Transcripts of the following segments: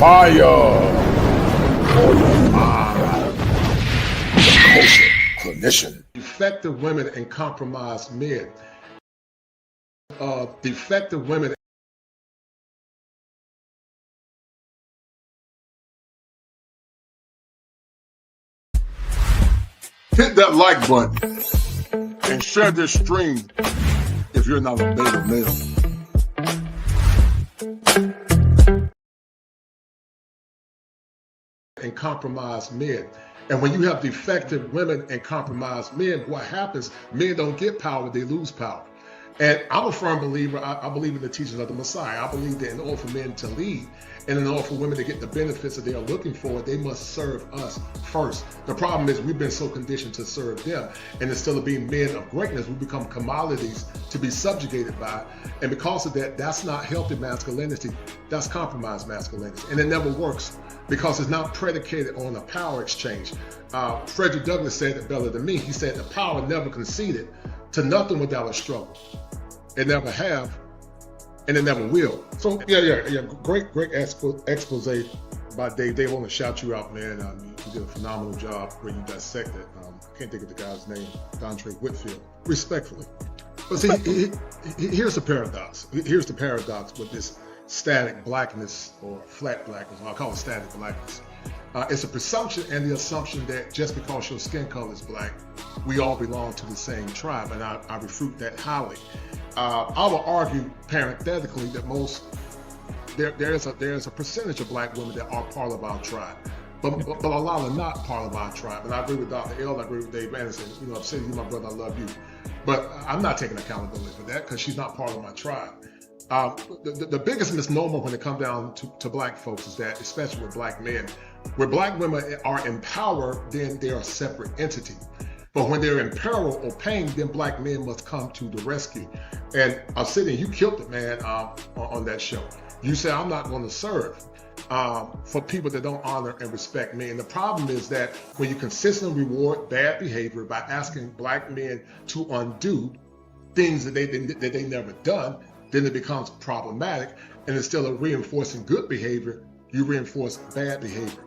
Fire for your mind. Culture clinician. Defective women and compromised men. Defective women. Hit that like button and share this stream if you're not a beta male. And compromised men. And when you have defective women and compromised men, what happens, men don't get power, they lose power. And I'm a firm believer, I believe in the teachings of the Messiah. I believe that in order for men to lead and in order for women to get the benefits that they are looking for, they must serve us first. The problem is we've been so conditioned to serve them. And instead of being men of greatness, we become commodities to be subjugated by. And because of that, that's not healthy masculinity, that's compromised masculinity. And it never works because it's not predicated on a power exchange. Frederick Douglass said it better than me. He said the power never conceded to nothing without a struggle. It never have, and it never will. So yeah. Great expose by Dave. Dave, I want to shout you out, man. You did a phenomenal job where you dissected. I can't think of the guy's name, Dontre Whitfield, respectfully. But see, here's the paradox. Here's the paradox with this static blackness or flat blackness. I'll call it static blackness. It's a presumption and the assumption that just because your skin color is black, we all belong to the same tribe, and I refute that highly. I will argue parenthetically that there's a percentage of black women that are part of our tribe, but a lot are not part of our tribe. And I agree with Dr. L. I agree with Dave Anderson. You know, I'm saying you, my brother, I love you, but I'm not taking accountability for that because she's not part of my tribe. The biggest misnomer when it comes down to black folks is that, especially with black men, where black women are in power, then they're a separate entity. But when they're in peril or pain, then black men must come to the rescue. And I'm sitting, you killed it, man, on that show. You said, I'm not going to serve for people that don't honor and respect me. And the problem is that when you consistently reward bad behavior by asking black men to undo things that they never done, then it becomes problematic. And instead of reinforcing good behavior, you reinforce bad behavior.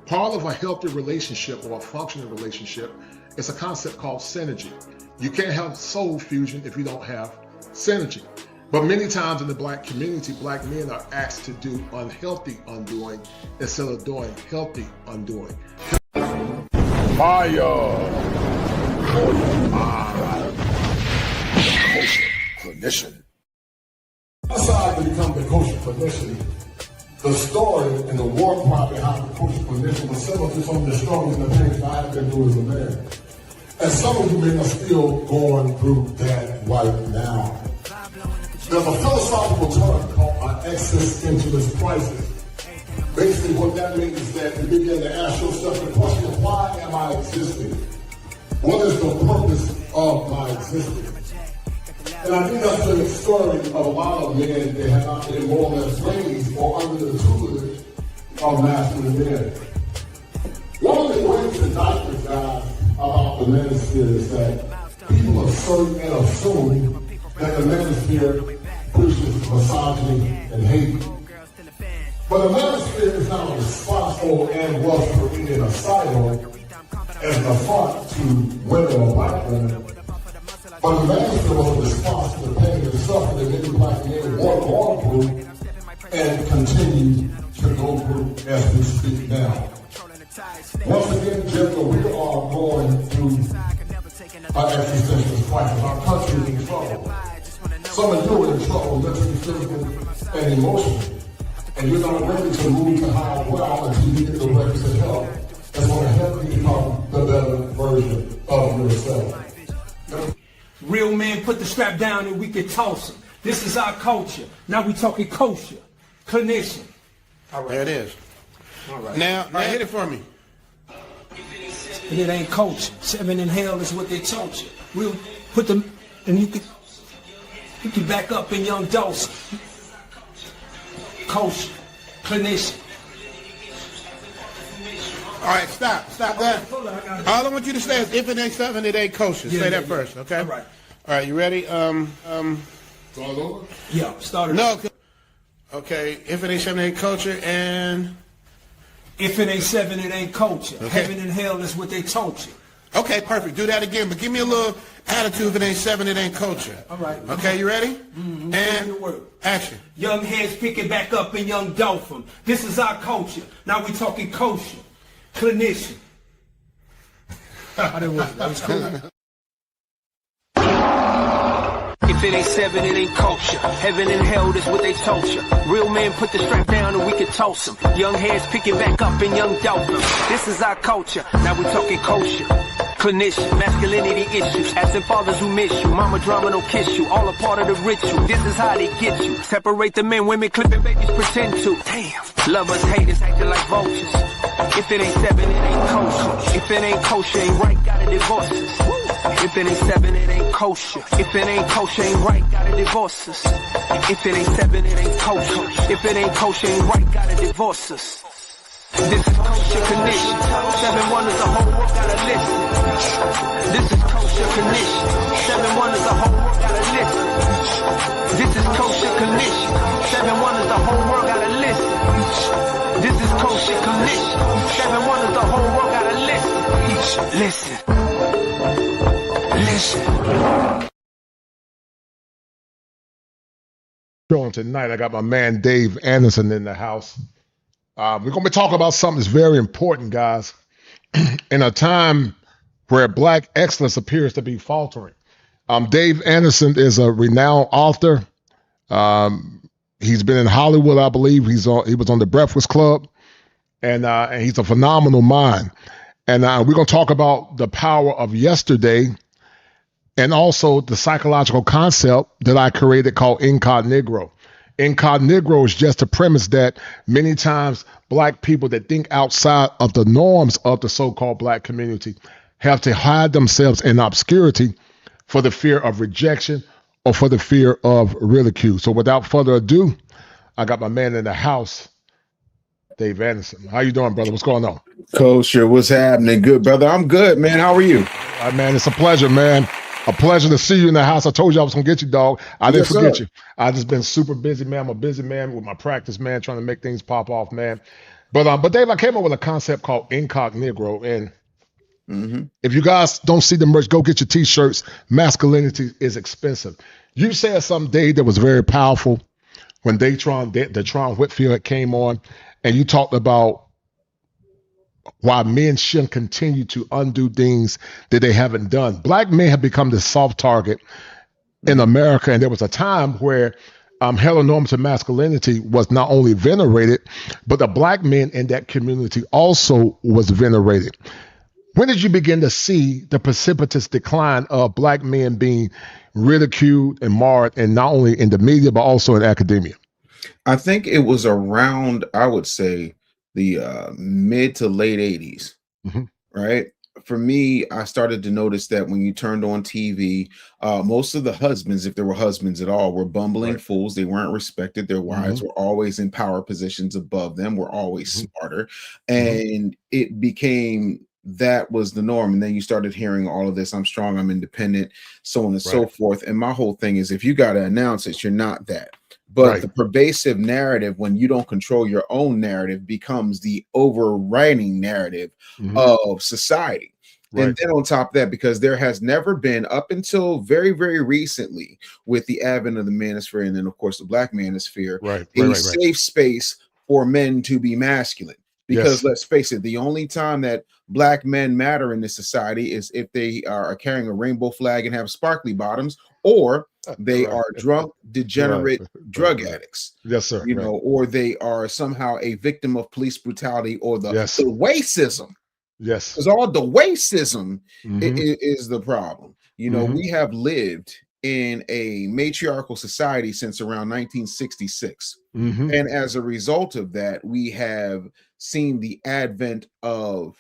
Part of a healthy relationship or a functioning relationship is a concept called synergy. You can't have soul fusion if you don't have synergy. But many times in the black community, black men are asked to do unhealthy undoing instead of doing healthy undoing. Fire for your mind. Culture clinician. Aside to become the kosher clinician, the story and the war cry behind the kosher clinician was similar to some of the struggles and the things that I've been through as a man. And some of you men are still going through that right now. There's a philosophical term called an existentialist crisis. Basically what that means is that you begin to ask yourself the question, why am I existing? What is the purpose of my existence? And I think that's the story of a lot of men that have not been more or less raised or under the tutelage of masculine men. One of the great indictments, guys, about the manosphere is that people assert and assume that the manosphere pushes misogyny and hate. But the manosphere is not responsible and was created a silo as an affront to women or black women. But the manosphere was a response to the pain and suffering that many black men were going through and continue to go through as we speak now. Once again, gentlemen, we are going through an existential crisis. Our country is in trouble. Some of you are in trouble, mentally, physically, and emotionally. And you're not ready to move to higher ground until you get the requisite help that's going to help you become the better version of yourself. Real men put the strap down and we can toss them. This is our culture. Now we talking kosher, clinician. All right. There it is. All right. Now hit it for me. And it ain't culture. 7 in hell is what they taught you. We'll put them, and you can back up in young dose. Kosher, clinician. All right, stop that. All I want you to say is if it ain't 7, it ain't kosher. Say that first, okay? All right. All right, you ready? Start over? Yeah, start it. No. Okay, if it ain't 7, it ain't culture, and If it ain't seven, it ain't culture. Okay. Heaven and hell is what they taught you. Okay, perfect. Do that again, but give me a little attitude. If it ain't seven, it ain't culture. All right. Okay, you ready? Mm-hmm. And action. Young heads picking back up in young dolphin. This is our culture. Now we talking kosher. Clinician. That was cool. If it ain't seven, it ain't culture. Heaven and hell, that's what they told you. Real men put the strap down and we can toss them. Young heads picking back up in young dolphins. This is our culture. Now we talking kosher. Clinician, masculinity issues. Absent fathers who miss you. Mama drama don't kiss you. All a part of the ritual. This is how they get you. Separate the men, women clipping babies pretend to. Damn. Lovers, haters acting like vultures. If it ain't seven, it ain't kosher. If it ain't kosher, ain't right, gotta divorce us. If it ain't seven, it ain't kosher. If it ain't kosher, ain't right, gotta divorce us. If it ain't seven, it ain't kosher. If it ain't kosher, ain't right, gotta divorce us. This is kosher condition. 7 wonders, the whole world gotta listen. This is kosher condition. 7 wonders, the whole world gotta listen. This is kosher condition. 7 wonders, the whole world gotta listen. This is kosher condition. 7 wonders, the whole world gotta listen. Listen. Listen. Showing tonight, I got my man Dave Anderson in the house. We're going to be talking about something that's very important, guys. In a time where Black excellence appears to be faltering. Dave Anderson is a renowned author. He's been in Hollywood, I believe. He was on The Breakfast Club, and he's a phenomenal mind. And we're going to talk about the power of yesterday and also the psychological concept that I created called Incognegro. Incognegro is just a premise that many times Black people that think outside of the norms of the so-called Black community have to hide themselves in obscurity for the fear of rejection or for the fear of ridicule. So without further ado, I got my man in the house, Dave Anderson. How you doing, brother? What's going on? Kosher, what's happening? Good, brother. I'm good, man. How are you? All right, man, it's a pleasure, man. A pleasure to see you in the house. I told you I was going to get you, dog. I didn't forget you. I just been super busy, man. I'm a busy man with my practice, man, trying to make things pop off, man. But Dave, I came up with a concept called Incognegro. And if you guys don't see the merch, go get your T-shirts. Masculinity is expensive. You said something, Dave, that was very powerful when Detron Whitfield came on, and you talked about why men shouldn't continue to undo things that they haven't done. Black men have become the soft target in America, and there was a time where heteronormative masculinity was not only venerated, but the Black men in that community also was venerated. When did you begin to see the precipitous decline of Black men being ridiculed and marred, and not only in the media, but also in academia? I think it was around, I would say, the mid to late 80s, right? For me, I started to notice that when you turned on TV, most of the husbands, if there were husbands at all, were bumbling fools. They weren't respected. Their wives were always in power positions above them, were always smarter. And it became, that was the norm. And then you started hearing all of this, I'm strong, I'm independent, so on and so forth. And my whole thing is, if you got to announce it, you're not that. But the pervasive narrative, when you don't control your own narrative, becomes the overriding narrative of society. And then on top of that, because there has never been, up until very, very recently, with the advent of the manosphere and then, of course, the Black manosphere, a safe space for men to be masculine. Because let's face it, the only time that Black men matter in this society is if they are carrying a rainbow flag and have sparkly bottoms, or they are drunk, degenerate drug addicts. Yes, sir. You know, or they are somehow a victim of police brutality or the racism. Yes. Because all the racism is the problem. You know, we have lived in a matriarchal society since around 1966. And as a result of that, we have seen the advent of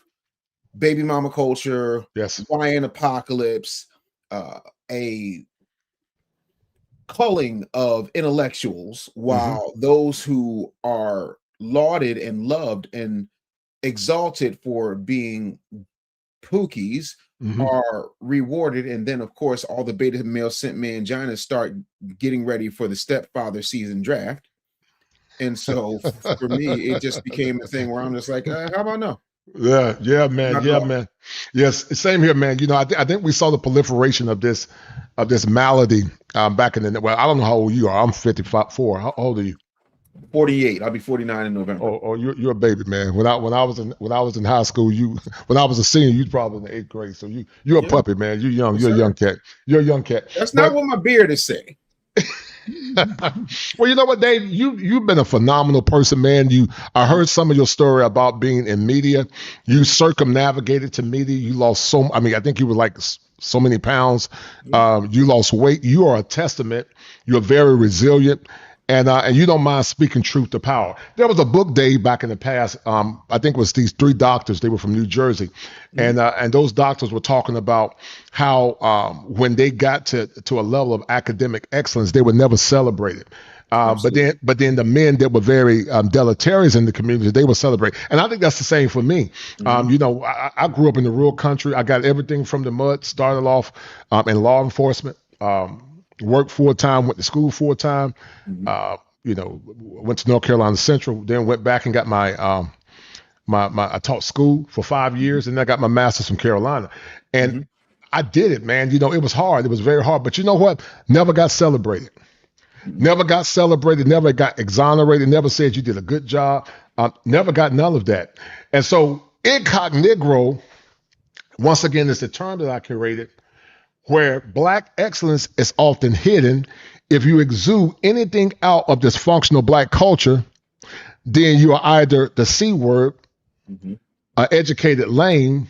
baby mama culture, YN apocalypse, a culling of intellectuals, while those who are lauded and loved and exalted for being pookies are rewarded. And then, of course, all the beta male scent manginas start getting ready for the stepfather season draft. And so for me, it just became a thing where I'm just like, how about no? Yeah, man. Not at Yeah, all. man. Yes, same here, man. I think we saw the proliferation of this malady back in the. Well, I don't know how old you are. I'm 54. How old are you? 48. I'll be 49 in November. Oh, you're a baby, man. When I was in high school, when I was a senior, you probably in the 8th grade. So you're a Yeah. puppy, man. You're young. Yes, You're a sir. young cat. You're a young cat. That's But not what my beard is saying. well, you know what, Dave? You've been a phenomenal person, man. I heard some of your story about being in media. You circumnavigated to media. You lost I think you were like so many pounds. You lost weight. You are a testament. You're very resilient. And you don't mind speaking truth to power. There was a book, Dave, back in the past. I think it was these 3 doctors. They were from New Jersey, and those doctors were talking about how when they got to a level of academic excellence, they were never celebrated. But then the men that were very deleterious in the community, they were celebrated. And I think that's the same for me. I grew up in the rural country. I got everything from the mud. Started off in law enforcement. Worked full-time, went to school full-time, went to North Carolina Central, then went back and got my I taught school for 5 years, and I got my master's from Carolina. And I did it, man. It was hard. It was very hard. But you know what? Never got celebrated. Never got celebrated, never got exonerated, never said you did a good job. Never got none of that. And so Incognegro, once again, is the term that I curated, where Black excellence is often hidden. If you exude anything out of dysfunctional Black culture, then you are either the C word, an educated lame,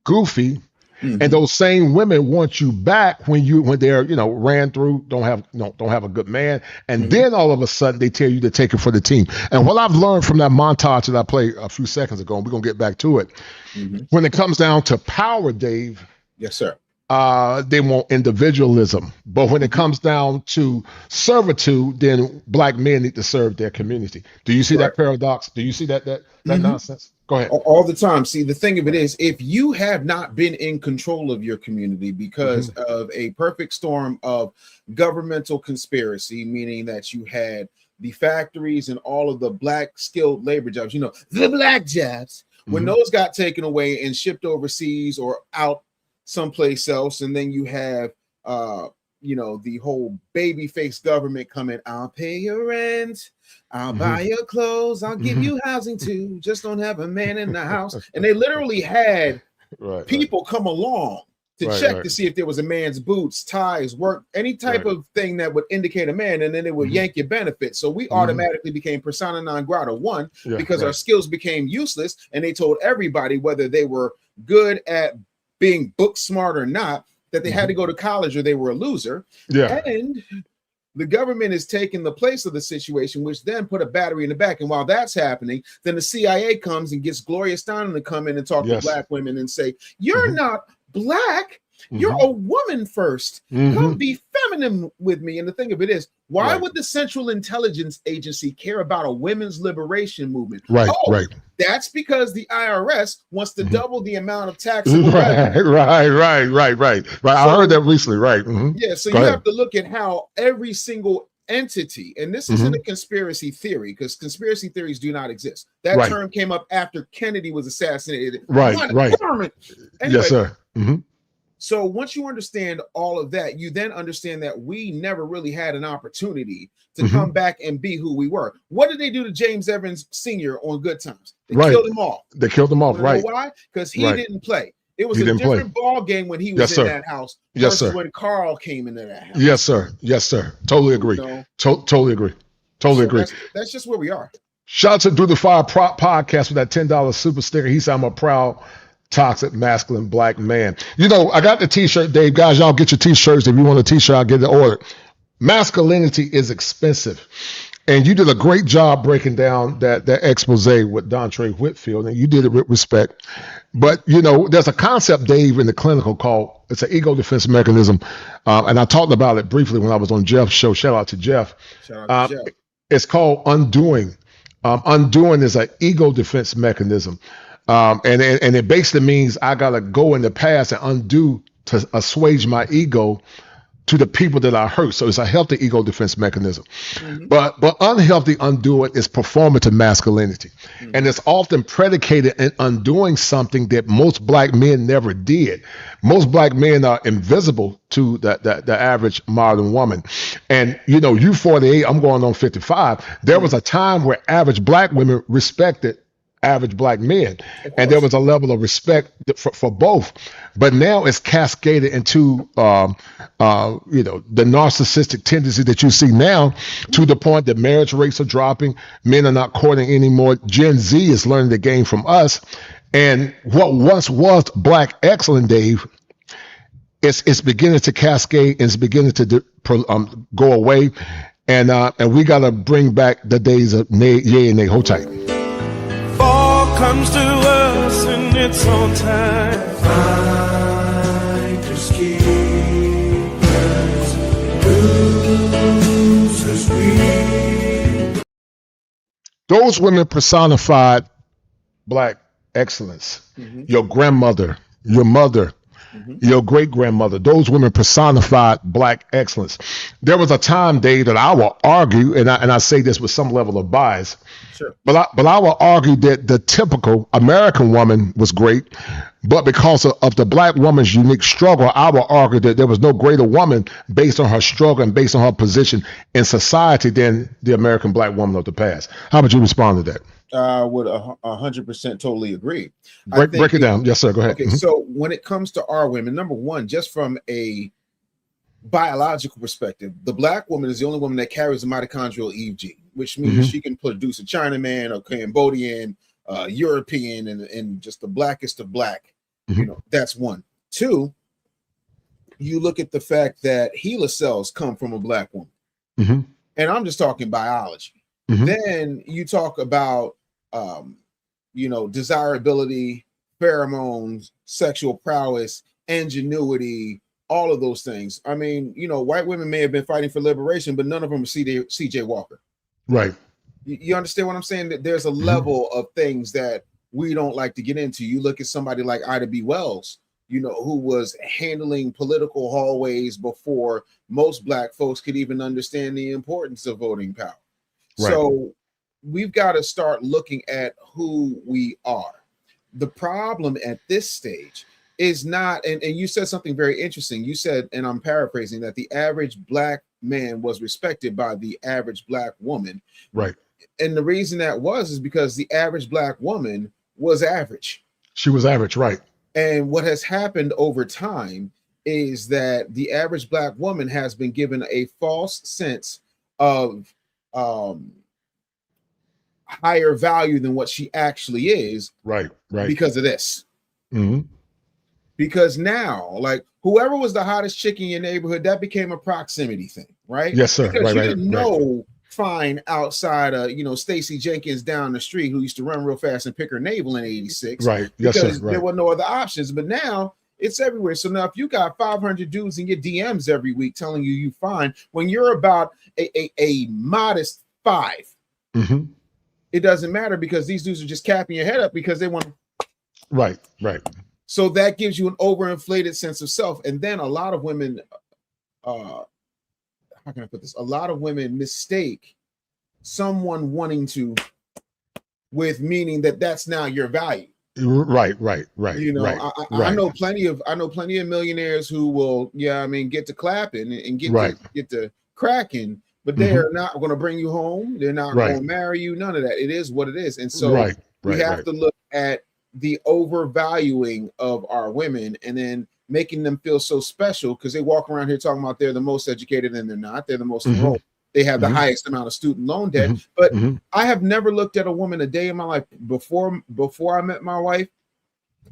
goofy, and those same women want you back when they're ran through, don't have a good man, and then all of a sudden they tell you to take it for the team. And what I've learned from that montage that I played a few seconds ago, and we're gonna get back to it, when it comes down to power, Dave. Yes, sir. They want individualism. But when it comes down to servitude, then Black men need to serve their community. Do you see that paradox? Do you see that nonsense? Go ahead. All the time. See, the thing of it is, if you have not been in control of your community because of a perfect storm of governmental conspiracy, meaning that you had the factories and all of the Black skilled labor jobs, the Black jobs, when those got taken away and shipped overseas or out someplace else, and then you have the whole baby face government coming, I'll pay your rent, I'll buy your clothes, I'll give you housing too, just don't have a man in the house. And they literally had people come along to check to see if there was a man's boots, ties, work, any type of thing that would indicate a man, and then it would yank your benefits. So we automatically became persona non grata, because our skills became useless, and they told everybody, whether they were good at being book smart or not, that they had to go to college or they were a loser. And the government is taking the place of the situation, which then put a battery in the back. And while that's happening, then the CIA comes and gets Gloria Steinem to come in and talk to Black women and say, you're not Black. You're a woman first. Come be feminine with me. And the thing of it is, why would the Central Intelligence Agency care about a women's liberation movement? That's because the IRS wants to double the amount of taxable revenue. Right. I heard that recently. Yeah, so you have to look at how every single entity, and this isn't a conspiracy theory, because conspiracy theories do not exist. That term came up after Kennedy was assassinated. Right. Anyway, Yes, sir. So once you understand all of that, you then understand that we never really had an opportunity to come back and be who we were. What did they do to James Evans Sr. on Good Times? They killed him off. They killed him off, Know why? Because he didn't play. It was a different ball game when he was in that house versus when Carl came into that house. Yes, sir. Totally agree. Totally agree. That's just where we are. Shout out to Do the Fire podcast with that $10 super sticker. He said, I'm a proud toxic masculine Black man. I got the t-shirt, Dave. Guys, y'all get your t-shirts. If you want a t-shirt, I'll get it ordered. Masculinity is expensive. And you did a great job breaking down that expose with Dontre Whitfield, and you did it with respect. But, there's a concept, Dave, in the clinical called, it's an ego defense mechanism. And I talked about it briefly when I was on Jeff's show. Shout out to Jeff. It's called undoing. Undoing is an ego defense mechanism. And it basically means I got to go in the past and undo to assuage my ego to the people that are hurt. So it's a healthy ego defense mechanism. Mhm. But unhealthy undoing is performative masculinity. And it's often predicated in undoing something that most black men never did. Most black men are invisible to the average modern woman. And you 48, I'm going on 55. There was a time where average black women respected average black men, and there was a level of respect for both. But now it's cascaded into the narcissistic tendency that you see now, to the point that marriage rates are dropping, men are not courting anymore. Gen Z is learning the game from us, and what once was black excellence, Dave, it's beginning to cascade and it's beginning to go away, and we got to bring back the days of yay and nay. Hold tight. Fall comes to us in its own time. Fighters keepers, losers we. Those women personified black excellence. Your grandmother, your mother, your great grandmother, those women personified black excellence. There was a time, Dave, that I will argue, and I say this with some level of bias, Sure. but I will argue that the typical American woman was great, but because of the black woman's unique struggle, I will argue that there was no greater woman based on her struggle and based on her position in society than the American black woman of the past. How would you respond to that? I would 100% totally agree. Break it down. Yes, sir. Go ahead. Okay, so when it comes to our women, number one, just from a biological perspective, the black woman is the only woman that carries the mitochondrial Eve gene, which means she can produce a Chinaman, a Cambodian, European, and just the blackest of black. That's one. Two, you look at the fact that HeLa cells come from a black woman, and I'm just talking biology. Then you talk about desirability, pheromones, sexual prowess, ingenuity, all of those things. I mean, white women may have been fighting for liberation, but none of them are CJ Walker. Right. You understand what I'm saying? That there's a level of things that we don't like to get into. You look at somebody like Ida B. Wells, who was handling political hallways before most black folks could even understand the importance of voting power. Right. So we've got to start looking at who we are. The problem at this stage is not, and you said something very interesting. You said, and I'm paraphrasing, that the average black man was respected by the average black woman. Right. And the reason that is because the average black woman was average. She was average, right. And what has happened over time is that the average black woman has been given a false sense of higher value than what she actually is. Right. Because of this. Because now, like, whoever was the hottest chick in your neighborhood, that became a proximity thing, right? Yes, sir. Because you didn't know fine outside of, Stacey Jenkins down the street who used to run real fast and pick her navel in 86. Right. Yes, sir. Because there were no other options. But now it's everywhere. So now if you got 500 dudes in your DMs every week telling you fine, when you're about a modest 5, it doesn't matter, because these dudes are just capping your head up because they want to. Right. So that gives you an overinflated sense of self. And then a lot of women, how can I put this? A lot of women mistake someone wanting to with meaning that that's now your value. Right. I know plenty of millionaires who will, get to clapping and get to cracking, but they are not going to bring you home. They're not going to marry you. None of that. It is what it is. And so we have to look at the overvaluing of our women and then making them feel so special because they walk around here talking about they're the most educated, and they're not. They're the most enrolled. They have the highest amount of student loan debt. But I have never looked at a woman a day in my life before I met my wife,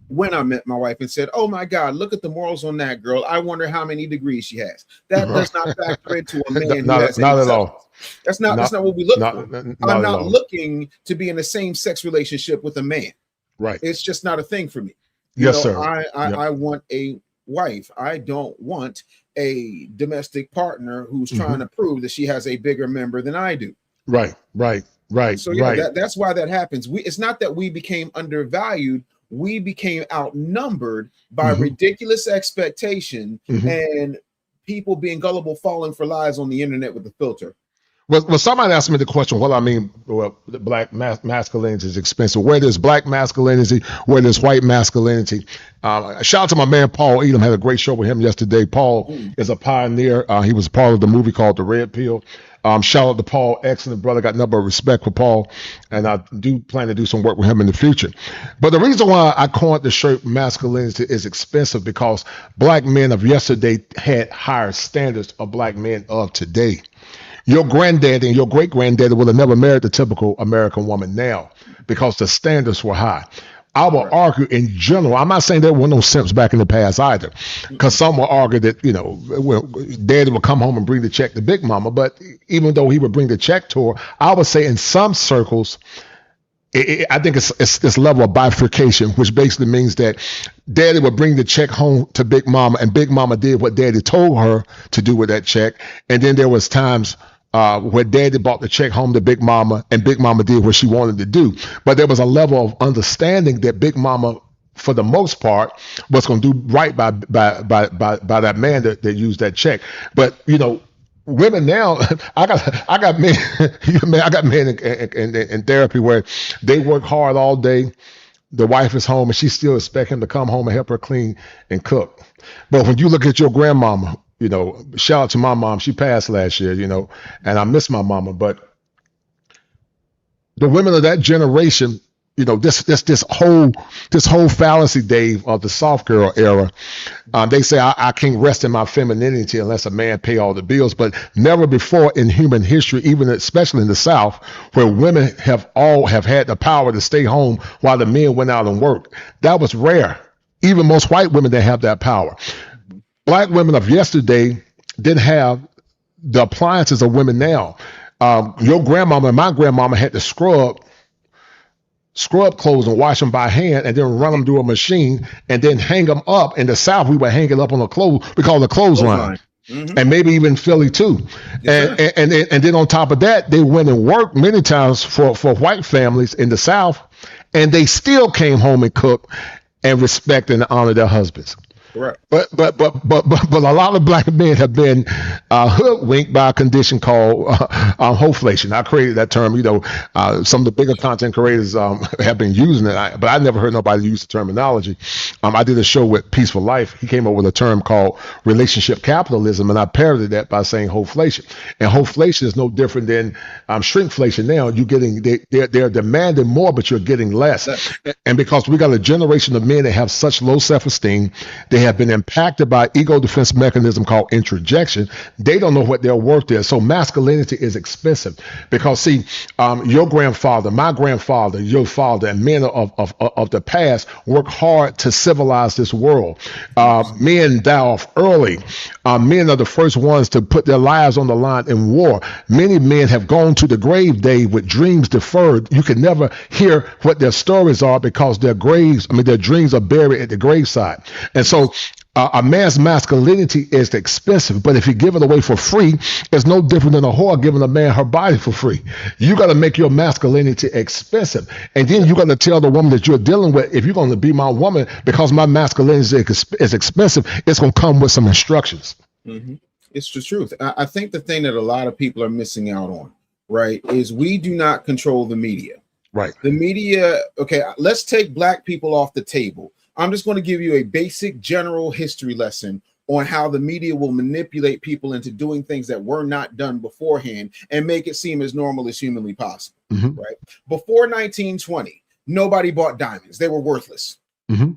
when I met my wife, and said, oh my God, look at the morals on that girl. I wonder how many degrees she has. That does not factor into a man. Not at all. That's not what we look for. I'm not looking to be in a same-sex relationship with a man. Right. It's just not a thing for me. Yes, sir. I want a wife. I don't want a domestic partner who's trying to prove that she has a bigger member than I do. Right. So that's why that happens. It's not that we became undervalued. We became outnumbered by ridiculous expectation and people being gullible, falling for lies on the internet with the filter. Well, somebody asked me the question, what I mean, well, the black masculinity is expensive. Where there's black masculinity, where there's white masculinity. Shout out to my man, Paul Edom. Had a great show with him yesterday. Paul is a pioneer. He was part of the movie called The Red Pill. Shout out to Paul, excellent brother. Got number of respect for Paul, and I do plan to do some work with him in the future. But the reason why I coined the shirt masculinity is expensive because black men of yesterday had higher standards of black men of today. Your granddaddy and your great granddaddy would have never married the typical American woman now because the standards were high. I will argue in general, I'm not saying there were no simps back in the past either, because some will argue that, daddy would come home and bring the check to Big Mama. But even though he would bring the check to her, I would say in some circles, I think it's this level of bifurcation, which basically means that daddy would bring the check home to Big Mama, and Big Mama did what daddy told her to do with that check. And then there was times where daddy brought the check home to Big Mama, and Big Mama did what she wanted to do. But there was a level of understanding that Big Mama, for the most part, was going to do right by that man that used that check. But women now, I got men, I got men in therapy where they work hard all day. The wife is home and she still expect him to come home and help her clean and cook. But when you look at your grandmama, shout out to my mom. She passed last year, and I miss my mama. But the women of that generation, this whole fallacy, Dave, of the soft girl era. They say I can't rest in my femininity unless a man pay all the bills. But never before in human history, even especially in the South, where women have had the power to stay home while the men went out and worked. That was rare. Even most white women didn't have that power. Black women of yesterday didn't have the appliances of women now. Your grandmama and my grandmama had to scrub clothes and wash them by hand and then run them through a machine and then hang them up. In the South, we would hang it up on we call it a clothesline. Mm-hmm. And maybe even Philly too. Yes, and then on top of that, they went and worked many times for white families in the South, and they still came home and cooked and respect and honor their husbands. Correct. But a lot of black men have been hoodwinked by a condition called hoflation. I created that term. Some of the bigger content creators have been using it, but I never heard nobody use the terminology. I did a show with Peaceful Life. He came up with a term called relationship capitalism, and I parodied that by saying hoflation. And hoflation is no different than shrinkflation. Now you're getting they're demanding more, but you're getting less. And because we got a generation of men that have such low self-esteem, they have been impacted by ego defense mechanism called introjection. They don't know what their worth is. So masculinity is expensive because see, your grandfather, my grandfather, your father, and men of the past work hard to civilize this world. Men die off early. Men are the first ones to put their lives on the line in war. Many men have gone to the grave, Dave, with dreams deferred. You can never hear what their stories are because their dreams are buried at the graveside. And so a man's masculinity is expensive, but if you give it away for free, it's no different than a whore giving a man her body for free. You got to make your masculinity expensive. And then you got to tell the woman that you're dealing with, if you're going to be my woman, because my masculinity is expensive, it's going to come with some instructions. Mm-hmm. It's the truth. I think the thing that a lot of people are missing out on, right, is we do not control the media. Right. The media, okay, let's take black people off the table. I'm just going to give you a basic general history lesson on how the media will manipulate people into doing things that were not done beforehand and make it seem as normal as humanly possible, mm-hmm. right? Before 1920, nobody bought diamonds. They were worthless, mm-hmm.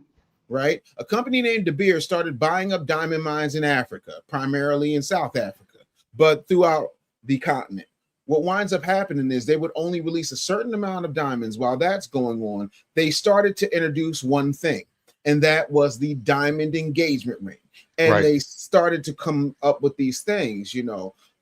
right? A company named De Beers started buying up diamond mines in Africa, primarily in South Africa, but throughout the continent. What winds up happening is they would only release a certain amount of diamonds. While that's going on, they started to introduce one thing. And that was the diamond engagement ring. And right. They started to come up with these things,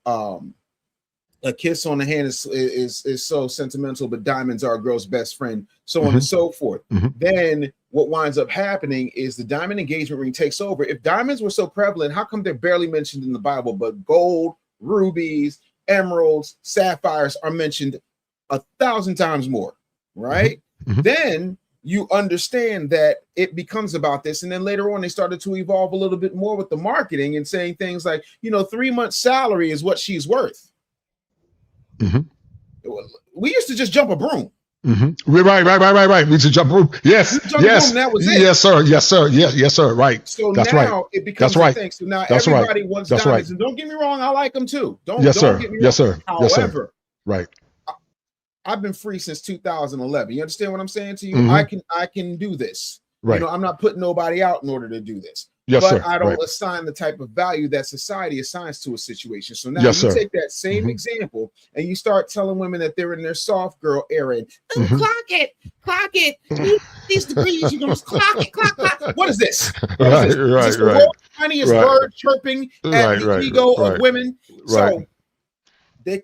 a kiss on the hand is so sentimental, but diamonds are a girl's best friend, so mm-hmm. on and so forth. Mm-hmm. Then what winds up happening is the diamond engagement ring takes over. If diamonds were so prevalent, how come they're barely mentioned in the Bible, but gold, rubies, emeralds, sapphires are mentioned 1,000 times more, right? Mm-hmm. Then you understand that it becomes about this. And then later on, they started to evolve a little bit more with the marketing and saying things like, 3 months salary is what she's worth. We used to just jump a broom. Right. We should jump room. Yes. That was it. Yes, sir. Yes, sir. Right. So that's now right. it becomes a thing. So now everybody wants diamonds. And don't get me wrong, I like them too. Don't get me wrong. Yes, sir. However, right. I've been free since 2011. You understand what I'm saying to you? I can do this. Right. I'm not putting nobody out in order to do this. Yes, but sir. I don't right. assign the type of value that society assigns to a situation. So now yes, you sir. take that same example and you start telling women that they're in their soft girl era. And, clock it. These degrees, you're going to clock it. What is this? Right. Just the world's tiniest bird chirping at the ego of women. So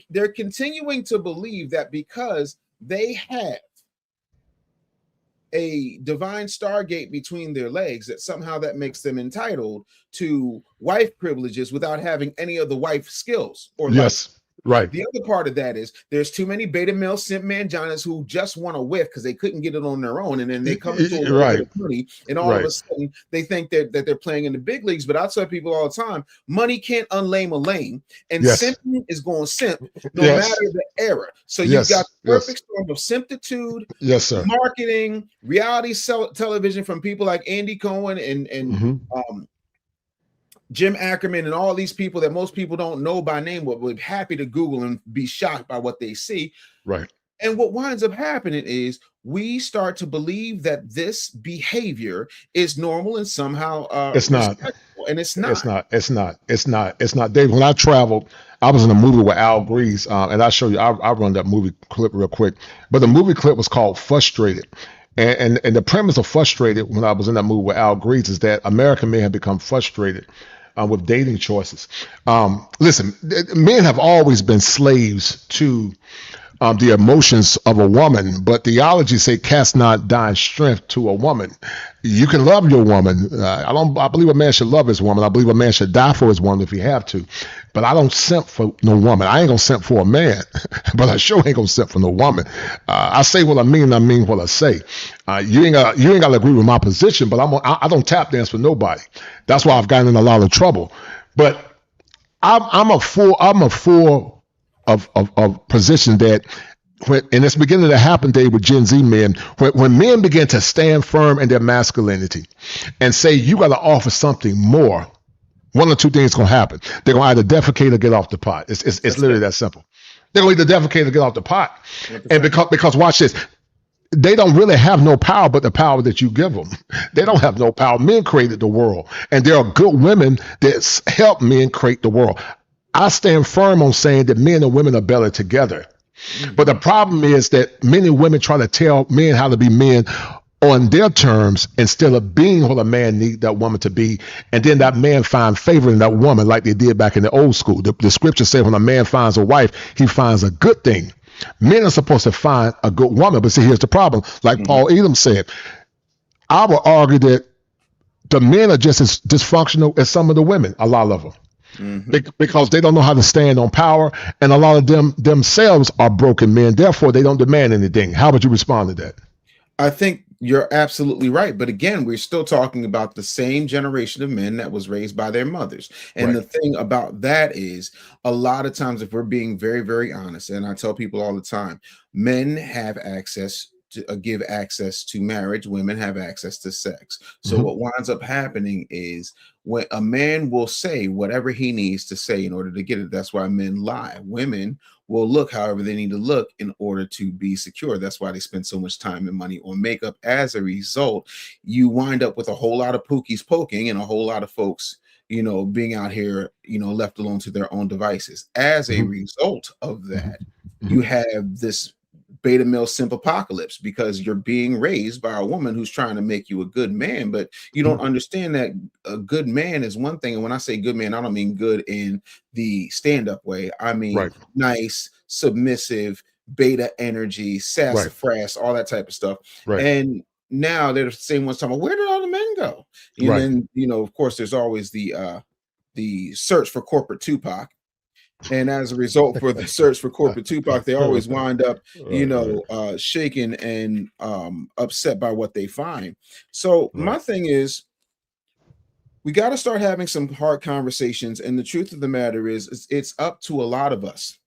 they're continuing to believe that because they have a divine stargate between their legs, that somehow that makes them entitled to wife privileges without having any of the wife skills or yes. Right. The other part of that is there's too many beta male simp manginas who just want to whiff because they couldn't get it on their own, and then they come to a little bit of money, and all of a sudden they think that they're playing in the big leagues. But I tell people all the time, money can't unlame a lame, and simping is going to simp no matter the era. So you've got the perfect storm of simptitude, marketing, reality television from people like Andy Cohen and Jim Ackerman and all these people that most people don't know by name, but would be happy to Google and be shocked by what they see. Right. And what winds up happening is we start to believe that this behavior is normal and somehow it's not. And it's not. It's not. Dave, when I traveled, I was in a movie with Al Grease, and I'll show you. I'll run that movie clip real quick. But the movie clip was called Frustrated. And the premise of Frustrated, when I was in that movie with Al Grease, is that American men have become frustrated with dating choices. Listen, men have always been slaves to the emotions of a woman, but theology say cast not thine strength to a woman. You can love your woman. I believe a man should love his woman. I believe a man should die for his woman if he have to. But I don't simp for no woman. I ain't gonna simp for a man, but I sure ain't gonna simp for no woman. I say what I mean what I say. You ain't gotta agree with my position, but I don't tap dance for nobody. That's why I've gotten in a lot of trouble. But I'm a fool of position that and it's beginning to happen, Dave, with Gen Z men, when men begin to stand firm in their masculinity and say you got to offer something more, one or two things going to happen. They're going to either defecate or get off the pot. It's literally that simple. They're going to either defecate or get off the pot. 100%. And because watch this, they don't really have no power but the power that you give them. They don't have no power. Men created the world, and there are good women that help men create the world. I stand firm on saying that men and women are better together. But the problem is that many women try to tell men how to be men on their terms instead of being what a man needs that woman to be. And then that man find favor in that woman like they did back in the old school. The scripture says when a man finds a wife, he finds a good thing. Men are supposed to find a good woman. But see, here's the problem. Like Paul Edom said, I would argue that the men are just as dysfunctional as some of the women, a lot of them. Because they don't know how to stand on power, and a lot of them themselves are broken men. Therefore, they don't demand anything. How would you respond to that? I think you're absolutely right. But again, we're still talking about the same generation of men that was raised by their mothers. And the thing about that is, a lot of times, if we're being very, very honest, and I tell people all the time, men have access to give access to marriage, women have access to sex. So what winds up happening is when a man will say whatever he needs to say in order to get it. That's why men lie. Women will look however they need to look in order to be secure. That's why they spend so much time and money on makeup. As a result, you wind up with a whole lot of pookies poking and a whole lot of folks, being out here, left alone to their own devices. As a result of that, you have this beta male simp apocalypse, because you're being raised by a woman who's trying to make you a good man, but you don't understand that a good man is one thing. And when I say good man, I don't mean good in the stand-up way. I mean nice, submissive, beta energy, sassafras, all that type of stuff. And now they're the same ones talking about, where did all the men go? And then, of course, there's always the search for corporate Tupac. And as a result, for the search for corporate Tupac, they always wind up, Right. shaken and upset by what they find. So my Right. thing is, we got to start having some hard conversations. And the truth of the matter is, it's up to a lot of us,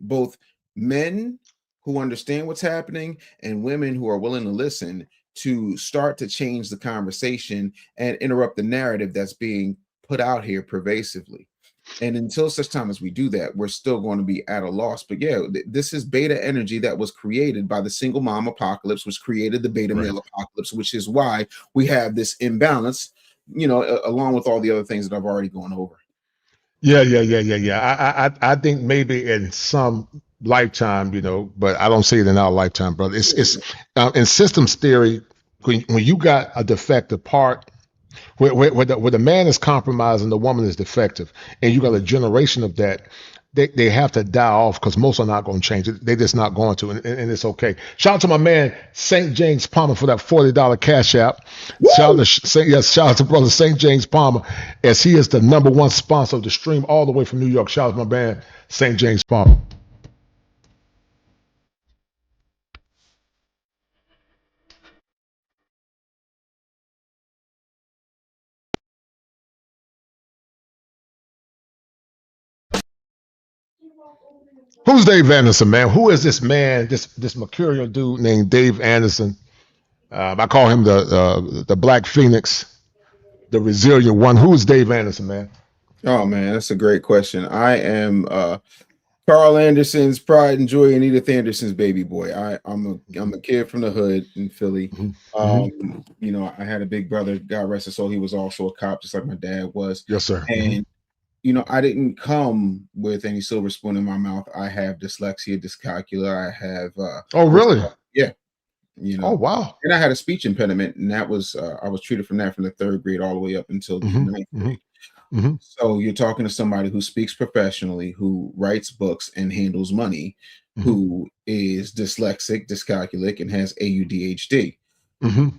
both men who understand what's happening and women who are willing to listen, to start to change the conversation and interrupt the narrative that's being put out here pervasively. And until such time as we do that, we're still going to be at a loss. But yeah, this is beta energy that was created by the single mom apocalypse, which created the beta Right. male apocalypse, which is why we have this imbalance, along with all the other things that I've already gone over. Yeah. I think maybe in some lifetime, but I don't see it in our lifetime, brother. It's in systems theory, when you got a defective part, where the man is compromised and the woman is defective, and you got a generation of that, they have to die off because most are not going to change it. They're just not going to, and it's okay. Shout out to my man St. James Palmer for that $40 cash app. Shout out to brother St. James Palmer, as he is the #1 sponsor of the stream all the way from New York. Shout out to my man St. James Palmer. Who's Dave Anderson, man? Who is this man? This mercurial dude named Dave Anderson. I call him the Black Phoenix, the resilient one. Who is Dave Anderson, man? Oh man, that's a great question. I am Carl Anderson's pride and joy and Edith Anderson's baby boy. I'm a kid from the hood in Philly. Mm-hmm. I had a big brother, God rest his soul. He was also a cop, just like my dad was. Yes, sir. And I didn't come with any silver spoon in my mouth. I have dyslexia, dyscalculia. I have Oh, really? yeah, Oh, wow. and I had a speech impediment, and that was I was treated from that from the 3rd grade all the way up until the Mm-hmm. 9th Mm-hmm. grade. Mm-hmm. So you're talking to somebody who speaks professionally, who writes books and handles money, Mm-hmm. who is dyslexic, dyscalculic, and has AUDHD. Mm-hmm.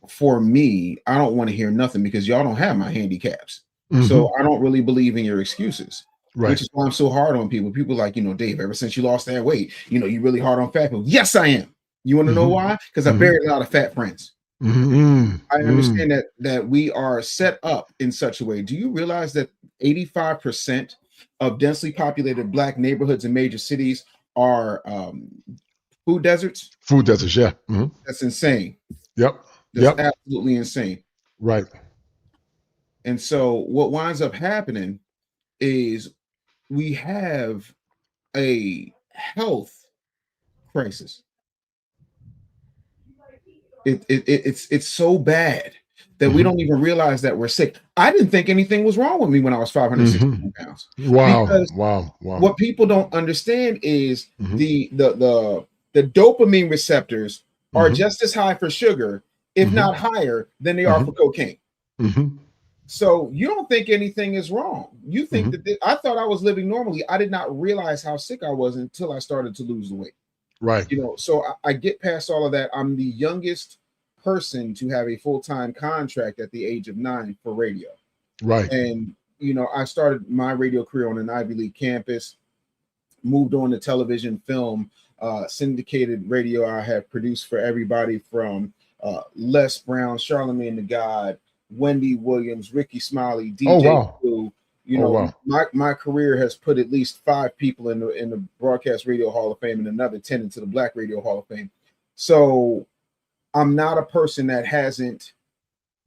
For me, I don't want to hear nothing because y'all don't have my handicaps. Mm-hmm. So I don't really believe in your excuses. Right. Which is why I'm so hard on people. People like, Dave, ever since you lost that weight, you're really hard on fat people. Yes, I am. You want to know why? Because I buried a lot of fat friends. Mm-hmm. I understand that we are set up in such a way. Do you realize that 85% of densely populated Black neighborhoods in major cities are food deserts? Food deserts, yeah. Mm-hmm. That's insane. Yep. That's absolutely insane. Right. And so what winds up happening is we have a health crisis. It's so bad that we don't even realize that we're sick. I didn't think anything was wrong with me when I was 560 pounds. Wow. Because Wow. what people don't understand is Mm-hmm. the dopamine receptors are just as high for sugar, if not higher, than they are for cocaine. Mm-hmm. So you don't think anything is wrong. You think that I thought I was living normally. I did not realize how sick I was until I started to lose the weight. Right. So I get past all of that. I'm the youngest person to have a full-time contract at the age of 9 for radio. Right. And, I started my radio career on an Ivy League campus, moved on to television, film, syndicated radio. I have produced for everybody from Les Brown, Charlemagne the God, Wendy Williams, Ricky Smiley, DJ Clue. My career has put at least 5 people in the Broadcast Radio Hall of Fame and another 10 into the Black Radio Hall of Fame. So I'm not a person that hasn't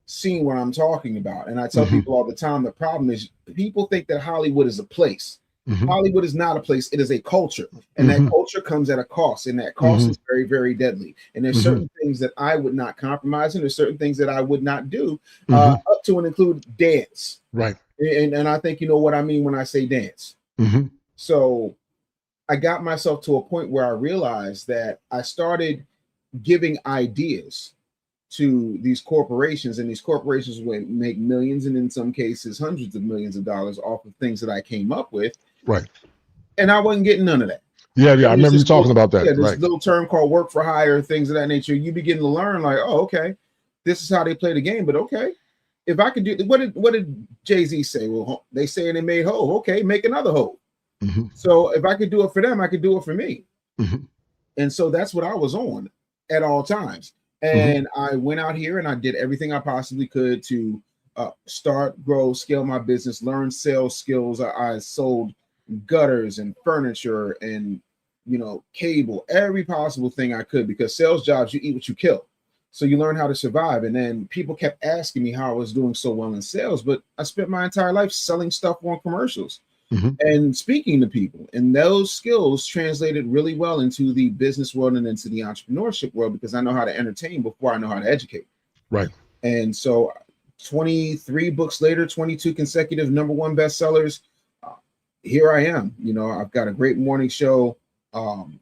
seen what I'm talking about. And I tell people all the time, the problem is people think that Hollywood is a place. Hollywood is not a place. It is a culture. And that culture comes at a cost. And that cost is very, very deadly. And there's certain things that I would not compromise. And there's certain things that I would not do, up to and include dance. Right. And I think you know what I mean when I say dance. So I got myself to a point where I realized that I started giving ideas to these corporations, and these corporations would make millions, and in some cases hundreds of millions of dollars off of things that I came up with. Right. And I wasn't getting none of that. Yeah. I remember you talking about that. Yeah, this little term called work for hire, things of that nature. You begin to learn like, oh, okay, this is how they play the game. But okay, if I could do what did Jay-Z say? Well, they say they made hole. Okay, make another hole. Mm-hmm. So if I could do it for them, I could do it for me. Mm-hmm. And so that's what I was on at all times. And I went out here and I did everything I possibly could to start, grow, scale my business, learn sales skills. I sold gutters and furniture and, you know, cable, every possible thing I could, because sales jobs, you eat what you kill. So you learn how to survive. And then people kept asking me how I was doing so well in sales, but I spent my entire life selling stuff on commercials and speaking to people. And those skills translated really well into the business world and into the entrepreneurship world, because I know how to entertain before I know how to educate. Right. And so 23 books later, 22 consecutive #1 bestsellers. Here I am. You know, I've got a great morning show.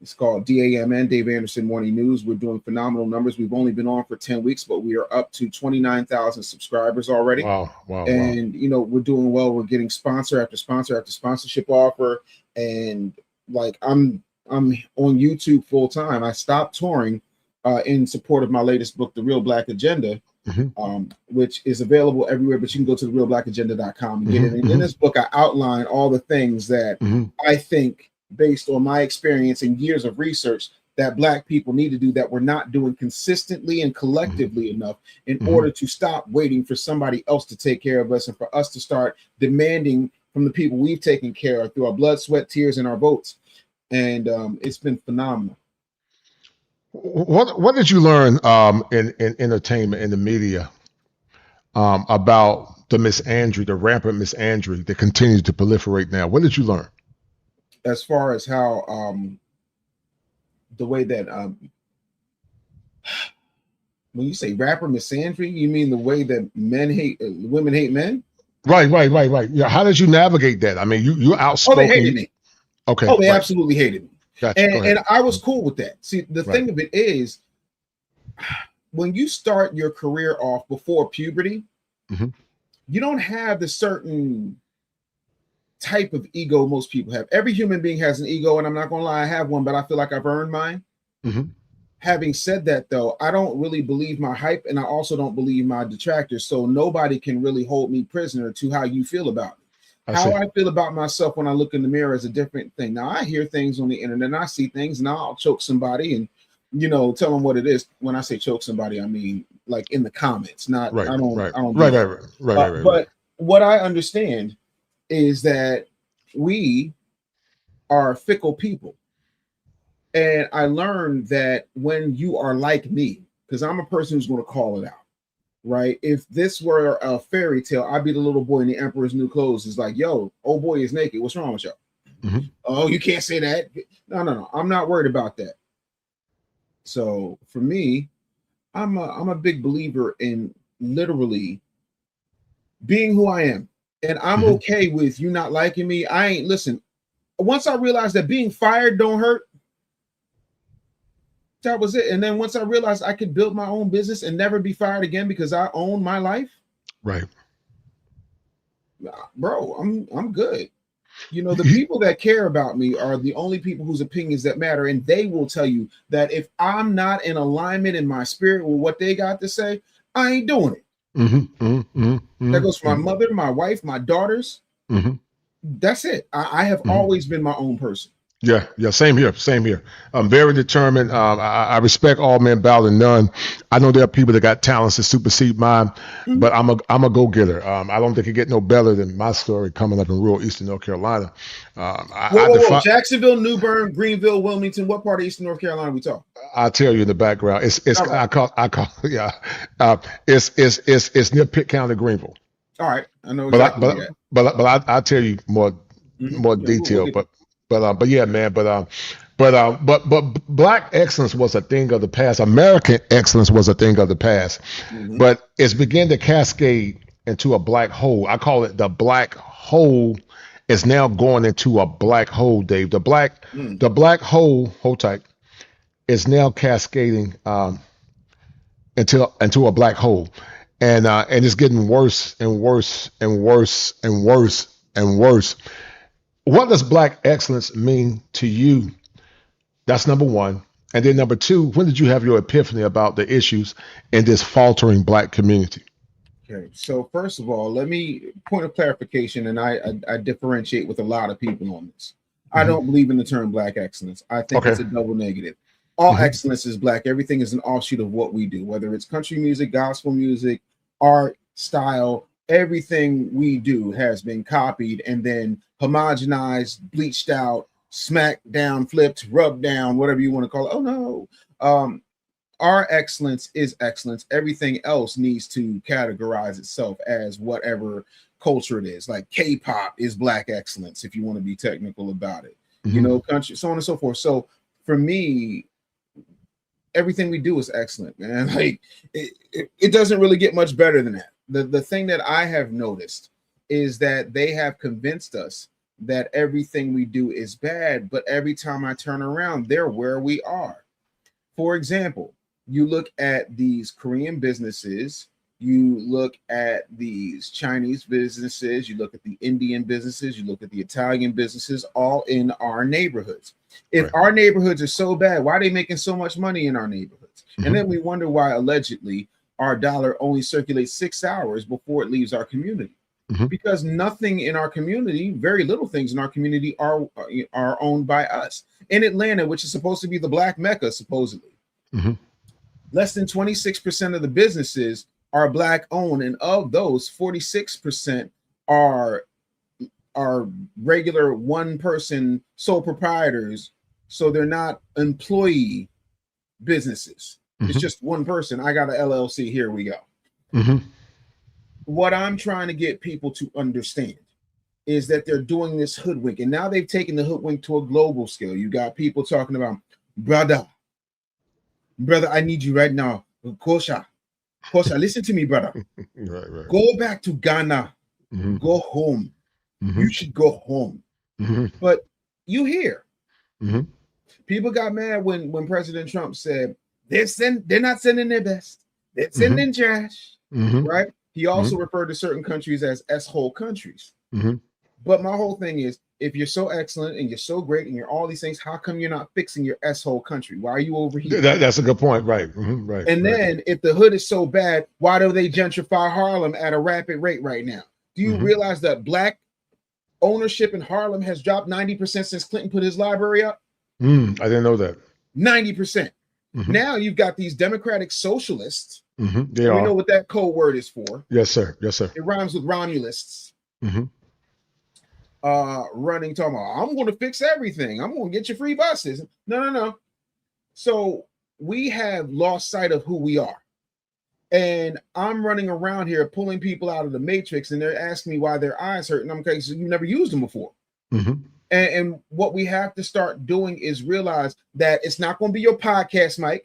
It's called DAMN, Dave Anderson Morning News. We're doing phenomenal numbers. We've only been on for 10 weeks, but we are up to 29,000 subscribers already. Wow. And, you know, we're doing well. We're getting sponsor after sponsor after sponsorship offer. And like, I'm on YouTube full time. I stopped touring in support of my latest book, The Real Black Agenda, which is available everywhere, but you can go to therealblackagenda.com and get it. And in this book, I outline all the things that I think, based on my experience and years of research, that Black people need to do that we're not doing consistently and collectively enough in order to stop waiting for somebody else to take care of us, and for us to start demanding from the people we've taken care of through our blood, sweat, tears, and our votes. And it's been phenomenal. What did you learn in entertainment, in the media, about the misandry, the rampant misandry that continues to proliferate now? What did you learn? As far as how the way that when you say rapper misandry, you mean the way that men hate women hate men? Right. Yeah. How did you navigate that? I mean, you're outspoken. Oh, they hated me. Okay. Oh, they absolutely hated me. Gotcha. And I was cool with that. See, the thing of it is, when you start your career off before puberty, you don't have the certain type of ego most people have. Every human being has an ego, and I'm not gonna lie, I have one, but I feel like I've earned mine. Having said that, though, I don't really believe my hype, and I also don't believe my detractors. So nobody can really hold me prisoner to how you feel about me. How I feel about myself when I look in the mirror is a different thing. Now, I hear things on the internet, and I see things, and I'll choke somebody and, you know, tell them what it is. When I say choke somebody, I mean like in the comments, not right. I don't Right. But what I understand is that we are fickle people. And I learned that when you are like me, because I'm a person who's going to call it out, right? If this were a fairy tale, I'd be the little boy in the Emperor's New Clothes. It's like, yo, old boy is naked. What's wrong with y'all? Oh, you can't say that. No. I'm not worried about that. So for me, I'm a big believer in literally being who I am. And I'm okay with you not liking me. Listen, once I realized that being fired don't hurt, that was it. And then once I realized I could build my own business and never be fired again because I own my life. Right. Bro, I'm good. You know, the people that care about me are the only people whose opinions that matter. And they will tell you that if I'm not in alignment in my spirit with what they got to say, I ain't doing it. That goes for my mother, my wife, my daughters. That's it. I have always been my own person. Yeah. Same here. I'm very determined. I respect all men, bow to none. I know there are people that got talents that supersede mine, but I'm a go-getter. I don't think it get no better than my story coming up in rural Eastern North Carolina. Whoa. Jacksonville, New Bern, Greenville, Wilmington. What part of Eastern North Carolina are we talking? I'll tell you in the background. It's near Pitt County, Greenville. All right, I know exactly. But I'll tell you more detail. But yeah, man. But Black excellence was a thing of the past. American excellence was a thing of the past. But it's begun to cascade into a black hole. I call it the black hole. Is now going into a black hole, Dave. The black hole. Hold tight. Is now cascading into a black hole, and it's getting worse and worse and worse and worse and worse. What does Black excellence mean to you? That's number one. And then number two, when did you have your epiphany about the issues in this faltering Black community? Okay, so first of all, let me point of clarification, and I differentiate with a lot of people on this. I don't believe in the term black excellence. I think Okay. it's a double negative. All excellence is black. Everything is an offshoot of what we do, whether it's country music, gospel music, art, style. Everything we do has been copied and then homogenized, bleached out, smacked down, flipped, rubbed down, whatever you want to call it. Oh no. Our excellence is excellence. Everything else needs to categorize itself as whatever culture it is. Like K-pop is black excellence, if you want to be technical about it. You know, country, so on and so forth. So for me, everything we do is excellent, man. Like it doesn't really get much better than that. The thing that I have noticed is that they have convinced us that everything we do is bad, but every time I turn around, they're where we are. For example, you look at these Korean businesses, you look at these Chinese businesses, you look at the Indian businesses, you look at the Italian businesses, all in our neighborhoods. If our neighborhoods are so bad, why are they making so much money in our neighborhoods? And then we wonder why allegedly our dollar only circulates 6 hours before it leaves our community. Because nothing in our community, very little things in our community are owned by us. In Atlanta, which is supposed to be the black Mecca, supposedly, less than 26% of the businesses are black owned, and of those, 46% are regular one person sole proprietors, so they're not employee businesses. It's just one person. I got an LLC. Here we go. What I'm trying to get people to understand is that they're doing this hoodwink, and now they've taken the hoodwink to a global scale. You got people talking about, brother, I need you right now. Kosha, listen to me, brother. Go back to Ghana. Go home. You should go home. But you hear people got mad when President Trump said they're not sending their best. They're sending trash, right? He also referred to certain countries as S-hole countries. But my whole thing is, if you're so excellent and you're so great and you're all these things, how come you're not fixing your S-hole country? Why are you over here? That's a good point. Right. Right. And then if the hood is so bad, why do they gentrify Harlem at a rapid rate right now? Do you realize that black ownership in Harlem has dropped 90% since Clinton put his library up? I didn't know that. 90%. Now you've got these democratic socialists. They we are. know what that code word is for. Yes, sir. Yes, sir. It rhymes with Romulists. Running, talking about, I'm going to fix everything. I'm going to get you free buses. No. So we have lost sight of who we are. And I'm running around here pulling people out of the matrix, and they're asking me why their eyes hurt. And I'm okay, so you've never used them before. And what we have to start doing is realize that it's not going to be your podcast mic.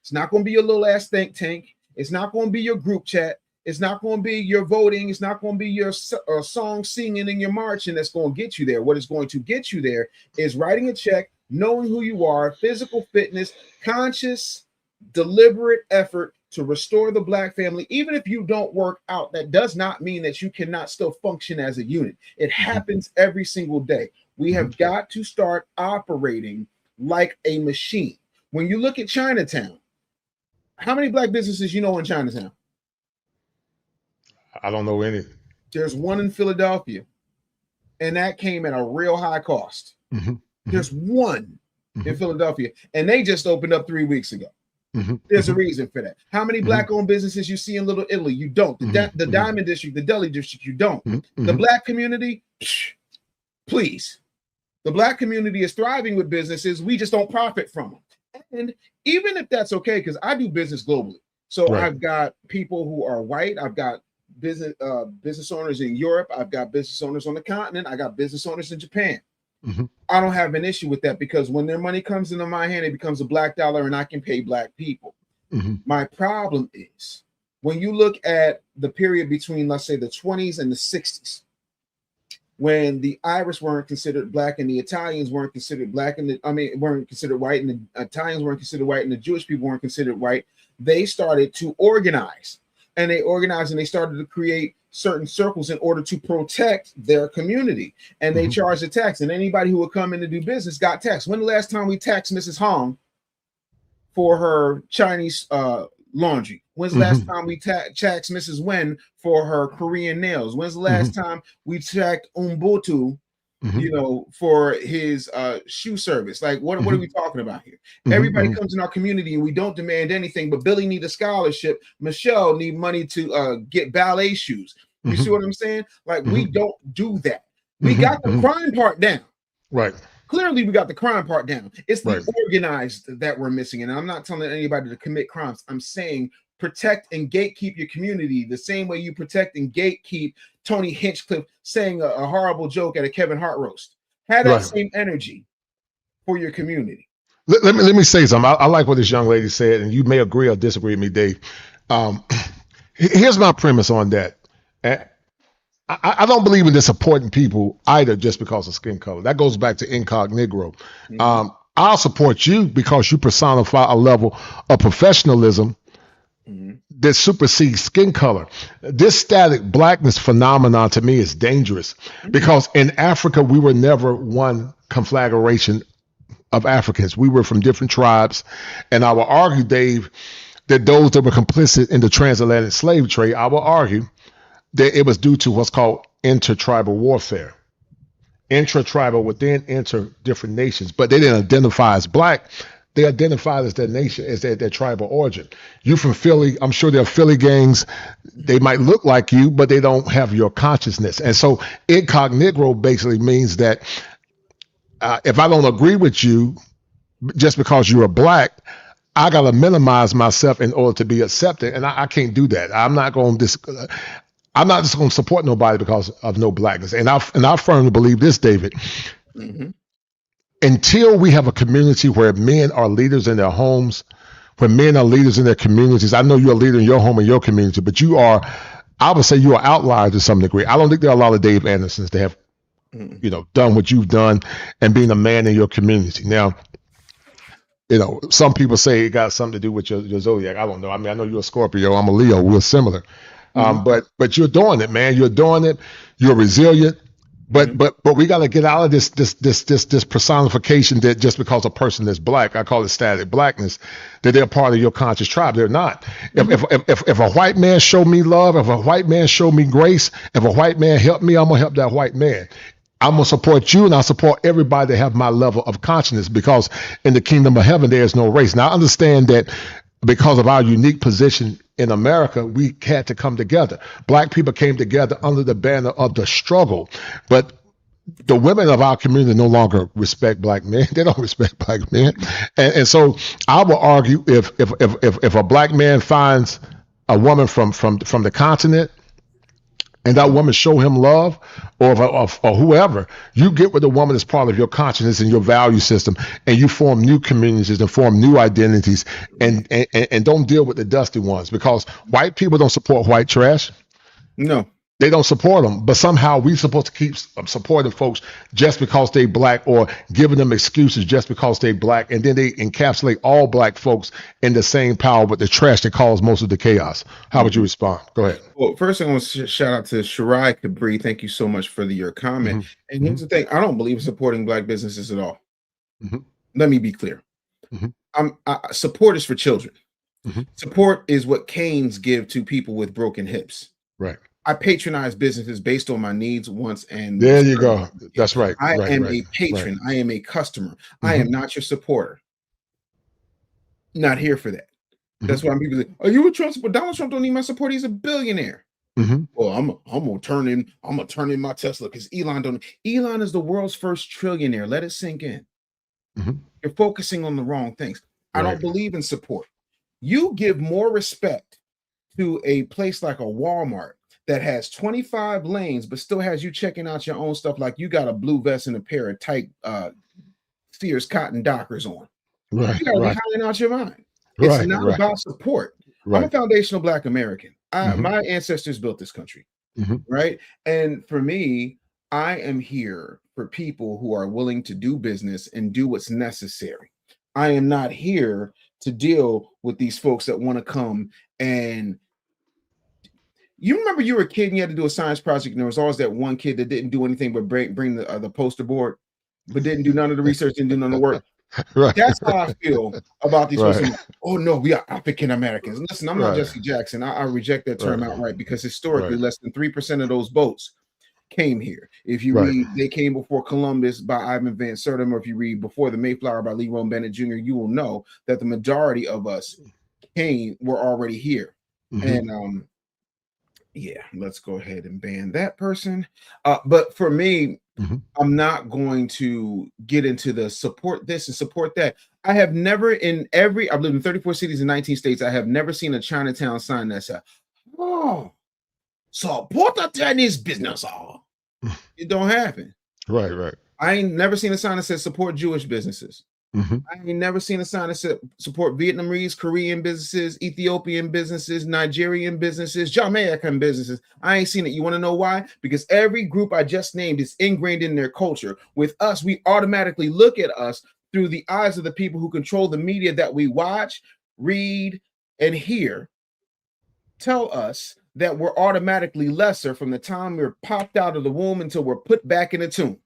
It's not going to be your little ass think tank. It's not going to be your group chat. It's not going to be your voting. It's not going to be your song singing and your marching that's going to get you there. What is going to get you there is writing a check, knowing who you are, physical fitness, conscious, deliberate effort to restore the black family. Even if you don't work out, that does not mean that you cannot still function as a unit. It happens every single day. We have got to start operating like a machine. When you look at Chinatown, how many black businesses you know in Chinatown? I don't know any. There's one in Philadelphia, and that came at a real high cost. There's one in Philadelphia, and they just opened up 3 weeks ago. There's a reason for that. How many black-owned businesses you see in Little Italy? You don't. The Diamond District, the Deli District, you don't. The black community, please. The black community is thriving with businesses. We just don't profit from them. And even if that's okay, because I do business globally. So I've got people who are white. I've got business owners in Europe. I've got business owners on the continent. I got business owners in Japan. I don't have an issue with that, because when their money comes into my hand, it becomes a black dollar and I can pay black people. My problem is when you look at the period between, let's say, the 20s and the 60s, when the Irish weren't considered black and the Italians weren't considered black, and weren't considered white, and the Italians weren't considered white, and the Jewish people weren't considered white, they started to organize. And they organized and they started to create certain circles in order to protect their community. And they charged a tax. And anybody who would come in to do business got taxed. When the last time we taxed Mrs. Hong for her Chinese laundry? When's the last time we taxed Mrs. Wen for her Korean nails? When's the last time we taxed Umbutu you know, for his shoe service. Like, what are we talking about here? Everybody comes in our community and we don't demand anything, but Billy need a scholarship. Michelle need money to get ballet shoes. You see what I'm saying? Like, we don't do that. We got the crime part down. Right. Clearly, we got the crime part down. It's the organized that we're missing. And I'm not telling anybody to commit crimes. I'm saying protect and gatekeep your community the same way you protect and gatekeep Tony Hinchcliffe saying a horrible joke at a Kevin Hart roast. Have that same energy for your community. Let me say something. I like what this young lady said, and you may agree or disagree with me, Dave. Here's my premise on that. I don't believe in this supporting people either just because of skin color. That goes back to Incognegro. I'll support you because you personify a level of professionalism that supersedes skin color. This static blackness phenomenon to me is dangerous because in Africa, we were never one conflagration of Africans. We were from different tribes. And I will argue, Dave, that those that were complicit in the transatlantic slave trade, I will argue that it was due to what's called intertribal warfare. Intra-tribal within different nations, but they didn't identify as black. They identified as their nation, as their tribal origin. You from Philly, I'm sure there are Philly gangs. They might look like you, but they don't have your consciousness. And so Incognegro basically means that if I don't agree with you just because you're black, I got to minimize myself in order to be accepted. And I can't do that. I'm not just going to support nobody because of no blackness. And I firmly believe this, David. Until we have a community where men are leaders in their homes, where men are leaders in their communities. I know you're a leader in your home and your community, but I would say you are outliers to some degree. I don't think there are a lot of Dave Andersons that have, done what you've done and being a man in your community. Now, some people say it got something to do with your zodiac. I don't know. I mean, I know you're a Scorpio. I'm a Leo. We're similar. But you're doing it, man. You're doing it. You're resilient. But we got to get out of this personification that just because a person is black, I call it static blackness, that they're part of your conscious tribe. They're not. If a white man show me love, if a white man show me grace, if a white man help me, I'm gonna help that white man. I'm gonna support you, and I support everybody that have my level of consciousness, because in the kingdom of heaven there is no race. Now I understand that because of our unique position in America, we had to come together. Black people came together under the banner of the struggle, but the women of our community no longer respect black men. They don't respect black men, and so I will argue if a black man finds a woman from the continent, and that woman show him love, or whoever, you get with a woman that's part of your consciousness and your value system, and you form new communities and form new identities, and don't deal with the dusty ones, because white people don't support white trash. No. They don't support them, but somehow we're supposed to keep supporting folks just because they black, or giving them excuses just because they black, and then they encapsulate all black folks in the same power with the trash that caused most of the chaos. How would you respond? Go ahead. Well, first I want to shout out to Shirai Kabri. Thank you so much for your comment. And here's the thing: I don't believe in supporting black businesses at all. Let me be clear. Support is for children. Support is what canes give to people with broken hips. Right. I patronize businesses based on my needs, wants, and there you go. That's right. I am a patron. I am a customer. I am not your supporter. Not here for that. That's why people say, "Are you a Trump supporter?" Donald Trump don't need my support. He's a billionaire. Well, I'm gonna turn in my Tesla because Elon don't. Elon is the world's first trillionaire. Let it sink in. You're focusing on the wrong things. I don't believe in support. You give more respect to a place like a Walmart that has 25 lanes, but still has you checking out your own stuff, like you got a blue vest and a pair of tight Sears cotton Dockers on. Right. You gotta be hiding out your mind. It's not about support. I'm a foundational Black American. My ancestors built this country, right? And for me, I am here for people who are willing to do business and do what's necessary. I am not here to deal with these folks that want to come and you remember you were a kid and you had to do a science project, and there was always that one kid that didn't do anything but bring the poster board, but didn't do none of the research, didn't do none of the work. That's how I feel about these folks. Oh no, we are African Americans. Listen, I'm not Jesse Jackson. I reject that term outright, because historically less than 3% of those votes came here. If you Right. read They Came Before Columbus by Ivan Van Sertima, or if you read Before the Mayflower by Leroy Bennett Jr., you will know that the majority of us were already here. Mhm. And yeah, let's go ahead and ban that person. But for me, Mhm. I'm not going to get into the support this and support that. I have never I've lived in 34 cities in 19 states. I have never seen a Chinatown sign that said, "Oh, support the Chinese business." Oh, it don't happen. Right, right. I ain't never seen a sign that says support Jewish businesses. Mhm. I ain't never seen a sign that said support Vietnamese, Korean businesses, Ethiopian businesses, Nigerian businesses, Jamaican businesses. I ain't seen it. You want to know why? Because every group I just named is ingrained in their culture. With us, we automatically look at us through the eyes of the people who control the media that we watch, read, and hear. Tell us that we're automatically lesser from the time we're popped out of the womb until we're put back in the tomb.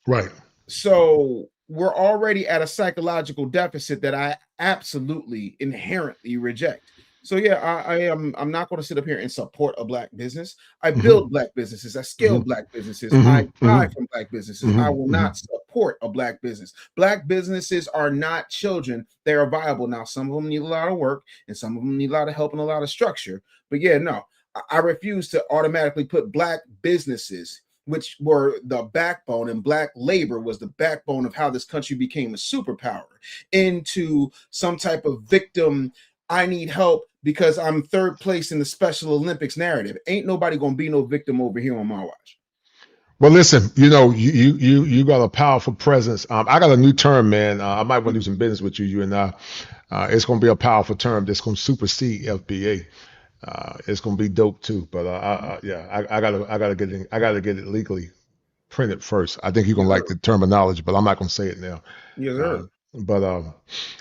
Right. So we're already at a psychological deficit that I absolutely inherently reject. So yeah, I'm not going to sit up here and support a black business. I build black businesses, I scale Mhm. black businesses, I Mhm. buy Mhm. from black businesses. I Mhm. will Mhm. not support a black business. Black businesses are not children, they are viable. Now, some of them need a lot of work and some of them need a lot of help and a lot of structure. But yeah, no, I refuse to automatically put black businesses, which were the backbone, and black labor was the backbone of how this country became a superpower, into some type of victim. I need help because I'm third place in the Special Olympics narrative. Ain't nobody gonna be no victim over here on my watch. Well, listen, you got a powerful presence. I got a new term, man. I might want to do some business with you. You and I. It's going to be a powerful term that's going to supersede FBA. It's going to be dope too. But I gotta get it. I gotta get it legally printed first. I think you're gonna Yes, like sir. the terminology, but I'm not gonna say it now. Yes, Uh, sir. but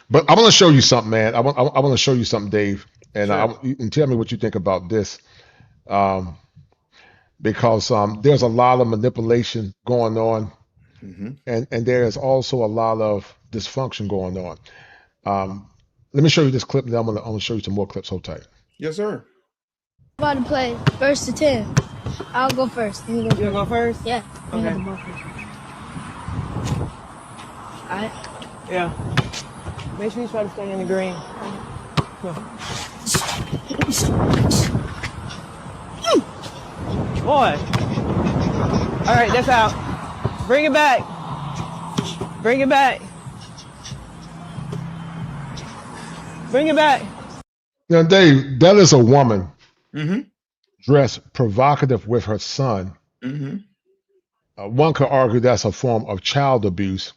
but I want to show you something, man. I want to show you something, Dave, and Sure. you can tell me what you think about this. Um, because there's a lot of manipulation going on, Mm-hmm. and there is also a lot of dysfunction going on. Um, let me show you this clip, and then I'm gonna show you some more clips. Hold tight. Yes, sir. About to play first to 10. I'll go first. You go first? Yeah. You have the ball first. Alright. Yeah. Make sure you try to stay in the green. Boy. All right, that's out. Bring it back. Bring it back. Bring it back. Now, Dave, that is a woman Mm-hmm. dressed provocative with her son. Mm-hmm. One could argue that's a form of child abuse.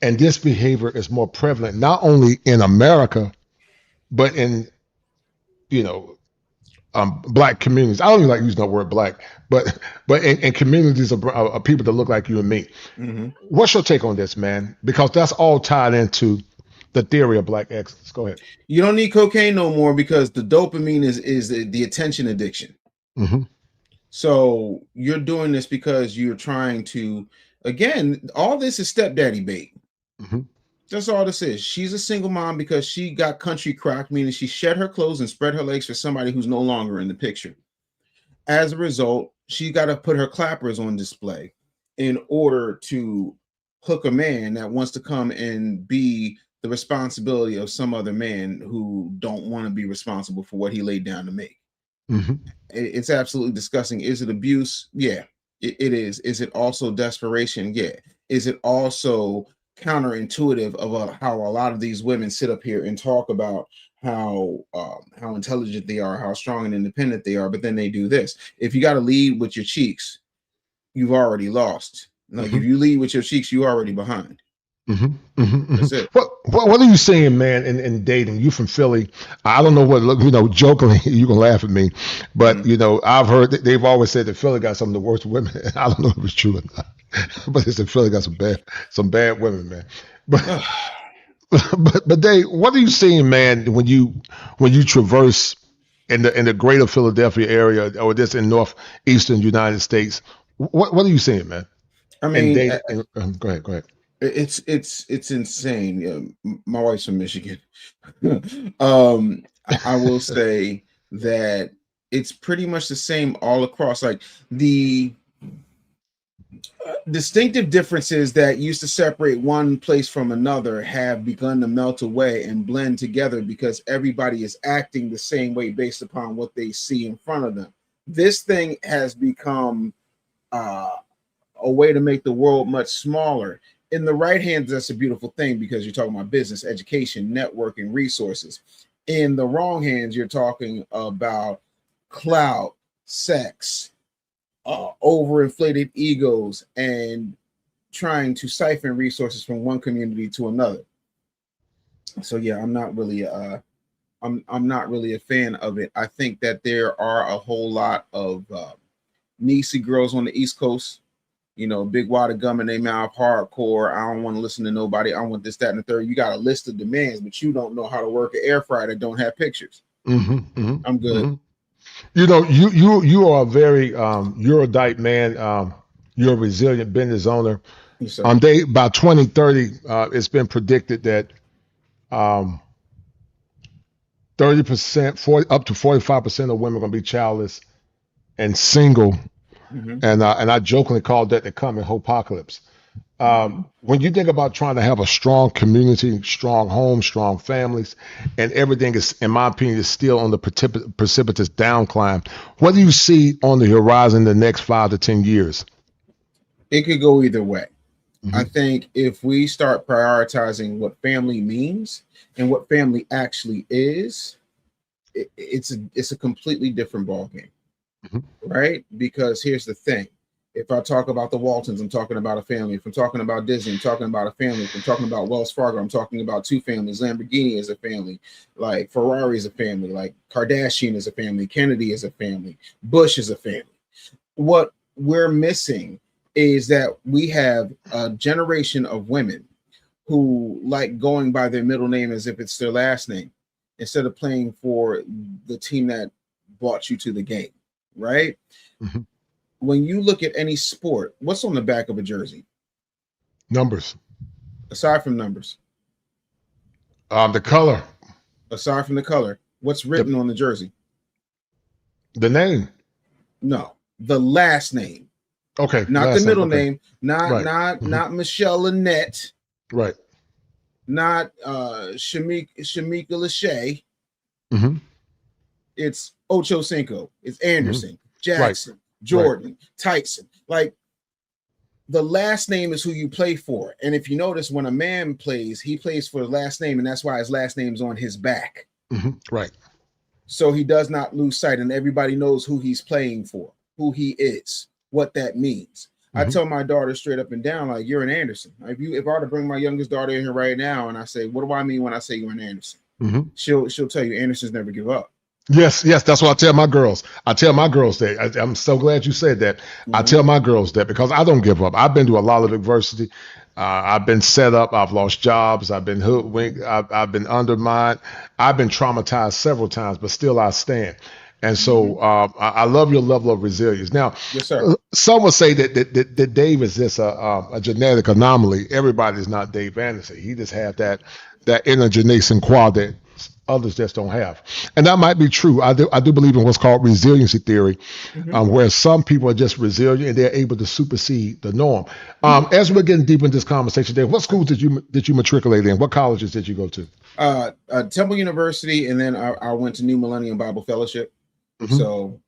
And this behavior is more prevalent not only in America, but in, you know, black communities. I don't even like using the word black, but in communities of people that look like you and me. Mm-hmm. What's your take on this, man? Because that's all tied into the theory of black excellence. Go ahead. You don't need cocaine no more because the dopamine is the attention addiction. Mm-hmm. So you're doing this because you're trying to, again, all this is stepdaddy bait. Mm-hmm. That's all this is. She's a single mom because she got country cracked, meaning she shed her clothes and spread her legs for somebody who's no longer in the picture. As a result, she got to put her clappers on display in order to hook a man that wants to come and be the responsibility of some other man who don't want to be responsible for what he laid down to make. Mm-hmm. It's absolutely disgusting. Is it abuse? Yeah, it is. Is it also desperation? Yeah. Is it also counterintuitive of how a lot of these women sit up here and talk about how intelligent they are, how strong and independent they are, but then they do this. If you got to lead with your cheeks, you've already lost. Like Mm-hmm. if you lead with your cheeks, you're already behind. Mm-hmm, mm-hmm, That's mm-hmm. it. What are you saying, man, in dating? You from Philly. I don't know what, jokingly, you can laugh at me, but, I've heard that they've always said that Philly got some of the worst women. I don't know if it's true or not, but they said Philly got some bad women, man. But, but Dave, what are you seeing, man, when you traverse in the greater Philadelphia area or this in northeastern United States? What are you seing, man? I And mean, dating, go ahead. it's insane. My wife's from Michigan. I will say that it's pretty much the same all across. Like the Distinctive differences that used to separate one place from another have begun to melt away and blend together because everybody is acting the same way based upon what they see in front of them. This thing has become a way to make the world much smaller. In the right hands, that's a beautiful thing because you're talking about business, education, networking, resources. In the wrong hands, you're talking about clout, sex, overinflated egos, and trying to siphon resources from one community to another. So yeah, I'm not really a fan of it. I think that there are a whole lot of Niecy girls on the East Coast, big wad of gum in their mouth, hardcore. I don't want to listen to nobody. I want this, that, and the third. You got a list of demands, but you don't know how to work an air fryer that don't have pictures. I'm good. You are a very erudite man. You're a resilient business owner. Yes, sir. By 2030, it's been predicted that 30%, up to 45% of women are going to be childless and single. And I jokingly called that the coming apocalypse. When you think about trying to have a strong community, strong homes, strong families, and everything is, in my opinion, is still on the precipitous downcline. What do you see on the horizon in the next 5 to 10 years? It could go either way. I think if we start prioritizing what family means and what family actually is, it's a completely different ballgame, right? Because here's the thing. If I talk about the Waltons, I'm talking about a family. If I'm talking about Disney, I'm talking about a family. If I'm talking about Wells Fargo, I'm talking about two families. Lamborghini is a family. Like Ferrari is a family. Like Kardashian is a family. Kennedy is a family. Bush is a family. What we're missing is that we have a generation of women who like going by their middle name as if it's their last name instead of playing for the team that brought you to the game, right? When you look at any sport, what's on the back of a jersey? Numbers. Aside from numbers. The color. Aside from the color, what's written on the jersey? The name. No, the last name. Okay. Not the middle name. Not Michelle Lynette. Right. Not Shamika Lachey. It's Ocho Cinco. It's Anderson, Jackson. Right. Jordan, Tyson. Like the last name is who you play for. And if you notice, when a man plays, he plays for his last name, and that's why his last name is on his back. Right. So he does not lose sight, and everybody knows who he's playing for, who he is, what that means. I tell my daughter straight up and down, like, you're an Anderson. If I were to bring my youngest daughter in here right now and I say, what do I mean when I say you're an Anderson? She'll tell you Andersons never give up. Yes, that's what I tell my girls. I tell my girls that. I'm so glad you said that. I tell my girls that because I don't give up. I've been through a lot of adversity. I've been set up. I've lost jobs. I've been hoodwinked. I've been undermined. I've been traumatized several times, but still I stand. And so I love your level of resilience. Now, yes, sir. Some will say that Dave is just a genetic anomaly. Everybody's not Dave Anderson. He just has that inner Jason quad that others just don't have. And that might be true. I do believe in what's called resiliency theory, where some people are just resilient and they're able to supersede the norm. As we're getting deep in this conversation, Dave, what schools did you matriculate in? What colleges did you go to? Temple University, and then I went to New Millennium Bible Fellowship. So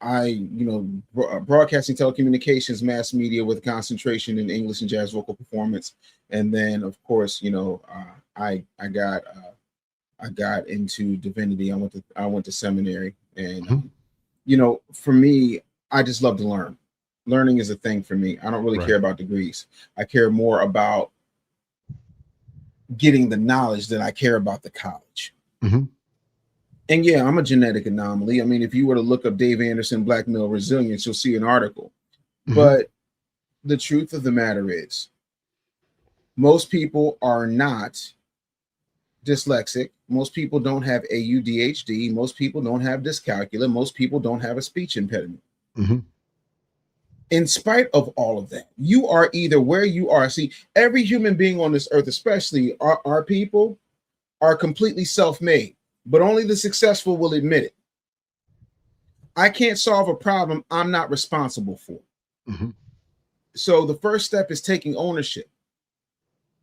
broadcasting, telecommunications, mass media with concentration in English and jazz vocal performance. And then, of course, I got into divinity. I went to seminary, and for me, I just love to learn. Learning is a thing for me. I don't really care about degrees. I care more about getting the knowledge than I care about the college. And yeah, I'm a genetic anomaly. I mean, if you were to look up Dave Anderson, Black Male Resilience, you'll see an article. But the truth of the matter is, most people are not dyslexic. Most people don't have ADHD. Most people don't have dyscalculia. Most people don't have a speech impediment. In spite of all of that, you are either where you are. See, every human being on this earth, especially our people, are completely self-made, but only the successful will admit it. I can't solve a problem I'm not responsible for. So the first step is taking ownership.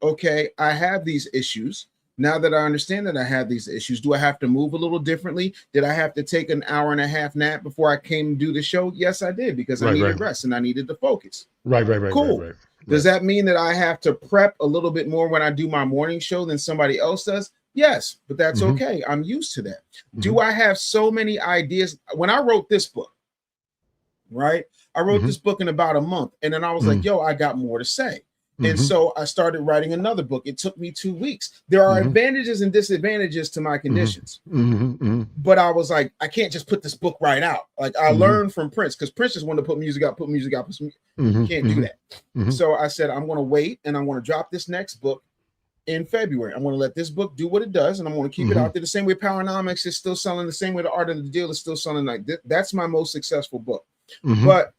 Okay, I have these issues. Now that I understand that I have these issues, do I have to move a little differently? Did I have to take an hour and a half nap before I came to do the show? Yes, I did, because I needed rest and I needed to focus. Right. Cool. Right. Does that mean that I have to prep a little bit more when I do my morning show than somebody else does? Yes, but that's okay. I'm used to that. Do I have so many ideas? When I wrote this book, right? I wrote this book in about a month, and then I was like, yo, I got more to say. And so I started writing another book. It took me 2 weeks. There are advantages and disadvantages to my conditions. But I was like, I can't just put this book right out. Like I learned from Prince, because Prince just wanted to put music out. Can't do that. So I said, I'm going to wait, and I'm going to drop this next book in February. I'm going to let this book do what it does, and I'm going to keep it out there the same way Powernomics is still selling, the same way The Art of the Deal is still selling. Like that's my most successful book. But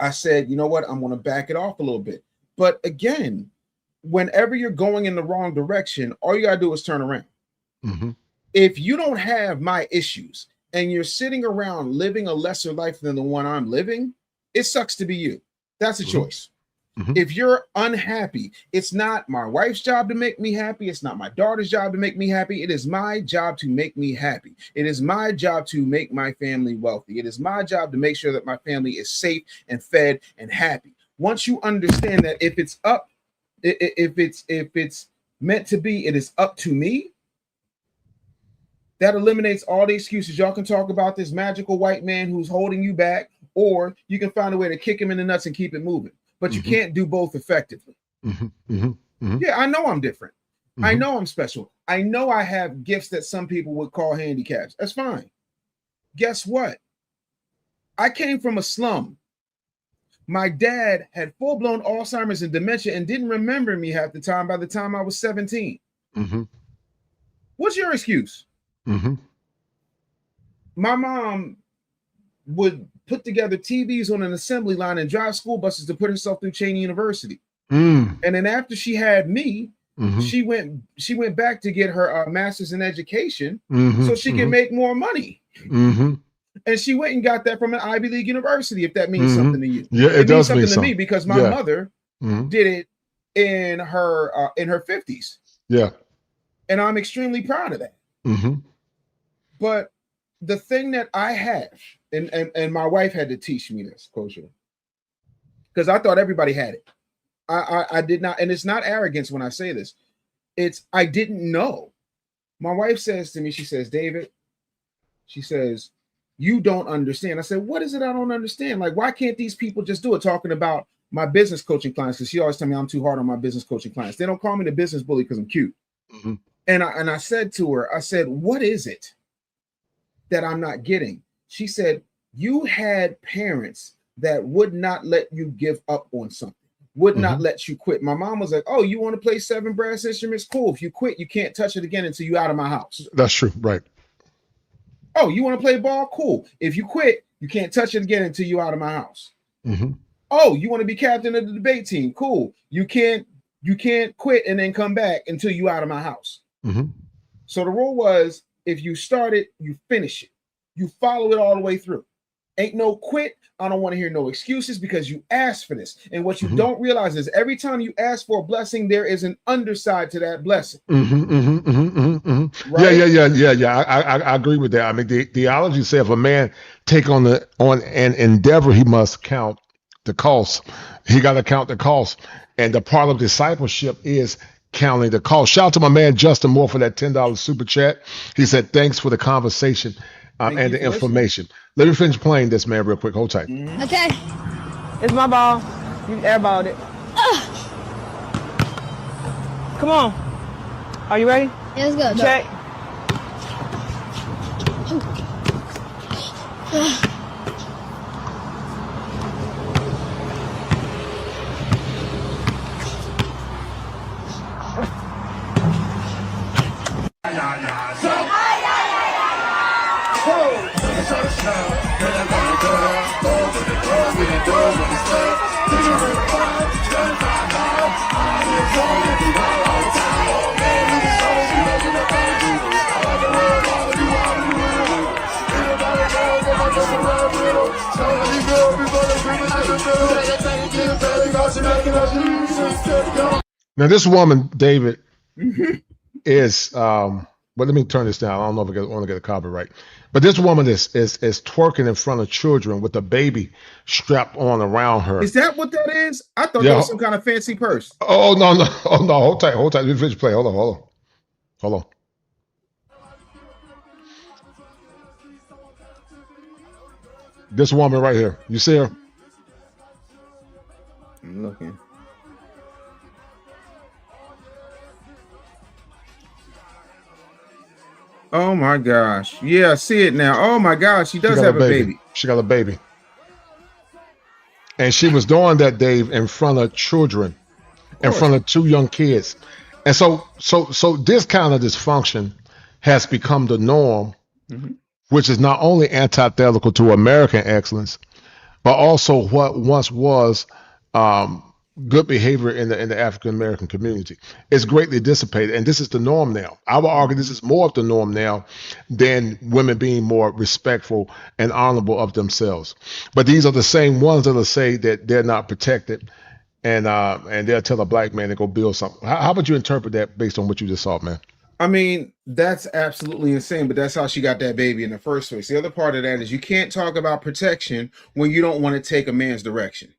I said, you know what? I'm going to back it off a little bit. But again, whenever you're going in the wrong direction, all you got to do is turn around. If you don't have my issues and you're sitting around living a lesser life than the one I'm living, it sucks to be you. That's a choice. If you're unhappy, it's not my wife's job to make me happy. It's not my daughter's job to make me happy. It is my job to make me happy. It is my job to make my family wealthy. It is my job to make sure that my family is safe and fed and happy. Once you understand that if it's meant to be, it is up to me. That eliminates all the excuses. Y'all can talk about this magical white man who's holding you back, or you can find a way to kick him in the nuts and keep it moving. But you can't do both effectively. Yeah, I know I'm different. I know I'm special. I know I have gifts that some people would call handicaps. That's fine. Guess what? I came from a slum. My dad had full-blown Alzheimer's and dementia and didn't remember me half the time by the time I was 17. What's your excuse? My mom would put together TVs on an assembly line and drive school buses to put herself through Cheney University. And then after she had me, she went back to get her master's in education so she could make more money. And she went and got that from an Ivy League university, if that means something to you. Yeah, it does mean mean something to me, because my mother did it in her 50s. Yeah. And I'm extremely proud of that. But the thing that I have, and my wife had to teach me this, Kosher, because I thought everybody had it. I did not, and it's not arrogance when I say this. It's I didn't know. My wife says to me, she says, David, she says, you don't understand. I said, what is it I don't understand? Like, why can't these people just do it? Talking about my business coaching clients, because she always tell me I'm too hard on my business coaching clients. They don't call me the business bully because I'm cute. And I said to her, I said, what is it that I'm not getting? She said, you had parents that would not let you give up on something, would not let you quit. My mom was like, oh, you want to play 7 brass instruments? Cool. If you quit, you can't touch it again until you're out of my house. That's true. Right. Oh, you want to play ball? Cool. If you quit, you can't touch it again until you're out of my house. Oh, you want to be captain of the debate team? Cool. You can't quit and then come back until you're out of my house. So the rule was, if you start it, you finish it. You follow it all the way through. Ain't no quit. I don't want to hear no excuses, because you asked for this. And what you don't realize is every time you ask for a blessing, there is an underside to that blessing. Right? Yeah. I agree with that. I mean, the theology says if a man take on an endeavor, he must count the cost. He got to count the cost. And the part of discipleship is counting the cost. Shout out to my man Justin Moore for that $10 super chat. He said, thanks for the conversation and the information. Let me finish playing this, man, real quick. Hold tight. Okay. It's my ball. You airballed it. Come on. Are you ready? Yeah, let's go. Check. Everybody bring it to the Now, this woman, David, is but let me turn this down. I don't know if I want to get a copyright. But this woman is twerking in front of children with a baby strapped on around her. Is that what that is? I thought that was some kind of fancy purse. Oh no, no, oh no, hold tight. Let me finish play. Hold on. This woman right here. You see her? I'm looking. Oh my gosh. Yeah, I see it now. Oh my gosh, she does have a baby. She got a baby. And she was doing that, Dave, in front of children, in front of 2 young kids. And so this kind of dysfunction has become the norm, which is not only antithetical to American excellence, but also what once was good behavior in the African American community. It's greatly dissipated, and this is the norm now. I would argue this is more of the norm now than women being more respectful and honorable of themselves. But these are the same ones that'll say that they're not protected, and they'll tell a black man to go build something. How would you interpret that based on what you just saw, man? I mean, that's absolutely insane, but that's how she got that baby in the first place. The other part of that is you can't talk about protection when you don't want to take a man's direction.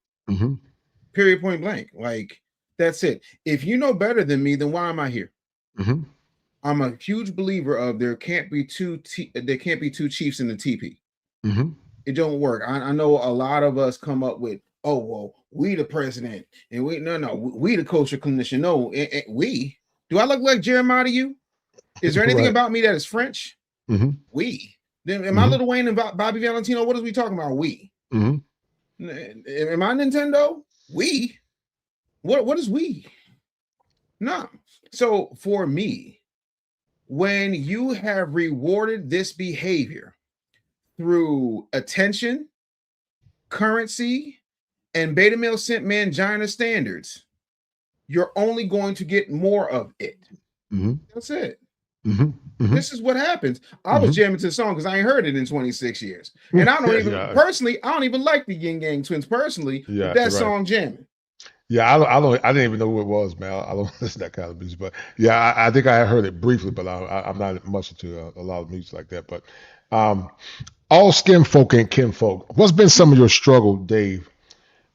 Period, point blank. Like, that's it. If you know better than me, then why am I here? I'm a huge believer of there can't be two chiefs in the teepee. It don't work. I know a lot of us come up with, oh well, we the president, and we the kosher commission. No, we. Do I look like Jeremiah to you? Is there anything about me that is French? We. Then am I Lil Wayne and Bobby Valentino? What is we talking about? We. Am I Nintendo? We. What is we? No. So for me, when you have rewarded this behavior through attention, currency, and beta male sent mangina standards, you're only going to get more of it. That's it. This is what happens. I was jamming to the song because I ain't heard it in 26 years. And I don't even personally, I don't even like the Yin Yang Twins personally. Yeah, that song jamming. Yeah, I didn't even know who it was, man. I don't listen to that kind of music, but yeah, I think I heard it briefly, but I'm not much into a lot of music like that. But all skin folk and kinfolk. What's been some of your struggle, Dave,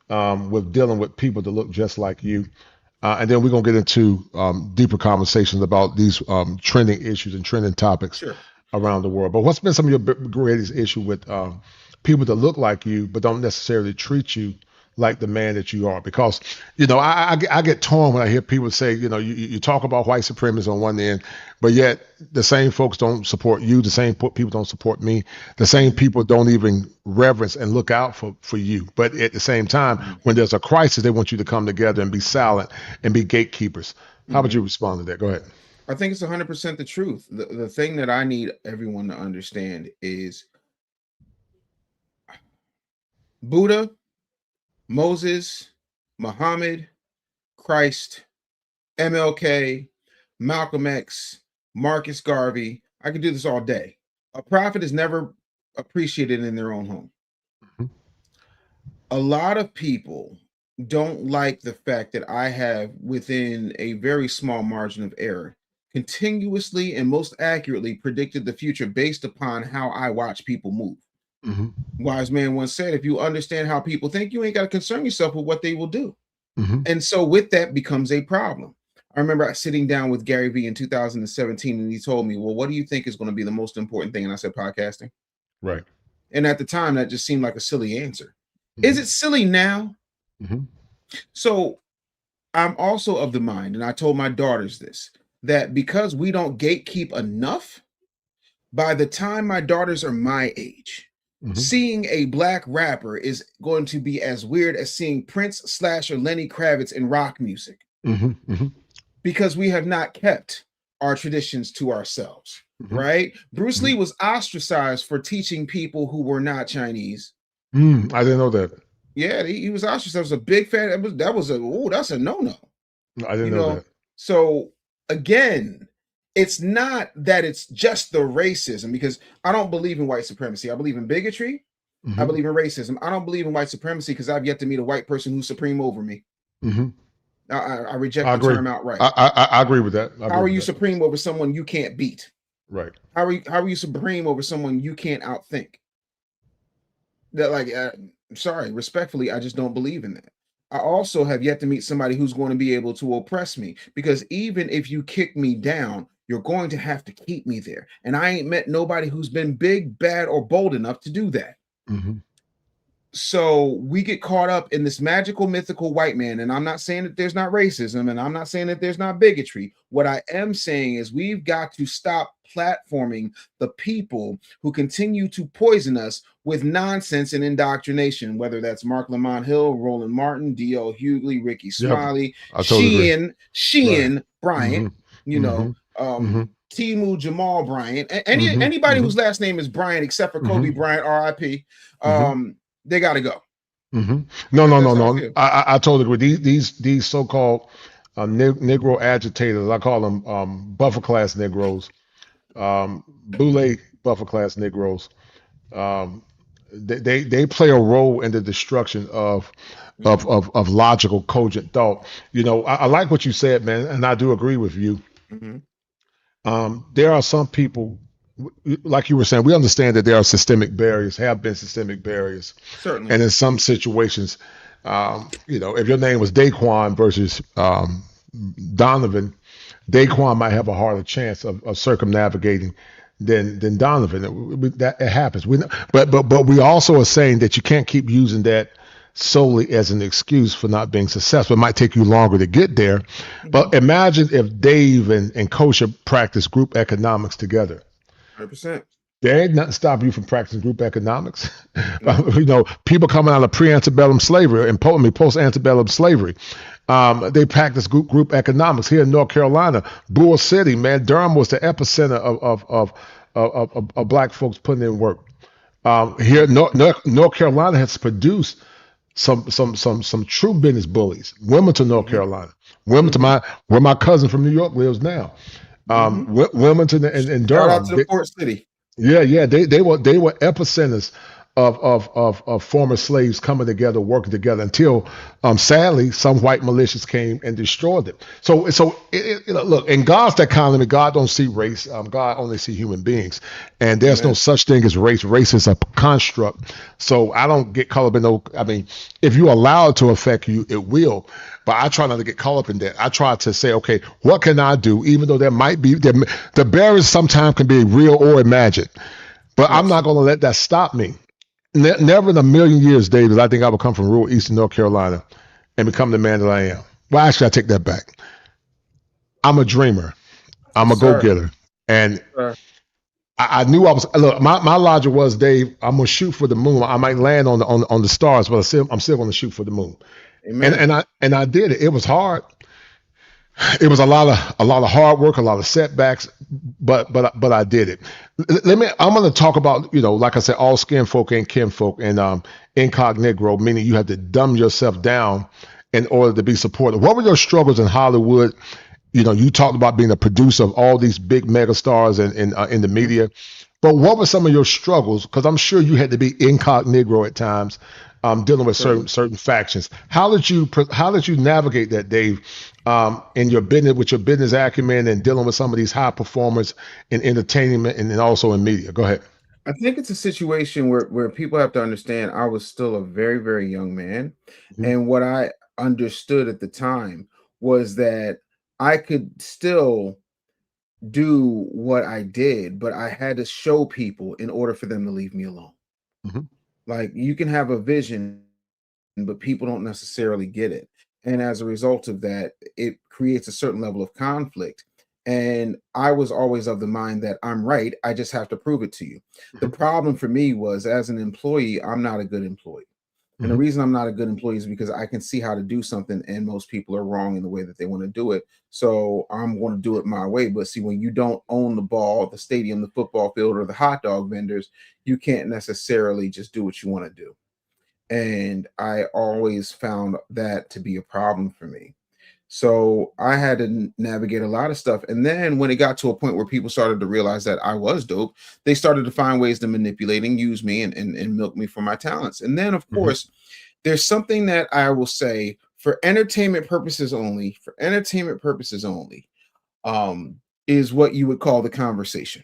with dealing with people that look just like you? And then we're going to get into deeper conversations about these trending issues and trending topics around the world. But what's been some of your greatest issue with people that look like you but don't necessarily treat you like the man that you are? Because, I get torn when I hear people say, you talk about white supremacists on one end, but yet the same folks don't support you. The same people don't support me. The same people don't even reverence and look out for you. But at the same time, when there's a crisis, they want you to come together and be silent and be gatekeepers. How would you respond to that? Go ahead. I think it's 100% the truth. The thing that I need everyone to understand is Buddha, Moses, Muhammad, Christ, MLK, Malcolm X, Marcus Garvey. I could do this all day. A prophet is never appreciated in their own home. A lot of people don't like the fact that I have, within a very small margin of error, continuously and most accurately predicted the future based upon how I watch people move. Wise man once said, if you understand how people think, you ain't got to concern yourself with what they will do. And so with that becomes a problem. I remember sitting down with Gary Vee in 2017, and he told me, well, what do you think is going to be the most important thing? And I said, podcasting. Right. And at the time, that just seemed like a silly answer. Is it silly now? So I'm also of the mind, and I told my daughters this, that because we don't gatekeep enough, by the time my daughters are my age, seeing a black rapper is going to be as weird as seeing Prince, Slash, or Lenny Kravitz in rock music. Because we have not kept our traditions to ourselves, right? Bruce Lee was ostracized for teaching people who were not Chinese. I didn't know that. Yeah, he was ostracized. That was a big fan. That's a no-no. I didn't know that. So again, it's not that it's just the racism, because I don't believe in white supremacy. I believe in bigotry. I believe in racism. I don't believe in white supremacy because I've yet to meet a white person who's supreme over me. I reject I the agree. term outright. I agree with that. How are you supreme over someone you can't beat? Right. How are you supreme over someone you can't outthink? That like, sorry, respectfully, I just don't believe in that. I also have yet to meet somebody who's going to be able to oppress me, because even if you kick me down, you're going to have to keep me there. And I ain't met nobody who's been big, bad, or bold enough to do that. Mm-hmm. So we get caught up in this magical, mythical white man. And I'm not saying that there's not racism, and I'm not saying that there's not bigotry. What I am saying is we've got to stop platforming the people who continue to poison us with nonsense and indoctrination, whether that's Mark Lamont Hill, Roland Martin, D.L. Hughley, Ricky Smiley, I totally agree. Sheehan Bryant, Mm-hmm. Timu Jamal Bryant, Mm-hmm. anybody whose last name is Bryant except for Kobe Bryant, R.I.P. They got to go. Mm-hmm. No. I totally agree. These so-called Negro agitators, I call them buffer class Negroes, Boule buffer class Negroes. They play a role in the destruction of logical, cogent thought. I like what you said, man, and I do agree with you. There are some people, like you were saying, we understand that there are systemic barriers, have been systemic barriers. Certainly. And in some situations, if your name was Daquan versus Donovan, Daquan might have a harder chance of circumnavigating than Donovan. That it happens. But we also are saying that you can't keep using that solely as an excuse for not being successful. It might take you longer to get there. But imagine if Dave and Kosher practice group economics together. 100%. There ain't nothing stopping you from practicing group economics. People coming out of pre-antebellum slavery and post-antebellum slavery, they practice group economics here in North Carolina. Bull City, man, Durham was the epicenter of black folks putting in work. Here, North Carolina has produced some true business bullies. Wilmington, North Carolina. Wilmington, where my cousin from New York lives now. Wilmington and Durham. Shout out to the Port City. Yeah, they were epicenters of former slaves coming together, working together until, sadly, some white militias came and destroyed them. So look, in God's economy, God don't see race. God only see human beings, and there's no such thing as race. Race is a construct. So I don't get caught up in no. I mean, if you allow it to affect you, it will. But I try not to get caught up in that. I try to say, okay, what can I do? Even though there might be the barriers sometimes can be real or imagined, but I'm not going to let that stop me. Never in a million years, David, I think I would come from rural Eastern North Carolina and become the man that I am. Well, actually, I take that back. I'm a dreamer. I'm a go-getter. And I knew I was. Look, my logic was, Dave, I'm gonna shoot for the moon. I might land on the stars, but I'm still gonna shoot for the moon. Amen. And I did it. It was hard. It was a lot of hard work, a lot of setbacks, but I did it. I'm going to talk about, like I said, all skin folk and kin folk, and Incognegro, meaning you have to dumb yourself down in order to be supported. What were your struggles in Hollywood? You talked about being a producer of all these big megastars in the media, but what were some of your struggles? Because I'm sure you had to be Incognegro at times, dealing with certain factions. How did you navigate that, Dave, in your business, with your business acumen and dealing with some of these high performers in entertainment and also in media? Go ahead. I think it's a situation where people have to understand I was still a very, very young man. And what I understood at the time was that I could still do what I did, but I had to show people in order for them to leave me alone. Like, you can have a vision, but people don't necessarily get it. And as a result of that, it creates a certain level of conflict. And I was always of the mind that I'm right. I just have to prove it to you. The problem for me was, as an employee, I'm not a good employee. And the reason I'm not a good employee is because I can see how to do something, and most people are wrong in the way that they want to do it. So I'm going to do it my way. But see, when you don't own the ball, the stadium, the football field, or the hot dog vendors, you can't necessarily just do what you want to do. And I always found that to be a problem for me. So I had to navigate a lot of stuff. And then when it got to a point where people started to realize that I was dope, they started to find ways to manipulate and use me and milk me for my talents. And then, of course, there's something that I will say for entertainment purposes only, is what you would call the conversation.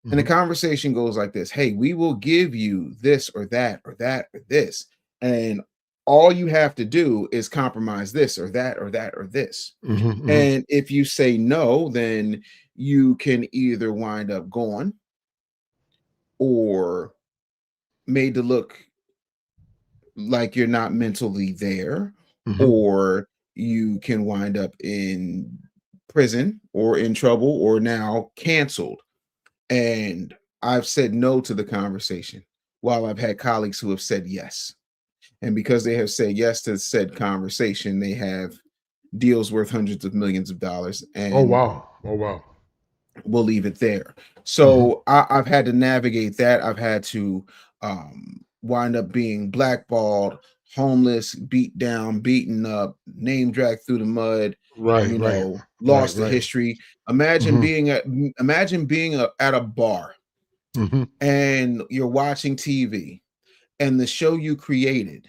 And the conversation goes like this: hey, we will give you this or that or that or this. And all you have to do is compromise this or that or that or this. And if you say no, then you can either wind up gone or made to look like you're not mentally there, or you can wind up in prison or in trouble or now canceled. And I've said no to the conversation while I've had colleagues who have said yes. And because they have said yes to said conversation, they have deals worth hundreds of millions of dollars. Oh And wow. Oh wow. we'll leave it there. So I've had to navigate that. I've had to wind up being blackballed, homeless, beat down, beaten up, name dragged through the mud, Right, you right, know, right, lost to right. history. Imagine being at a bar and you're watching TV and the show you created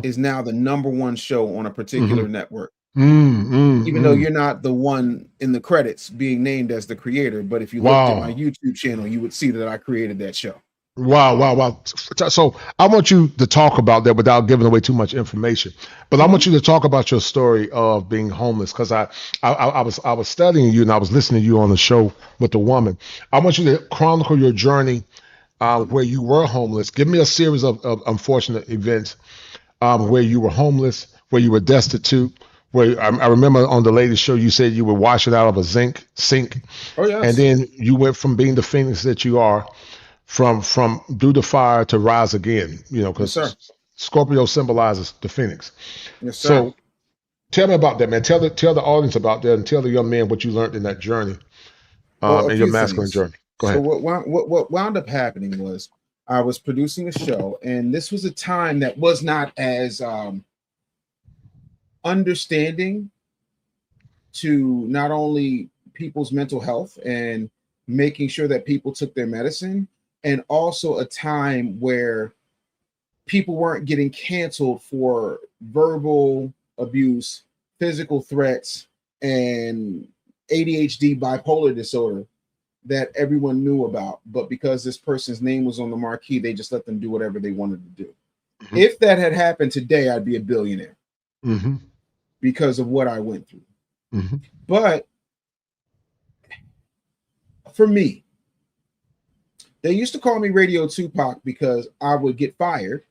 is now the number one show on a particular network. Even though you're not the one in the credits being named as the creator, but if you looked at my Wow. YouTube channel, you would see that I created that show. Wow, wow, wow. So I want you to talk about that without giving away too much information. But I want you to talk about your story of being homeless, because I was studying you and I was listening to you on the show with the woman. I want you to chronicle your journey where you were homeless. Give me a series of unfortunate events where you were homeless, where you were destitute. Where I remember on the latest show you said you were washing out of a sink, Oh and yes, then you went from being the phoenix that you are, from through the fire to rise again. You know, yes, sir. because Scorpio symbolizes the phoenix. Yes, sir. So tell me about that, man. Tell the audience about that, and tell the young man what you learned in that journey, Well, a in your few masculine things. journey. Go So ahead. what wound up happening was I was producing a show, and this was a time that was not as understanding to not only people's mental health and making sure that people took their medicine, and also a time where people weren't getting canceled for verbal abuse, physical threats, and ADHD, bipolar disorder that everyone knew about. But because this person's name was on the marquee, they just let them do whatever they wanted to do. If that had happened today, I'd be a billionaire because of what I went through. But for me, they used to call me Radio Tupac because I would get fired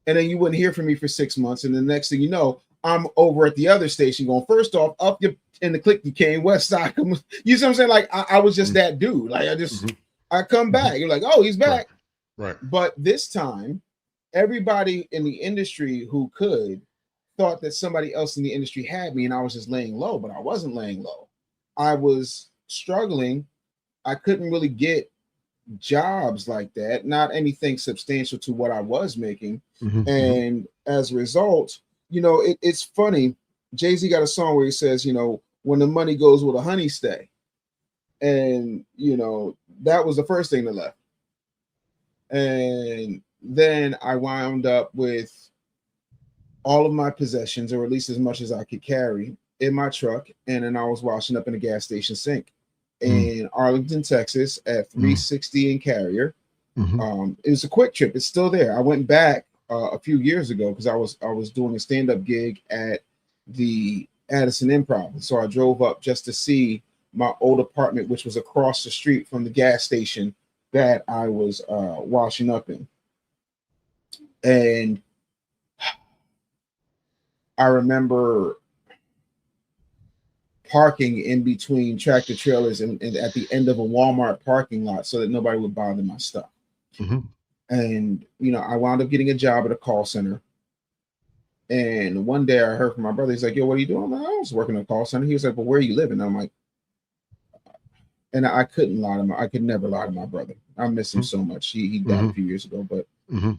and then you wouldn't hear from me for 6 months. And the next thing you know, I'm over at the other station going, first off, up you in the click you came, West Side. You see what I'm saying? Like I was just that dude. Like I come back. You're like, oh, he's back. Right. But this time, everybody in the industry who could thought that somebody else in the industry had me, and I was just laying low, but I wasn't laying low. I was struggling. I couldn't really get jobs like that, not anything substantial to what I was making. And as a result, you know, it's funny. Jay-Z got a song where he says, you know, when the money goes, will the honey stay? And, you know, that was the first thing that left. And then I wound up with all of my possessions, or at least as much as I could carry, in my truck. And then I was washing up in a gas station sink in Arlington, Texas at 360 in Carrier. It was a quick trip. It's still there. I went back a few years ago because I was doing a stand-up gig at the Addison Improv. So I drove up just to see my old apartment, which was across the street from the gas station that I was washing up in. And I remember parking in between tractor trailers and at the end of a Walmart parking lot so that nobody would bother my stuff. And, you know, I wound up getting a job at a call center. And one day I heard from my brother, he's like, yo, what are you doing? I'm like, I was working at a call center. He was like, well, where are you living? I'm like, and I couldn't lie to him. I could never lie to my brother. I miss him so much. He died a few years ago, but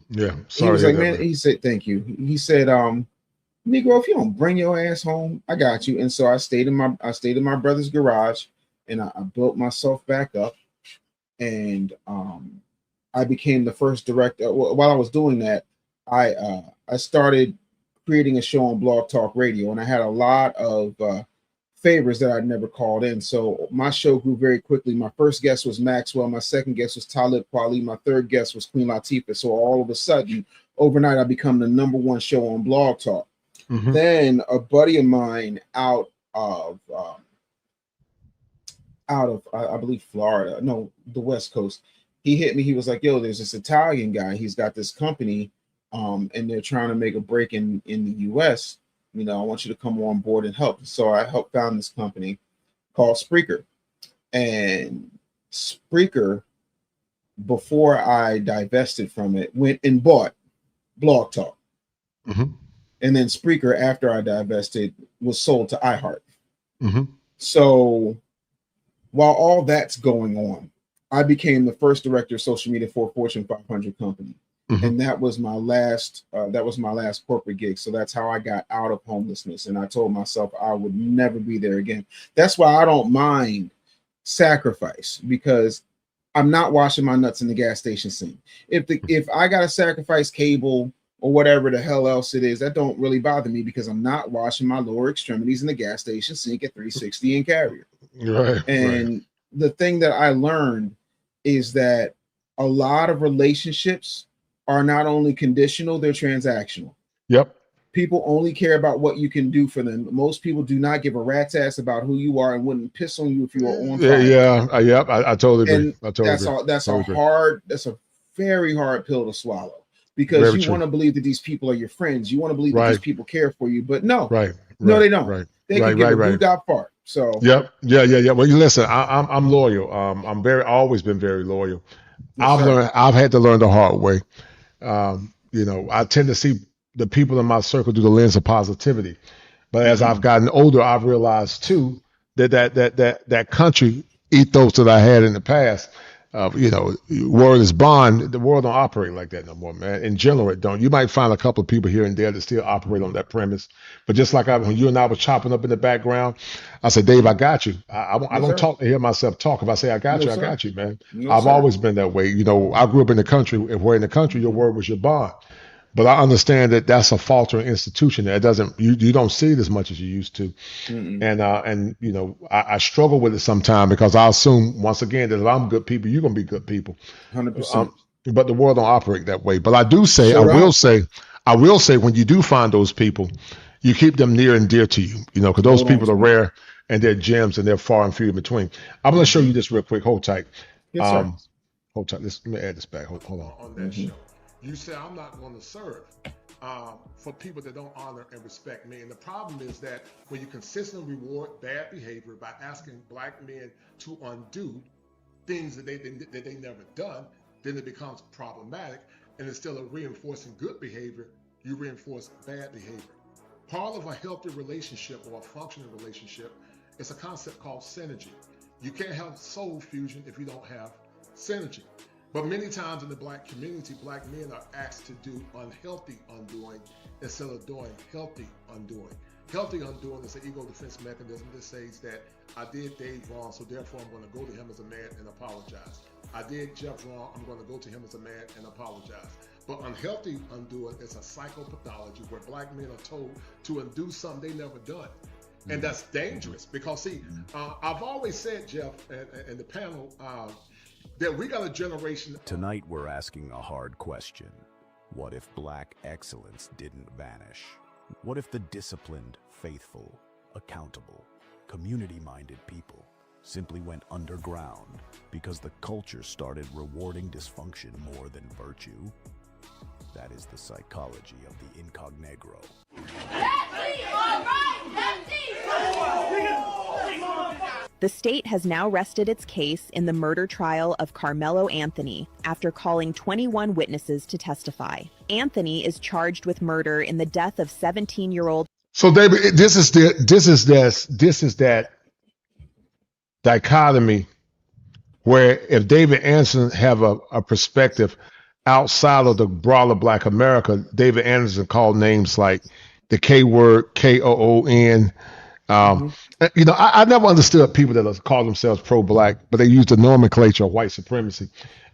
yeah, he was like, man, he said, thank you. He said, Negro, if you don't bring your ass home, I got you. And so I stayed in my brother's garage, and I built myself back up, and I became the first director. While I was doing that, I started creating a show on Blog Talk Radio, and I had a lot of favors that I'd never called in. So my show grew very quickly. My first guest was Maxwell. My second guest was Talib Kweli. My third guest was Queen Latifah. So all of a sudden, overnight, I become the #1 show on Blog Talk. Then a buddy of mine out of I believe Florida, no, the West Coast, he hit me. He was like, "Yo, there's this Italian guy. He's got this company, and they're trying to make a break in the U.S. You know, I want you to come on board and help." So I helped found this company called Spreaker, and Spreaker, before I divested from it, went and bought Blog Talk. And then Spreaker, after I divested, was sold to iHeart. So while all that's going on, I became the first director of social media for a Fortune 500 company. And that was my last corporate gig. So that's how I got out of homelessness. And I told myself I would never be there again. That's why I don't mind sacrifice, because I'm not washing my nuts in the gas station sink. If I gotta sacrifice cable or whatever the hell else it is, that don't really bother me, because I'm not washing my lower extremities in the gas station sink at 360 and Carrier. And the thing that I learned is that a lot of relationships are not only conditional, they're transactional. People only care about what you can do for them. Most people do not give a rat's ass about who you are and wouldn't piss on you if you were on fire. I totally agree. And I totally agree. That's a very hard pill to swallow, because you want to believe that these people are your friends. You want to believe that these people care for you, but no, no, they don't. They can give a doo-dop fart. So yeah. Well, you listen. I'm loyal. I'm always been very loyal. I've had to learn the hard way. You know, I tend to see the people in my circle through the lens of positivity, but as I've gotten older, I've realized too that country ethos that I had in the past. You know, word is bond. The world don't operate like that no more, man. In general, it don't. You might find a couple of people here and there that still operate on that premise, but just like when you and I were chopping up in the background, I said, "Dave, I got you." I don't talk to hear myself talk. If I say I got you, I got you, man. I've always been that way. You know, I grew up in the country, where in the country your word was your bond. But I understand that that's a faltering institution. That doesn't you don't see it as much as you used to, and you know I struggle with it sometimes, because I assume once again that if I'm good people, you're gonna be good people. 100%. But the world don't operate that way. But I will say when you do find those people, you keep them near and dear to you. You know, because those people are rare and they're gems and they're far and few in between. I'm gonna show you this real quick. Hold tight. Hold tight. Let me add this back. Hold on. On that show. You say I'm not going to serve for people that don't honor and respect me. And the problem is that when you consistently reward bad behavior by asking black men to undo things that they never done, then it becomes problematic. And instead of reinforcing good behavior, you reinforce bad behavior. Part of a healthy relationship or a functioning relationship is a concept called synergy. You can't have soul fusion if you don't have synergy. But many times in the black community, black men are asked to do unhealthy undoing instead of doing healthy undoing. Healthy undoing is an ego defense mechanism that says that I did Dave wrong, so therefore I'm going to go to him as a man and apologize. I did Jeff wrong, I'm going to go to him as a man and apologize. But unhealthy undoing is a psychopathology where black men are told to undo something they never done. And that's dangerous because, see, I've always said, Jeff, and the panel, that we got a generation. Tonight we're asking a hard question. What if black excellence didn't vanish? What if the disciplined, faithful, accountable, community-minded people simply went underground because the culture started rewarding dysfunction more than virtue? That is the psychology of the Incognegro. The state has now rested its case in the murder trial of Carmelo Anthony after calling 21 witnesses to testify. Anthony is charged with murder in the death of 17-year-old. So, David, this is that dichotomy where if David Anderson have a perspective outside of the broader Black America, David Anderson called names like the K word, KOON. You know, I never understood people that call themselves pro-black, but they use the nomenclature of white supremacy.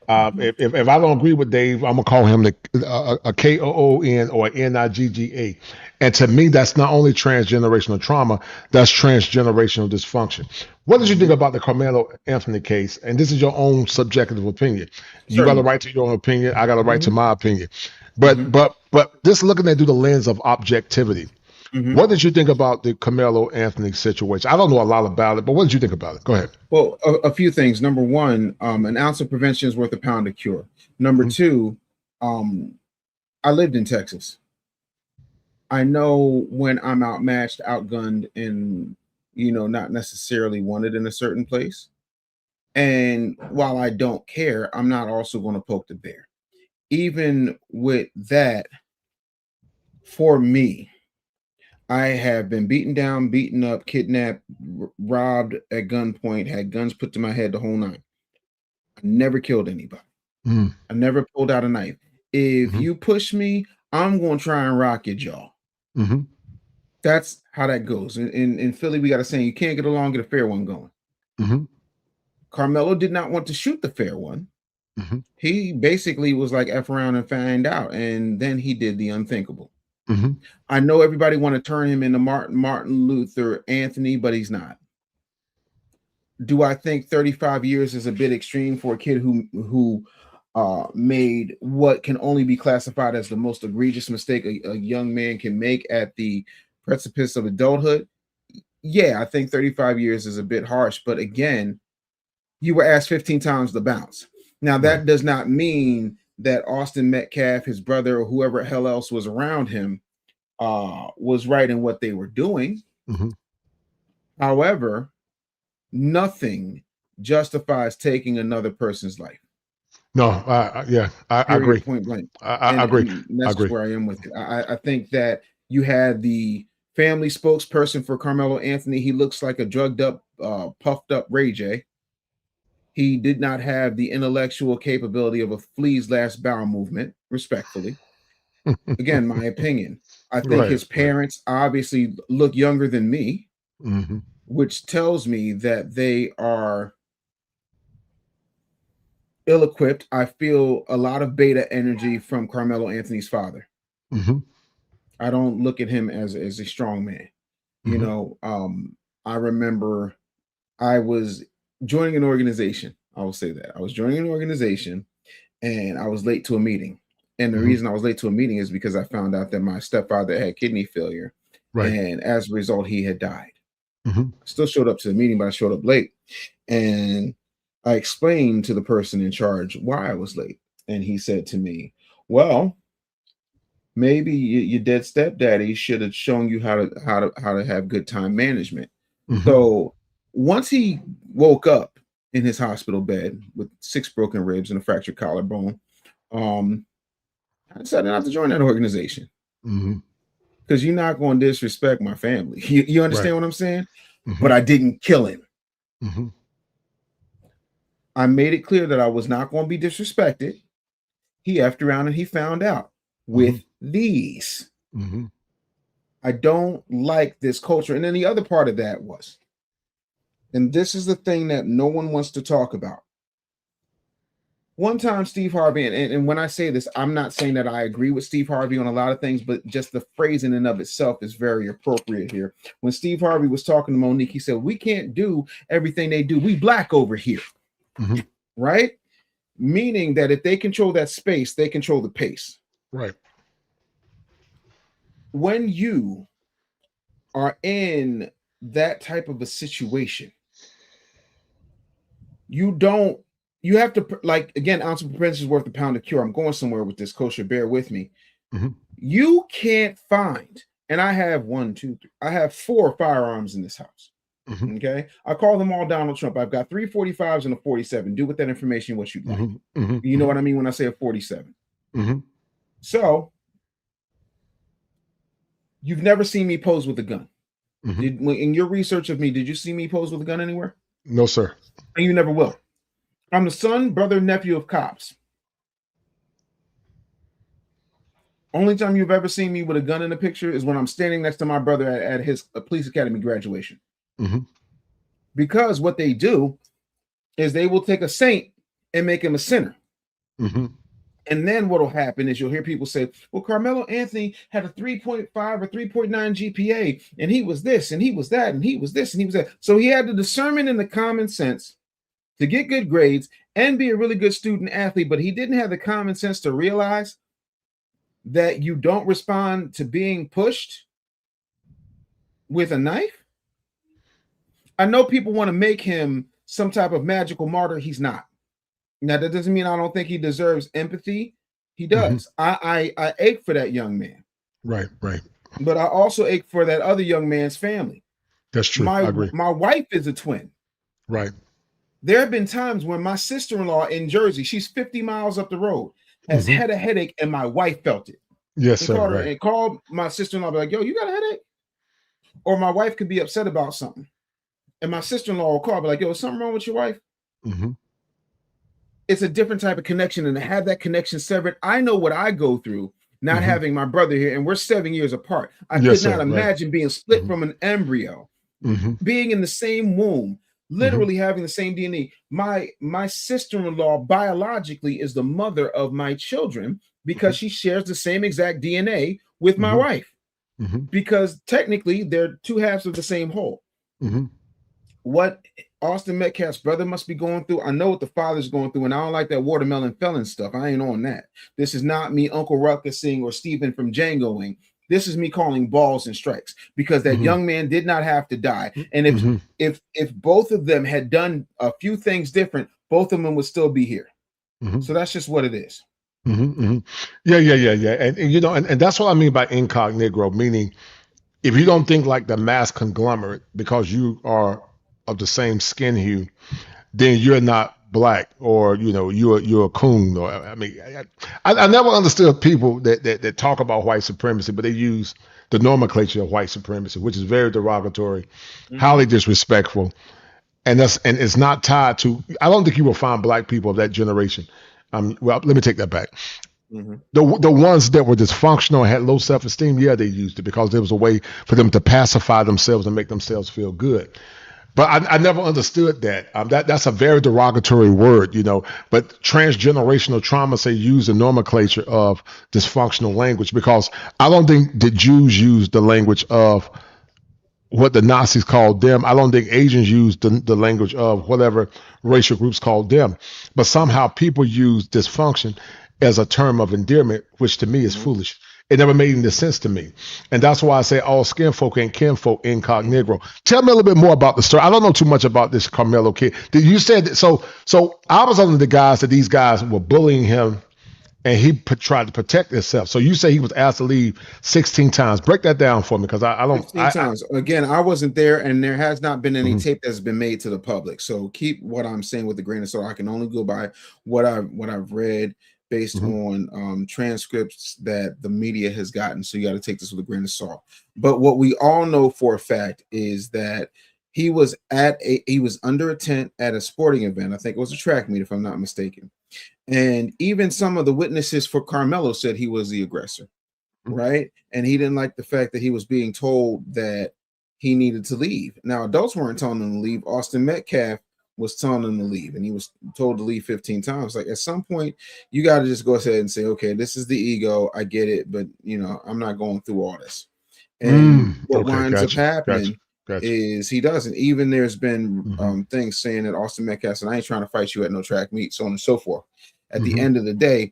If I don't agree with Dave, I'm gonna call him a KOON or NIGGA. And to me, that's not only transgenerational trauma, that's transgenerational dysfunction. What did you think about the Carmelo Anthony case? And this is your own subjective opinion. You got a Certainly. right to your own opinion. I got a right to Mhm. my opinion. But just looking at it through the lens of objectivity, Mhm. what did you think about the Carmelo Anthony situation? I don't know a lot about it, but what did you think about it? Go ahead. Well, a few things. Number one, an ounce of prevention is worth a pound of cure. Number two, I lived in Texas. I know when I'm outmatched, outgunned, and not necessarily wanted in a certain place. And while I don't care, I'm not also going to poke the bear. Even with that, for me, I have been beaten down, beaten up, kidnapped, robbed at gunpoint, had guns put to my head, the whole nine. I never killed anybody. Mm. I never pulled out a knife. If Mhm. you push me, I'm going to try and rock your jaw. Mm-hmm. That's how that goes. In Philly, we got a saying: you can't get along, get a fair one going. Mm-hmm. Carmelo did not want to shoot the fair one. Mm-hmm. He basically was like F around and find out, and then he did the unthinkable. Mm-hmm. I know everybody want to turn him into Martin Luther Anthony, but he's not. Do I think 35 years is a bit extreme for a kid who made what can only be classified as the most egregious mistake a young man can make at the precipice of adulthood? Yeah, I think 35 years is a bit harsh, but again, you were asked 15 times the bounce. Now, that does not mean that Austin Metcalf, his brother, or whoever hell else was around him, was right in what they were doing. Mm-hmm. However, nothing justifies taking another person's life. No, I agree. Period, point blank. I And, agree. and I that's just agree. where I am with it. I think that you had the family spokesperson for Carmelo Anthony. He looks like a drugged up, puffed up Ray J. He did not have the intellectual capability of a flea's last bowel movement, respectfully. Again, my opinion. I think Right. his parents obviously look younger than me, Mm-hmm. which tells me that they are ill-equipped. I feel a lot of beta energy from Carmelo Anthony's father. Mm-hmm. I don't look at him as a strong man. I remember I was joining an organization. I will say that. I was joining an organization and I was late to a meeting. And the Mm-hmm. reason I was late to a meeting is because I found out that my stepfather had kidney failure. Right. And as a result, he had died. Mm-hmm. I still showed up to the meeting, but I showed up late. And I explained to the person in charge why I was late. And he said to me, well, maybe your dead stepdaddy should have shown you how to have good time management. Mm-hmm. So once he woke up in his hospital bed with 6 broken ribs and a fractured collarbone, I decided not to join that organization Mm-hmm. because you're not going to disrespect my family. You understand Right. what I'm saying? Mm-hmm. But I didn't kill him. Mm-hmm. I made it clear that I was not going to be disrespected. He effed around and he found out with these. Mm-hmm. I don't like this culture. And then the other part of that was, and this is the thing that no one wants to talk about. One time, Steve Harvey, and when I say this, I'm not saying that I agree with Steve Harvey on a lot of things, but just the phrase in and of itself is very appropriate here. When Steve Harvey was talking to Monique, he said, we can't do everything they do. We black over here. Mm-hmm. Right? Meaning that if they control that space, they control the pace. Right. When you are in that type of a situation, you have to, like, again, ounce of prevention is worth a pound of cure. I'm going somewhere with this, Kosher. Bear with me. Mm-hmm. You can't find, and I have 4 firearms in this house. Mm-hmm. Okay. I call them all Donald Trump. I've got 3 45s and a 47. Do with that information what you'd like. Mm-hmm. Mm-hmm. You know what I mean when I say a 47. Mm-hmm. So you've never seen me pose with a gun. Mm-hmm. In your research of me, did you see me pose with a gun anywhere? No, sir. And you never will. I'm the son, brother, nephew of cops. Only time you've ever seen me with a gun in a picture is when I'm standing next to my brother at his police academy graduation. Mm-hmm. Because what they do is they will take a saint and make him a sinner. Mm-hmm. And then what'll happen is you'll hear people say, well, Carmelo Anthony had a 3.5 or 3.9 GPA, and he was this, and he was that, and he was this, and he was that. So he had the discernment and the common sense to get good grades and be a really good student athlete, but he didn't have the common sense to realize that you don't respond to being pushed with a knife. I know people want to make him some type of magical martyr. He's not. Now, that doesn't mean I don't think he deserves empathy. He does. I ache for that young man. Right. But I also ache for that other young man's family. That's true. I agree. My wife is a twin. Right. There have been times when my sister-in-law in Jersey, she's 50 miles up the road, has had a headache, and my wife felt it. Yes, sir. And called my sister-in-law, be like, yo, you got a headache? Or my wife could be upset about something. And my sister-in-law will call, be like, yo, is something wrong with your wife? Mm-hmm. It's a different type of connection, and to have that connection severed, I know what I go through not having my brother here, and we're 7 years apart. I could not imagine being split from an embryo, being in the same womb, literally having the same DNA. My sister-in-law biologically is the mother of my children because she shares the same exact DNA with my wife, because technically they're two halves of the same whole. What Austin Metcalf's brother must be going through, I know what the father's going through, and I don't like that watermelon felon stuff. I ain't on that. This is not me Uncle Ruckusing or Stephen from Djangoing. This is me calling balls and strikes, because that young man did not have to die. And if both of them had done a few things different, both of them would still be here. So that's just what it is. Yeah. And you know, and that's what I mean by incognegro, meaning if you don't think like the mass conglomerate because you are of the same skin hue, then you're not black, or you know, you're a coon. Or I mean, I never understood people that talk about white supremacy, but they use the nomenclature of white supremacy, which is very derogatory, highly disrespectful, and it's not tied to. I don't think you will find black people of that generation. Well, let me take that back. The ones that were dysfunctional and had low self-esteem, yeah, they used it because there was a way for them to pacify themselves and make themselves feel good. But I never understood that. That's a very derogatory word, you know. But transgenerational trauma, say, use the nomenclature of dysfunctional language, because I don't think the Jews used the language of what the Nazis called them. I don't think Asians used the language of whatever racial groups called them. But somehow people use dysfunction as a term of endearment, which to me is foolish. It never made any sense to me. And that's why I say all skin folk ain't kinfolk, incognegro. Tell me a little bit more about the story. I don't know too much about this Carmelo kid. You said that, so I was under the guise that these guys were bullying him and he tried to protect himself. So you say he was asked to leave 16 times. Break that down for me, because I don't. 16 times. Again, I wasn't there, and there has not been any tape that's been made to the public. So keep what I'm saying with a grain of salt. I can only go by what I've read based on transcripts that the media has gotten. So you got to take this with a grain of salt. But what we all know for a fact is that he was under a tent at a sporting event. I think it was a track meet, if I'm not mistaken. And even some of the witnesses for Carmelo said he was the aggressor, right? And he didn't like the fact that he was being told that he needed to leave. Now, adults weren't telling him to leave. Austin Metcalf was telling him to leave, and he was told to leave 15 times. Like, at some point, you got to just go ahead and say, okay, this is the ego. I get it, but, you know, I'm not going through all this. And what winds up happening is he doesn't. Even there's been things saying that Austin Metcalf said, I ain't trying to fight you at no track meet, so on and so forth. At the end of the day,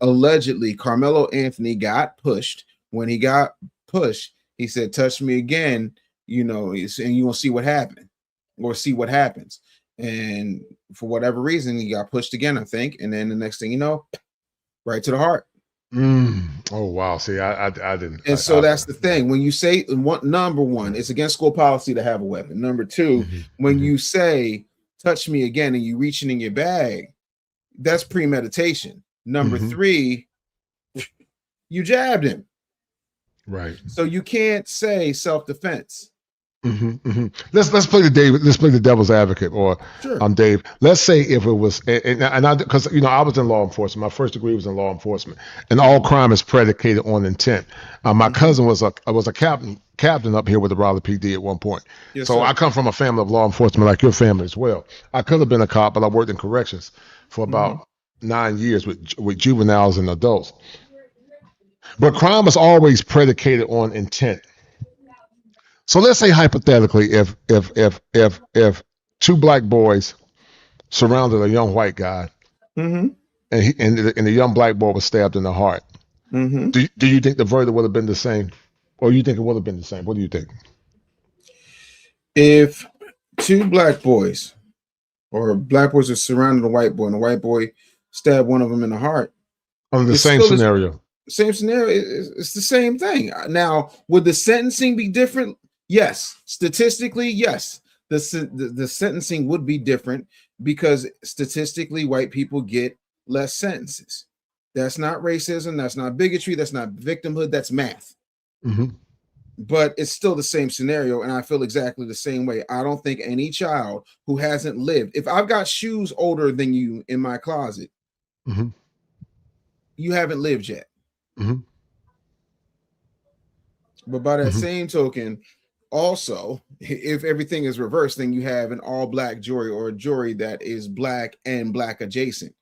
allegedly, Carmelo Anthony got pushed. When he got pushed, he said, touch me again, you know, and you're going to see what happened, or see what happens. And for whatever reason, he got pushed again, I think. And then the next thing you know, right to the heart. Oh, wow. See, I didn't. And so that's the thing. When you say, number one, it's against school policy to have a weapon. Number two, when you say, touch me again, and you reaching in your bag, that's premeditation. Number three, you jabbed him. Right. So you can't say self-defense. Let's play the devil's advocate, or Dave. Let's say if it was, and I, because you know, I was in law enforcement. My first degree was in law enforcement, and all crime is predicated on intent. My cousin was a captain up here with the Raleigh PD at one point. Yes, so sir. I come from a family of law enforcement, like your family as well. I could have been a cop, but I worked in corrections for about 9 years with juveniles and adults. But crime is always predicated on intent. So let's say hypothetically, if two black boys surrounded a young white guy, Mm-hmm. and the young black boy was stabbed in the heart, Mm-hmm. do you think the verdict would have been the same, or you think it would have been the same? What do you think? If two black boys or black boys are surrounding a white boy and the white boy stabbed one of them in the heart, Under the it's same still the scenario. same scenario. It's the same thing. Now, would the sentencing be different? Yes. Statistically, yes. The sentencing would be different because statistically, white people get less sentences. That's not racism. That's not bigotry. That's not victimhood. That's math. Mm-hmm. But it's still the same scenario, and I feel exactly the same way. I don't think any child who hasn't lived, if I've got shoes older than you in my closet, Mm-hmm. you haven't lived yet. Mm-hmm. But by that Mm-hmm. same token, also, if everything is reversed, then you have an all-black jury or a jury that is black and black adjacent.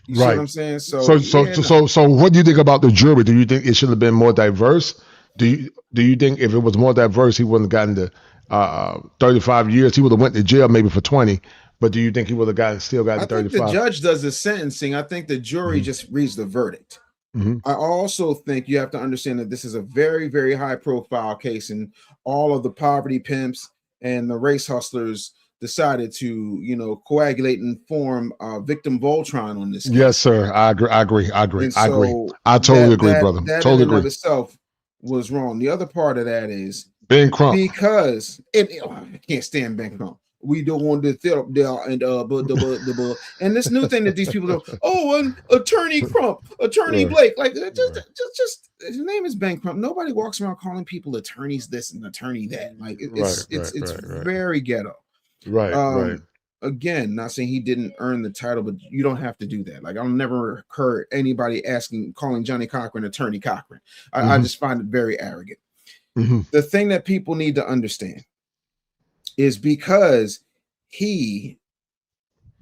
You see what I'm saying? So what do you think about the jury? Do you think it should have been more diverse? Do you think if it was more diverse, he wouldn't have gotten to 35 years? He would have went to jail maybe for 20. But do you think he would have still gotten 35? I think the judge does the sentencing. I think the jury just reads the verdict. Mm-hmm. I also think you have to understand that this is a very, very high profile case, and all of the poverty pimps and the race hustlers decided to, coagulate and form victim Voltron on this case. Yes, sir. I agree. And so I totally agree, brother. That Totally in and of agree. itself was wrong. The other part of that is Ben Crump. because I can't stand Ben Crump. We don't want to sit up there and and this new thing that these people do. Oh, an attorney Crump, attorney Blake, like just his name is Ben Crump. Nobody walks around calling people attorneys this and attorney that. Like it's very ghetto. Right. Again, not saying he didn't earn the title, but you don't have to do that. Like I've never heard anybody calling Johnny Cochran attorney Cochran. I just find it very arrogant. Mm-hmm. The thing that people need to understand is because he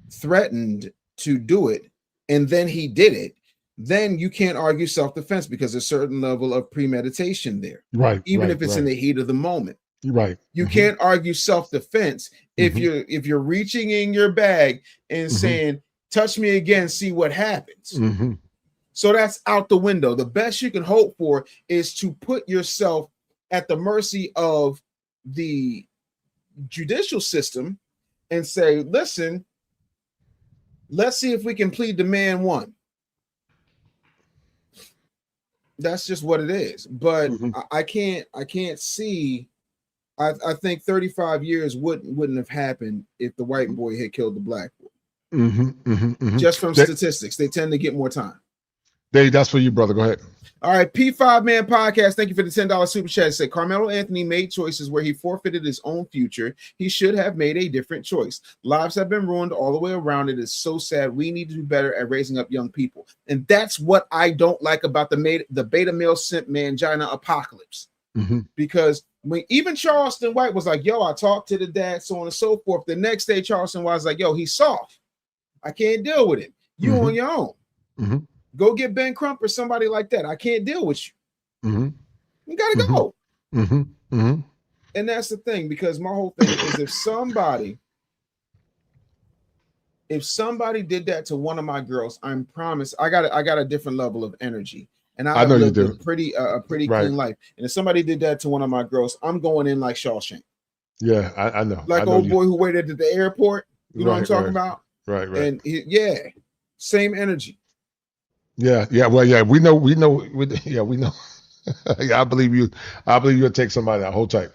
threatened to do it and then he did it, then you can't argue self-defense because there's a certain level of premeditation there. Right. Even if it's in the heat of the moment. Right. You can't argue self-defense if you're reaching in your bag and saying, touch me again, see what happens. Mm-hmm. So that's out the window. The best you can hope for is to put yourself at the mercy of the judicial system and say, listen, let's see if we can plead the man one. That's just what it is. But I can't see. I think 35 years wouldn't have happened if the white boy had killed the black boy. Just from statistics, they tend to get more time. That's for you, brother. Go ahead. All right, P5 Man Podcast. Thank you for the $10 super chat. It said Carmelo Anthony made choices where he forfeited his own future. He should have made a different choice. Lives have been ruined all the way around. It is so sad. We need to do better at raising up young people. And that's what I don't like about the beta male simp mangina apocalypse. Because when even Charleston White was like, yo, I talked to the dad, so on and so forth. The next day, Charleston White was like, yo, he's soft. I can't deal with it. You on your own. Go get Ben Crump or somebody like that. I can't deal with you. You gotta go. And that's the thing, because my whole thing is if somebody did that to one of my girls, I'm promised I got a different level of energy. And I know lived a pretty clean life. And if somebody did that to one of my girls, I'm going in like Shawshank. Yeah, I know. Like old boy who waited at the airport. You know what I'm talking about? Right. And same energy. Yeah. Well, yeah, we know. Yeah, I believe you. I believe you'll take somebody out. Hold tight,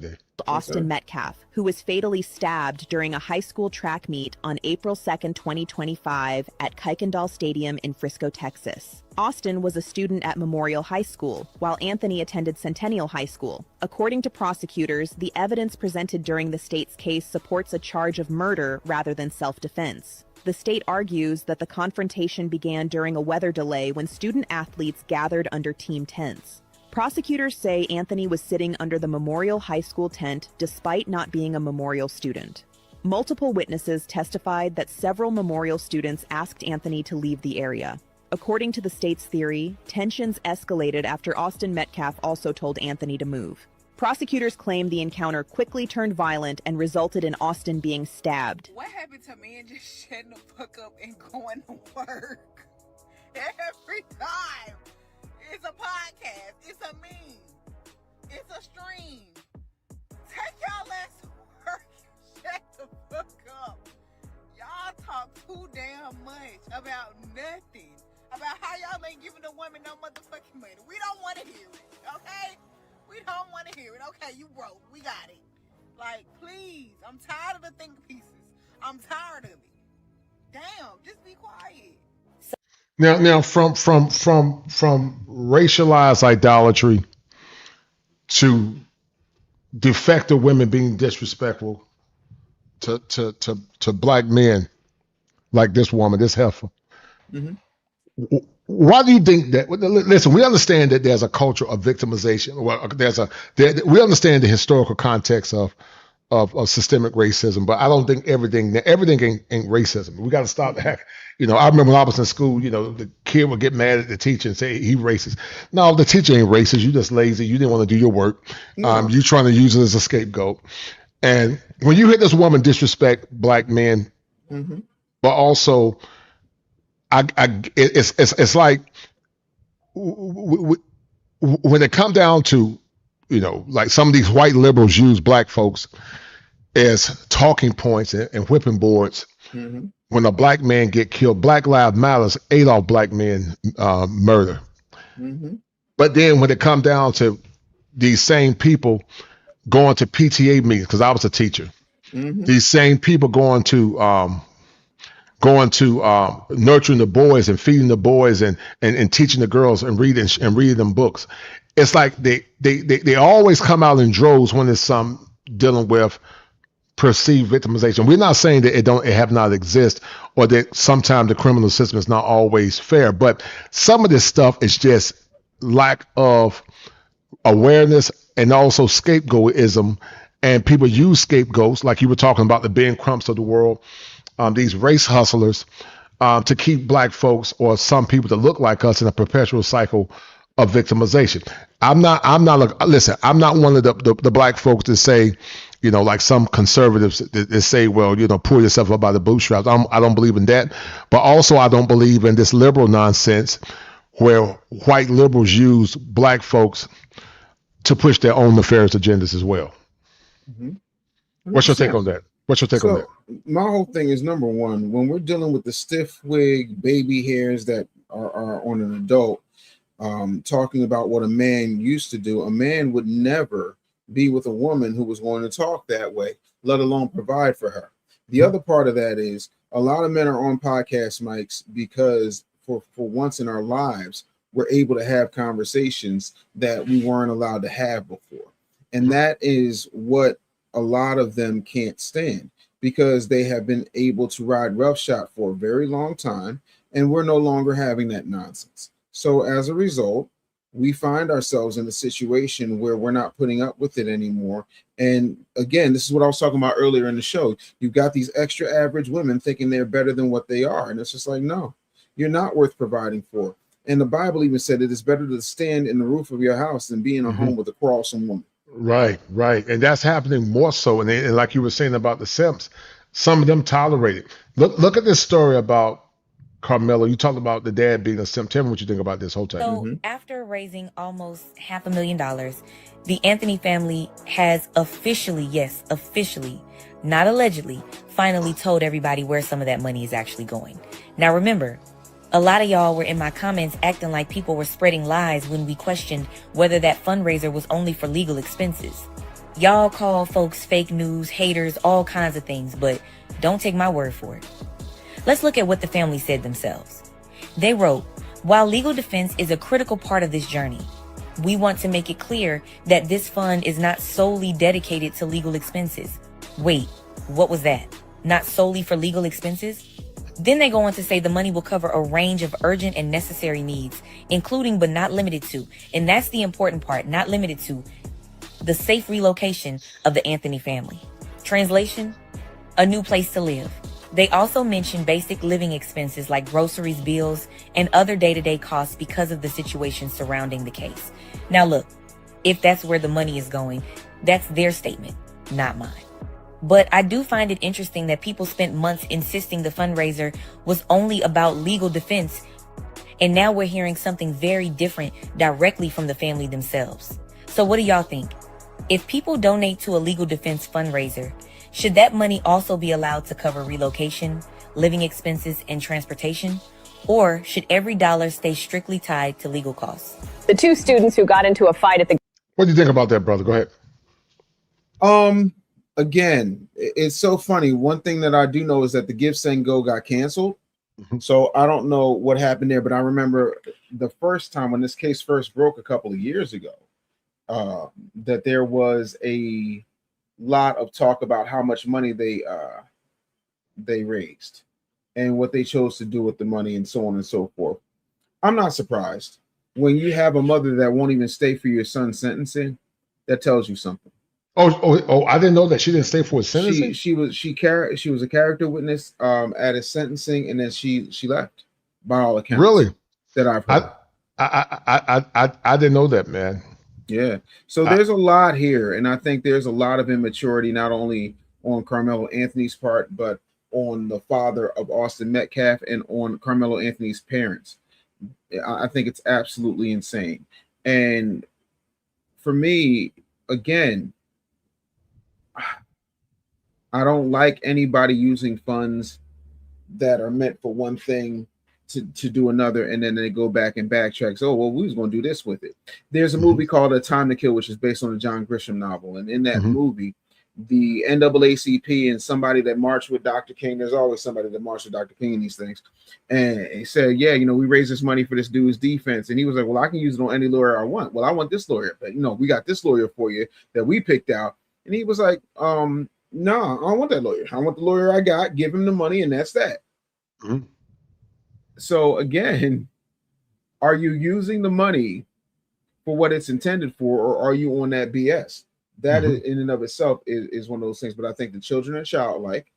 Dave. Austin Metcalf, who was fatally stabbed during a high school track meet on April 2nd, 2025 at Kuykendall Stadium in Frisco, Texas. Austin was a student at Memorial High School, while Anthony attended Centennial High School. According to prosecutors, the evidence presented during the state's case supports a charge of murder rather than self-defense. The state argues that the confrontation began during a weather delay when student athletes gathered under team tents. Prosecutors say Anthony was sitting under the Memorial High School tent despite not being a Memorial student. Multiple witnesses testified that several memorial students asked Anthony to leave the area. According to the state's theory, tensions escalated after Austin Metcalf also told Anthony to move. Prosecutors claim the encounter quickly turned violent and resulted in Austin being stabbed. What happened to me and just shutting the fuck up and going to work? Every time. It's a podcast. It's a meme. It's a stream. Take y'all ass to work. Shut the fuck up. Y'all talk too damn much about nothing. About how y'all ain't giving the women no motherfucking money. We don't want to hear it, okay? We don't want to hear it. Okay, you broke. We got it. Like, please. I'm tired of the think pieces. I'm tired of it. Damn, just be quiet. Now, from racialized idolatry to defective women being disrespectful to black men like this woman, this heifer. Mm-hmm. Why do you think that? Listen, we understand that there's a culture of victimization. Well, we understand the historical context of systemic racism, but I don't think everything ain't racism. We got to stop that. You know, I remember when I was in school, you know, the kid would get mad at the teacher and say he racist. No, the teacher ain't racist. You just lazy. You didn't want to do your work. No. You trying to use it as a scapegoat. And when you hear this woman disrespect black men, mm-hmm. but also, it's like when it come down to, you know, like some of these white liberals use black folks as talking points and whipping boards. Mm-hmm. When a black man get killed, Black Lives Matters ate off black men murder. Mm-hmm. But then when it come down to these same people going to PTA meetings, because I was a teacher, mm-hmm. these same people going to nurturing the boys and feeding the boys and teaching the girls and reading them books. It's like they always come out in droves when it's some dealing with perceived victimization. We're not saying that it have not exist or that sometimes the criminal system is not always fair, but some of this stuff is just lack of awareness and also scapegoatism, and people use scapegoats like you were talking about, the Ben Crumps of the world, these race hustlers, to keep black folks or some people that look like us in a perpetual cycle of victimization. I'm not one of the black folks that say, you know, like some conservatives that say, well, you know, pull yourself up by the bootstraps. I don't believe in that. But also I don't believe in this liberal nonsense where white liberals use black folks to push their own nefarious agendas as well. Mm-hmm. What's your take on that? On that? My whole thing is, number one, when we're dealing with the stiff wig baby hairs that are on an adult, talking about what a man used to do, a man would never be with a woman who was going to talk that way, let alone provide for her. The other part of that is a lot of men are on podcast mics because for once in our lives, we're able to have conversations that we weren't allowed to have before. And that is what a lot of them can't stand, because they have been able to ride roughshod for a very long time, and we're no longer having that nonsense. So as a result, we find ourselves in a situation where we're not putting up with it anymore. And again, this is what I was talking about earlier in the show. You've got these extra average women thinking they're better than what they are. And it's just like, no, you're not worth providing for. And the Bible even said it is better to stand in the roof of your house than be in a home with a quarrelsome woman. Right. And that's happening more so. And like you were saying about the simps, some of them tolerate it. Look at this story about Carmelo. You talked about the dad being a simp. Tell me what you think about this whole time. So after raising almost $500,000, the Anthony family has officially, not allegedly, finally told everybody where some of that money is actually going. Now remember, a lot of y'all were in my comments acting like people were spreading lies when we questioned whether that fundraiser was only for legal expenses. Y'all call folks fake news, haters, all kinds of things, but don't take my word for it. Let's look at what the family said themselves. They wrote, while legal defense is a critical part of this journey, we want to make it clear that this fund is not solely dedicated to legal expenses. Wait, what was that? Not solely for legal expenses? Then they go on to say the money will cover a range of urgent and necessary needs, including but not limited to, and that's the important part, not limited to, the safe relocation of the Anthony family. Translation, a new place to live. They also mentioned basic living expenses like groceries, bills, and other day-to-day costs because of the situation surrounding the case. Now look, if that's where the money is going, that's their statement, not mine. But I do find it interesting that people spent months insisting the fundraiser was only about legal defense, and now we're hearing something very different directly from the family themselves. So what do y'all think? If people donate to a legal defense fundraiser, should that money also be allowed to cover relocation, living expenses, and transportation? Or should every dollar stay strictly tied to legal costs? The two students who got into a fight at the... What do you think about that, brother? Go ahead. Again, it's so funny. One thing that I do know is that the Give, Send, Go got canceled. So I don't know what happened there, but I remember the first time when this case first broke a couple of years ago, that there was a lot of talk about how much money they raised and what they chose to do with the money and so on and so forth. I'm not surprised. When you have a mother that won't even stay for your son's sentencing, that tells you something. Oh! I didn't know that she didn't stay for his sentencing. She was a character witness at his sentencing, and then she left. By all accounts, really, that I've heard. I didn't know that, man. Yeah. So there's a lot here, and I think there's a lot of immaturity, not only on Carmelo Anthony's part, but on the father of Austin Metcalf and on Carmelo Anthony's parents. I think it's absolutely insane. And for me, again, I don't like anybody using funds that are meant for one thing to do another, and then they go back and backtrack. So, well, we was going to do this with it. There's a movie called A Time to Kill, which is based on the John Grisham novel. And in that movie, the NAACP and somebody that marched with Dr. King, there's always somebody that marched with Dr. King in these things. And he said, yeah, we raised this money for this dude's defense. And he was like, well, I can use it on any lawyer I want. Well, I want this lawyer, but we got this lawyer for you that we picked out. And he was like, no, I don't want that lawyer. I want the lawyer I got, give him the money, and that's that. So again, are you using the money for what it's intended for, or are you on that BS? That in and of itself is one of those things. But I think the children are childlike.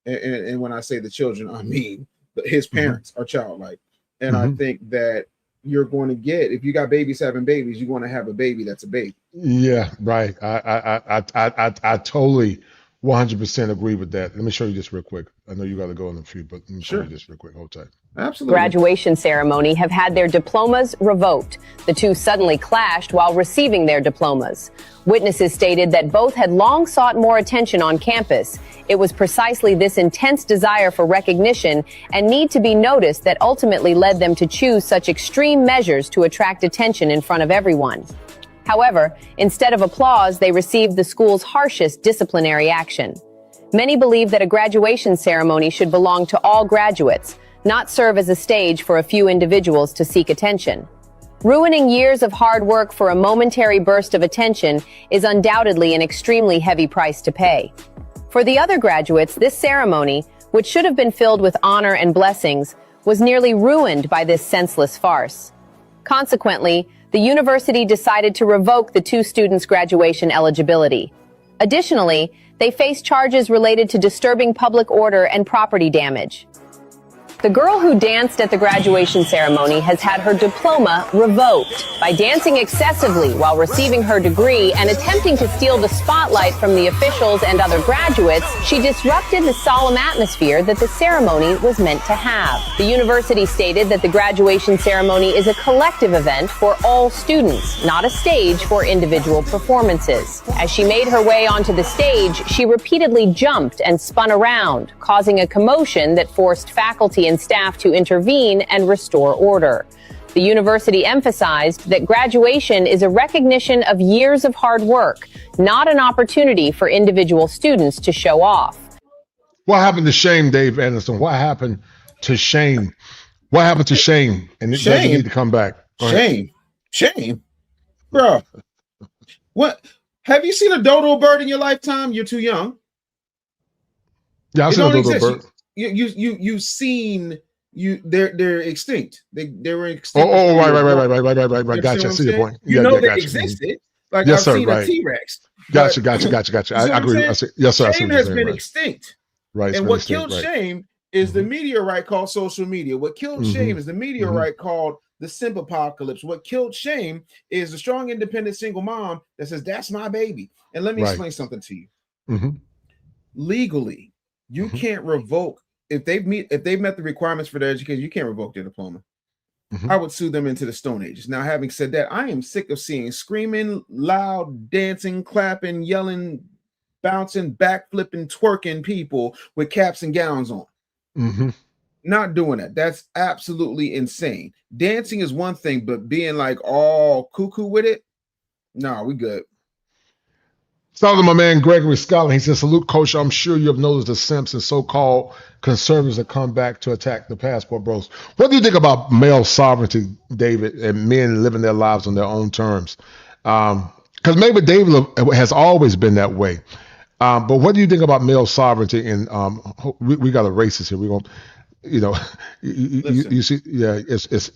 And when I say the children, I mean his parents are childlike. And I think that you're going to get, if you got babies having babies, you're going to have a baby that's a baby. Yeah, right. I totally 100% agree with that. Let me show you this real quick. I know you got to go in a few, but let me show you this real quick. Hold tight. Absolutely. Graduation ceremony have had their diplomas revoked. The two suddenly clashed while receiving their diplomas. Witnesses stated that both had long sought more attention on campus. It was precisely this intense desire for recognition and need to be noticed that ultimately led them to choose such extreme measures to attract attention in front of everyone. However, instead of applause, they received the school's harshest disciplinary action. Many believe that a graduation ceremony should belong to all graduates, not serve as a stage for a few individuals to seek attention. Ruining years of hard work for a momentary burst of attention is undoubtedly an extremely heavy price to pay. For the other graduates, this ceremony, which should have been filled with honor and blessings, was nearly ruined by this senseless farce. Consequently, the university decided to revoke the two students' graduation eligibility. Additionally, they face charges related to disturbing public order and property damage. The girl who danced at the graduation ceremony has had her diploma revoked by dancing excessively while receiving her degree and attempting to steal the spotlight from the officials and other graduates. She disrupted the solemn atmosphere that the ceremony was meant to have. The university stated that the graduation ceremony is a collective event for all students, not a stage for individual performances. As she made her way onto the stage, she repeatedly jumped and spun around, causing a commotion that forced faculty and staff to intervene and restore order. The university emphasized that graduation is a recognition of years of hard work, not an opportunity for individual students to show off. What happened to shame, Dave Anderson? What happened to shame? What happened to shame? And it doesn't need to come back. Shame, bro. What? Have you seen a dodo bird in your lifetime? You're too young. Yeah, I've seen a dodo bird. You've seen they're extinct. They were extinct. Right. Gotcha. I see your point. They existed. Like yes, I've sir, seen a T-Rex. Gotcha. I agree. I see. Yes, sir. Shame has been extinct. Right. And what killed shame is the meteorite called social media. What killed shame is the meteorite called the simp apocalypse. What killed shame is the strong, independent single mom that says, that's my baby. And let me explain something to you. Legally, you can't revoke if they've met the requirements for their education, you can't revoke their diploma. I would sue them into the Stone Ages. Now, having said that, I am sick of seeing screaming, loud, dancing, clapping, yelling, bouncing, backflipping, twerking people with caps and gowns on. Not doing that. That's absolutely insane. Dancing is one thing, but being like all cuckoo with it, no, we good. Shout out to my man Gregory Scotland. He says, salute, Coach. I'm sure you have noticed the simps and so-called conservatives that come back to attack the passport bros. What do you think about male sovereignty, David, and men living their lives on their own terms? Because maybe David has always been that way. But what do you think about male sovereignty? And we got a racist here. We're going to, you see, it's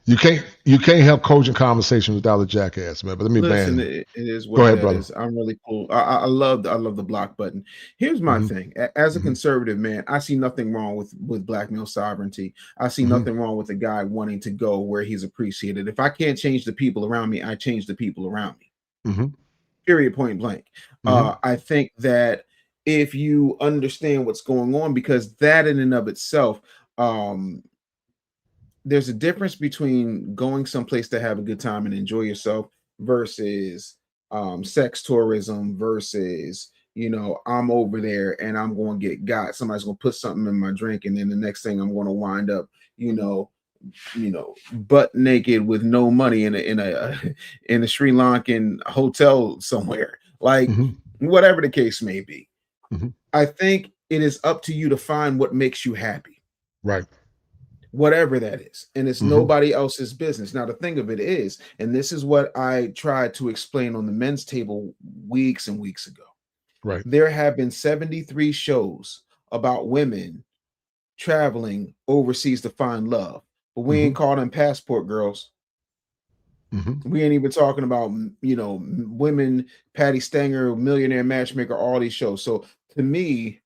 you can't have coaching conversation without a jackass, man. But let me ban it is what Go ahead, it brother. is. I'm really cool. I love the block button. Here's my thing. As a conservative man, I see nothing wrong with black male sovereignty. I see nothing wrong with a guy wanting to go where he's appreciated. If I can't change the people around me, I change the people around me. Period, point blank. I think that if you understand what's going on, because that in and of itself, there's a difference between going someplace to have a good time and enjoy yourself versus sex tourism versus, I'm over there and I'm going to get somebody's going to put something in my drink. And then the next thing I'm going to wind up, butt naked with no money in a Sri Lankan hotel somewhere, like whatever the case may be. I think it is up to you to find what makes you happy. Right. Whatever that is. And it's nobody else's business. Now, the thing of it is, and this is what I tried to explain on the men's table weeks and weeks ago. Right. There have been 73 shows about women traveling overseas to find love, but we ain't call them passport girls. We ain't even talking about, women, Patty Stanger, Millionaire Matchmaker, all these shows. So to me,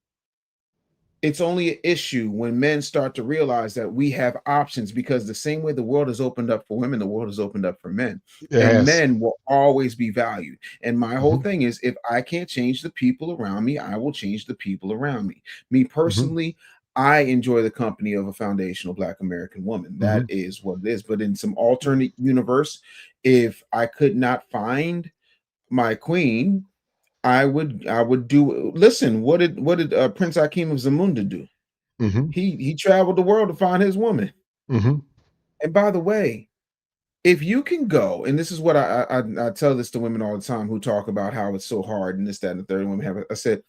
it's only an issue when men start to realize that we have options, because the same way the world has opened up for women, the world has opened up for men. And men will always be valued. And my whole thing is, if I can't change the people around me, I will change the people around me. Me personally, I enjoy the company of a foundational Black American woman. That is what it is. But in some alternate universe, if I could not find my queen, I would do. Listen, what did Prince Hakeem of Zamunda do? He traveled the world to find his woman. And by the way, if you can go, and this is what I tell this to women all the time who talk about how it's so hard and this, that, and the third. Women have. I said,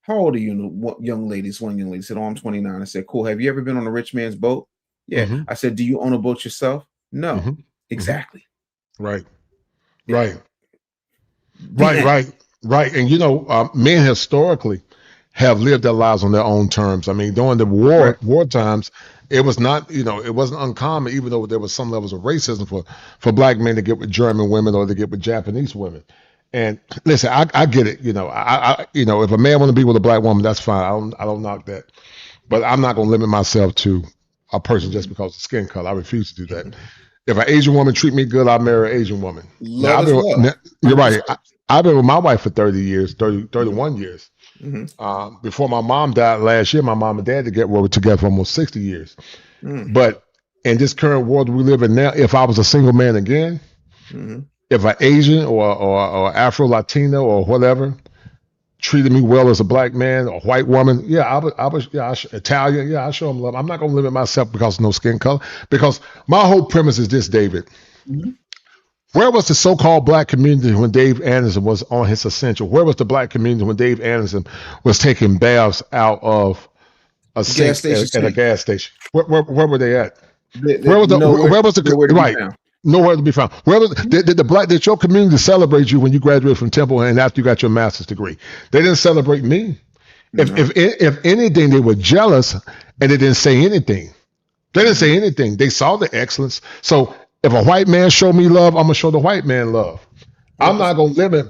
how old are you? Young ladies. One young lady said, oh, I'm 29. I said, cool. Have you ever been on a rich man's boat? Yeah. I said, do you own a boat yourself? No. Exactly. Right. Right. Right. And men historically have lived their lives on their own terms. I mean, during the war times, it was not, it wasn't uncommon, even though there was some levels of racism for Black men to get with German women or to get with Japanese women. And listen, I get it. If a man want to be with a Black woman, that's fine. I don't knock that. But I'm not going to limit myself to a person just because of skin color. I refuse to do that. If an Asian woman treat me good, I'll marry an Asian woman. You're right. I've been with my wife for 31 years. Before my mom died last year, my mom and dad were together for almost 60 years. But in this current world we live in now, if I was a single man again, if an Asian or Afro Latino or whatever treated me well as a Black man or white woman, Italian, I show them love. I'm not going to limit myself because of no skin color. Because my whole premise is this, David. Where was the so-called Black community when Dave Anderson was on his Essential? Where was the Black community when Dave Anderson was taking baths out of a sink at a gas station? Where were they at? Where was the nowhere to be found. Where was did your community celebrate you when you graduated from Temple and after you got your master's degree? They didn't celebrate me. If anything, they were jealous and they didn't say anything. They didn't say anything. They saw the excellence. So if a white man show me love, I'm gonna show the white man love. I'm not gonna limit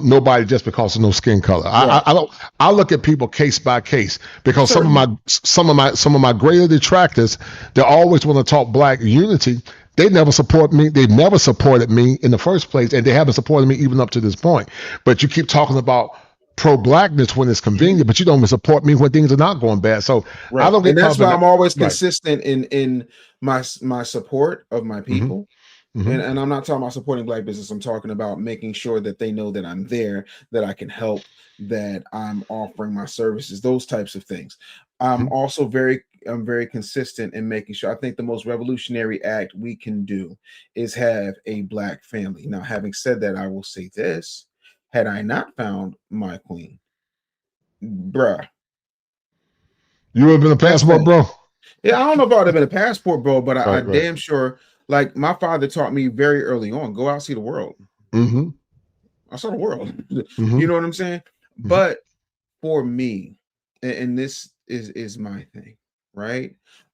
nobody just because of no skin color. I don't. I look at people case by case because some of my greater detractors, they always want to talk black unity. They never support me. They've never supported me in the first place, and they haven't supported me even up to this point. But you keep talking about pro-blackness when it's convenient, but you don't even support me when things are not going bad. So I don't get and that's caught in why that. I'm always Right. consistent in my support of my people. Mhm. And I'm not talking about supporting black business. I'm talking about making sure that they know that I'm there, that I can help, that I'm offering my services, those types of things. I'm very consistent in making sure. I think the most revolutionary act we can do is have a black family. Now, having said that, I will say this: had I not found my queen, bruh, You would have been a passport, bro. yeah, I don't know if I would have been a passport, bro, but I Right. damn sure. Like my father taught me very early on: go out, see the world. Mm-hmm. I saw the world. Mm-hmm. You know what I'm saying? But for me, and this is my thing, right?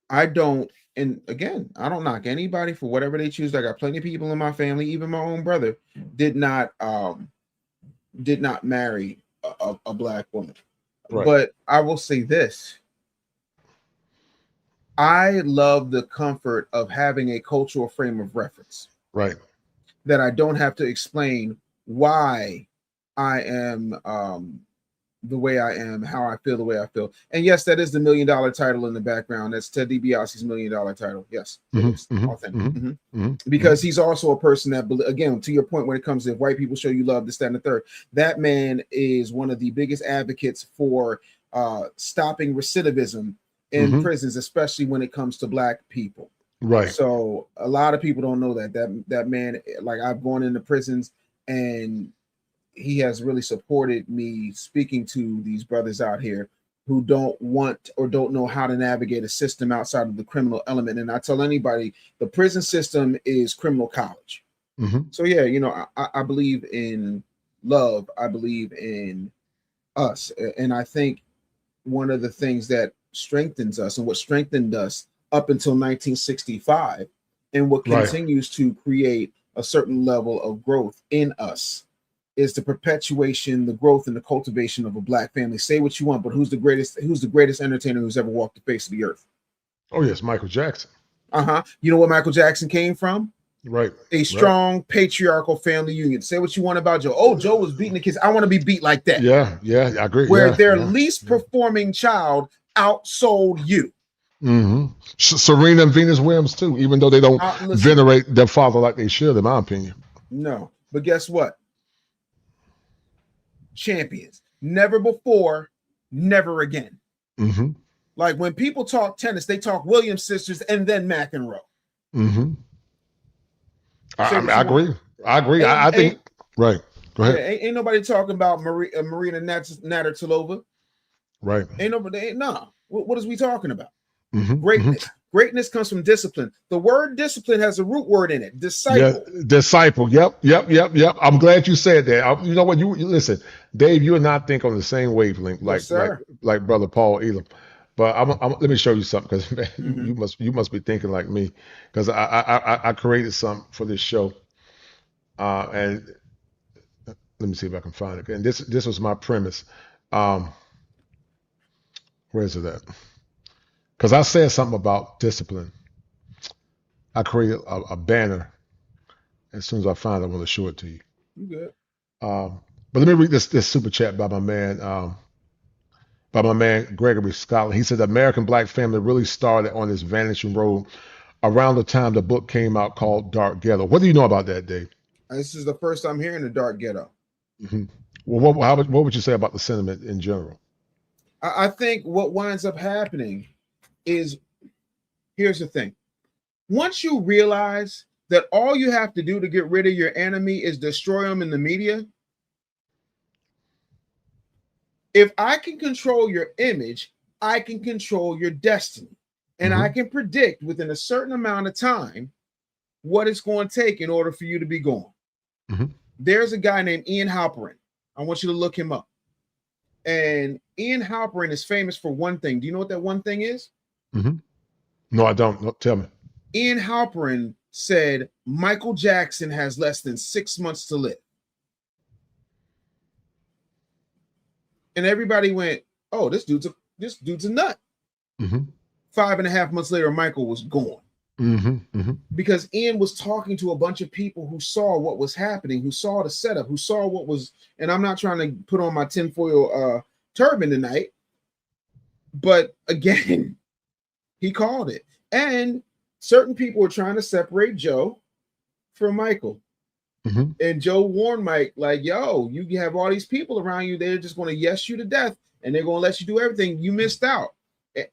I don't, and again, I don't knock anybody for whatever they choose. I got plenty of people in my family, even my own brother, did not marry a black woman. Right. But I will say this. I love the comfort of having a cultural frame of reference. Right. That I don't have to explain why I am the way I am, how I feel the way I feel. And yes, that is the $1 million title in the background. That's Ted DiBiase's $1 million title. Yes, it is authentic. Because he's also a person that, again, to your point, when it comes to white people show you love, this, that, and the third, that man is one of the biggest advocates for stopping recidivism in prisons, especially when it comes to black people. Right. So a lot of people don't know that man, like I've gone into prisons and he has really supported me speaking to these brothers out here who don't want or don't know how to navigate a system outside of the criminal element. And I tell anybody, the prison system is criminal college. So yeah, you know, I believe in love. I believe in us. And I think one of the things that strengthens us and what strengthened us up until 1965 and what continues to create a certain level of growth in us is the perpetuation, the growth, and the cultivation of a black family. Say what you want, but who's the greatest entertainer who's ever walked the face of the earth? Oh yes, Michael Jackson. You know where Michael Jackson came from? Right. A strong patriarchal family union. Say what you want about Joe. Oh, Joe was beating the kids. I want to be beat like that. Yeah, I agree. Where their least performing child outsold you. Serena and Venus Williams too, even though they don't venerate their father like they should, in my opinion. No, but guess what? Champions. Never before, never again. Like when people talk tennis, they talk Williams sisters and then McEnroe. I agree. I agree. I think right. Go ahead. Ain't nobody talking about Marina Navratilova. Right. Ain't nobody. No. What is we talking about? Greatness. Greatness comes from discipline. The word discipline has a root word in it. Disciple. Yeah, disciple. Yep. I'm glad you said that. You know what? You listen, Dave. You and I think on the same wavelength, like brother Paul Elam. But let me show you something, because you must be thinking like me, because I created something for this show, and let me see if I can find it. And this was my premise. Where is it at? Because I said something about discipline. I created a banner. As soon as I find it, I want to show it to you. You good? But let me read this super chat by my man Gregory Scotland. He said the American black family really started on this vanishing road around the time the book came out called Dark Ghetto. What do you know about that, Dave? This is the first time hearing the Dark Ghetto. Well, what would you say about the sentiment in general? I think what winds up happening is, here's the thing. Once you realize that all you have to do to get rid of your enemy is destroy them in the media, if I can control your image, I can control your destiny. And I can predict within a certain amount of time what it's going to take in order for you to be gone. There's a guy named Ian Halperin. I want you to look him up. And Ian Halperin is famous for one thing. Do you know what that one thing is? No, I don't. No, tell me. Ian Halperin said Michael Jackson has less than 6 months to live. And everybody went, oh, this dude's a nut. 5.5 months later, Michael was gone. Because Ian was talking to a bunch of people who saw what was happening, who saw the setup, who saw what was, and I'm not trying to put on my tinfoil turban tonight, but again, he called it. And certain people were trying to separate Joe from Michael. And Joe warned Mike, like, yo, you have all these people around you, they're just going to yes you to death, and they're going to let you do everything. You missed out.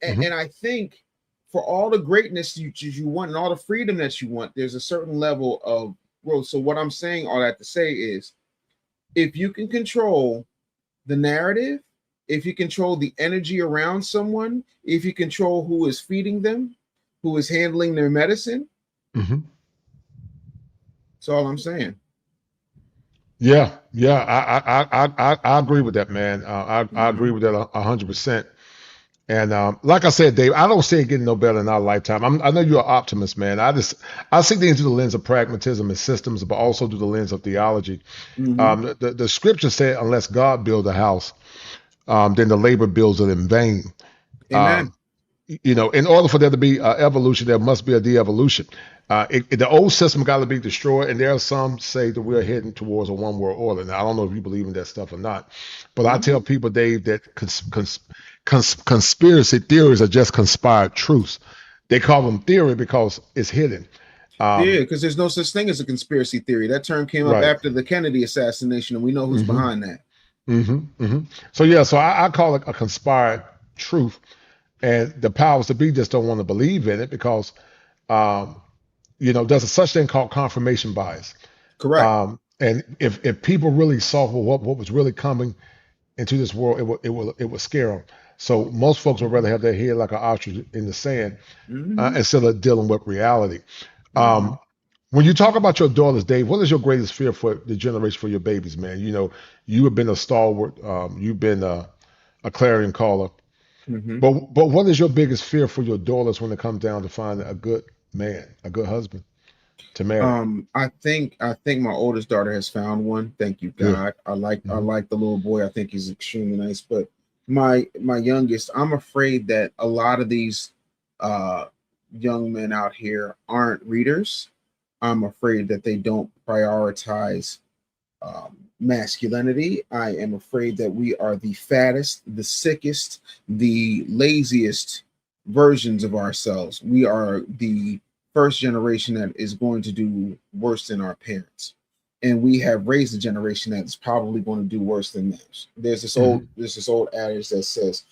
And I think for all the greatness you want and all the freedom that you want, there's a certain level of growth. So what I'm saying, all that to say is, if you can control the narrative, if you control the energy around someone, if you control who is feeding them, who is handling their medicine, that's all I'm saying. Yeah, I agree with that, man. I agree with that 100%. And like I said, Dave, I don't see it getting no better in our lifetime. I know you're an optimist, man. I see things through the lens of pragmatism and systems, but also through the lens of theology. The scripture said, "Unless God build a house, then the labor builds it in vain." Amen. In order for there to be evolution, there must be a de-evolution. The old system got to be destroyed, and there are some say that we're heading towards a one world order. Now, I don't know if you believe in that stuff or not, but I tell people, Dave, that conspiracy theories are just conspired truths. They call them theory because it's hidden. Yeah, because there's no such thing as a conspiracy theory. That term came up after the Kennedy assassination, and we know who's behind that. So I call it a conspired truth. And the powers that be just don't want to believe in it because, there's a such thing called confirmation bias. Correct. And if people really saw what was really coming into this world, it will scare them. So most folks would rather have their head like an ostrich in the sand instead of dealing with reality. When you talk about your daughters, Dave, what is your greatest fear for the generation, for your babies, man? You have been a stalwart. You've been a clarion caller. But what is your biggest fear for your daughters when it comes down to finding a good man, a good husband to marry? I think my oldest daughter has found one. Thank you, God. I like the little boy. I think he's extremely nice. But my youngest, I'm afraid that a lot of these young men out here aren't readers. I'm afraid that they don't prioritize masculinity. I am afraid that we are the fattest, the sickest, the laziest versions of ourselves. We are the first generation that is going to do worse than our parents, and we have raised a generation that is probably going to do worse than theirs. There's this old adage that says,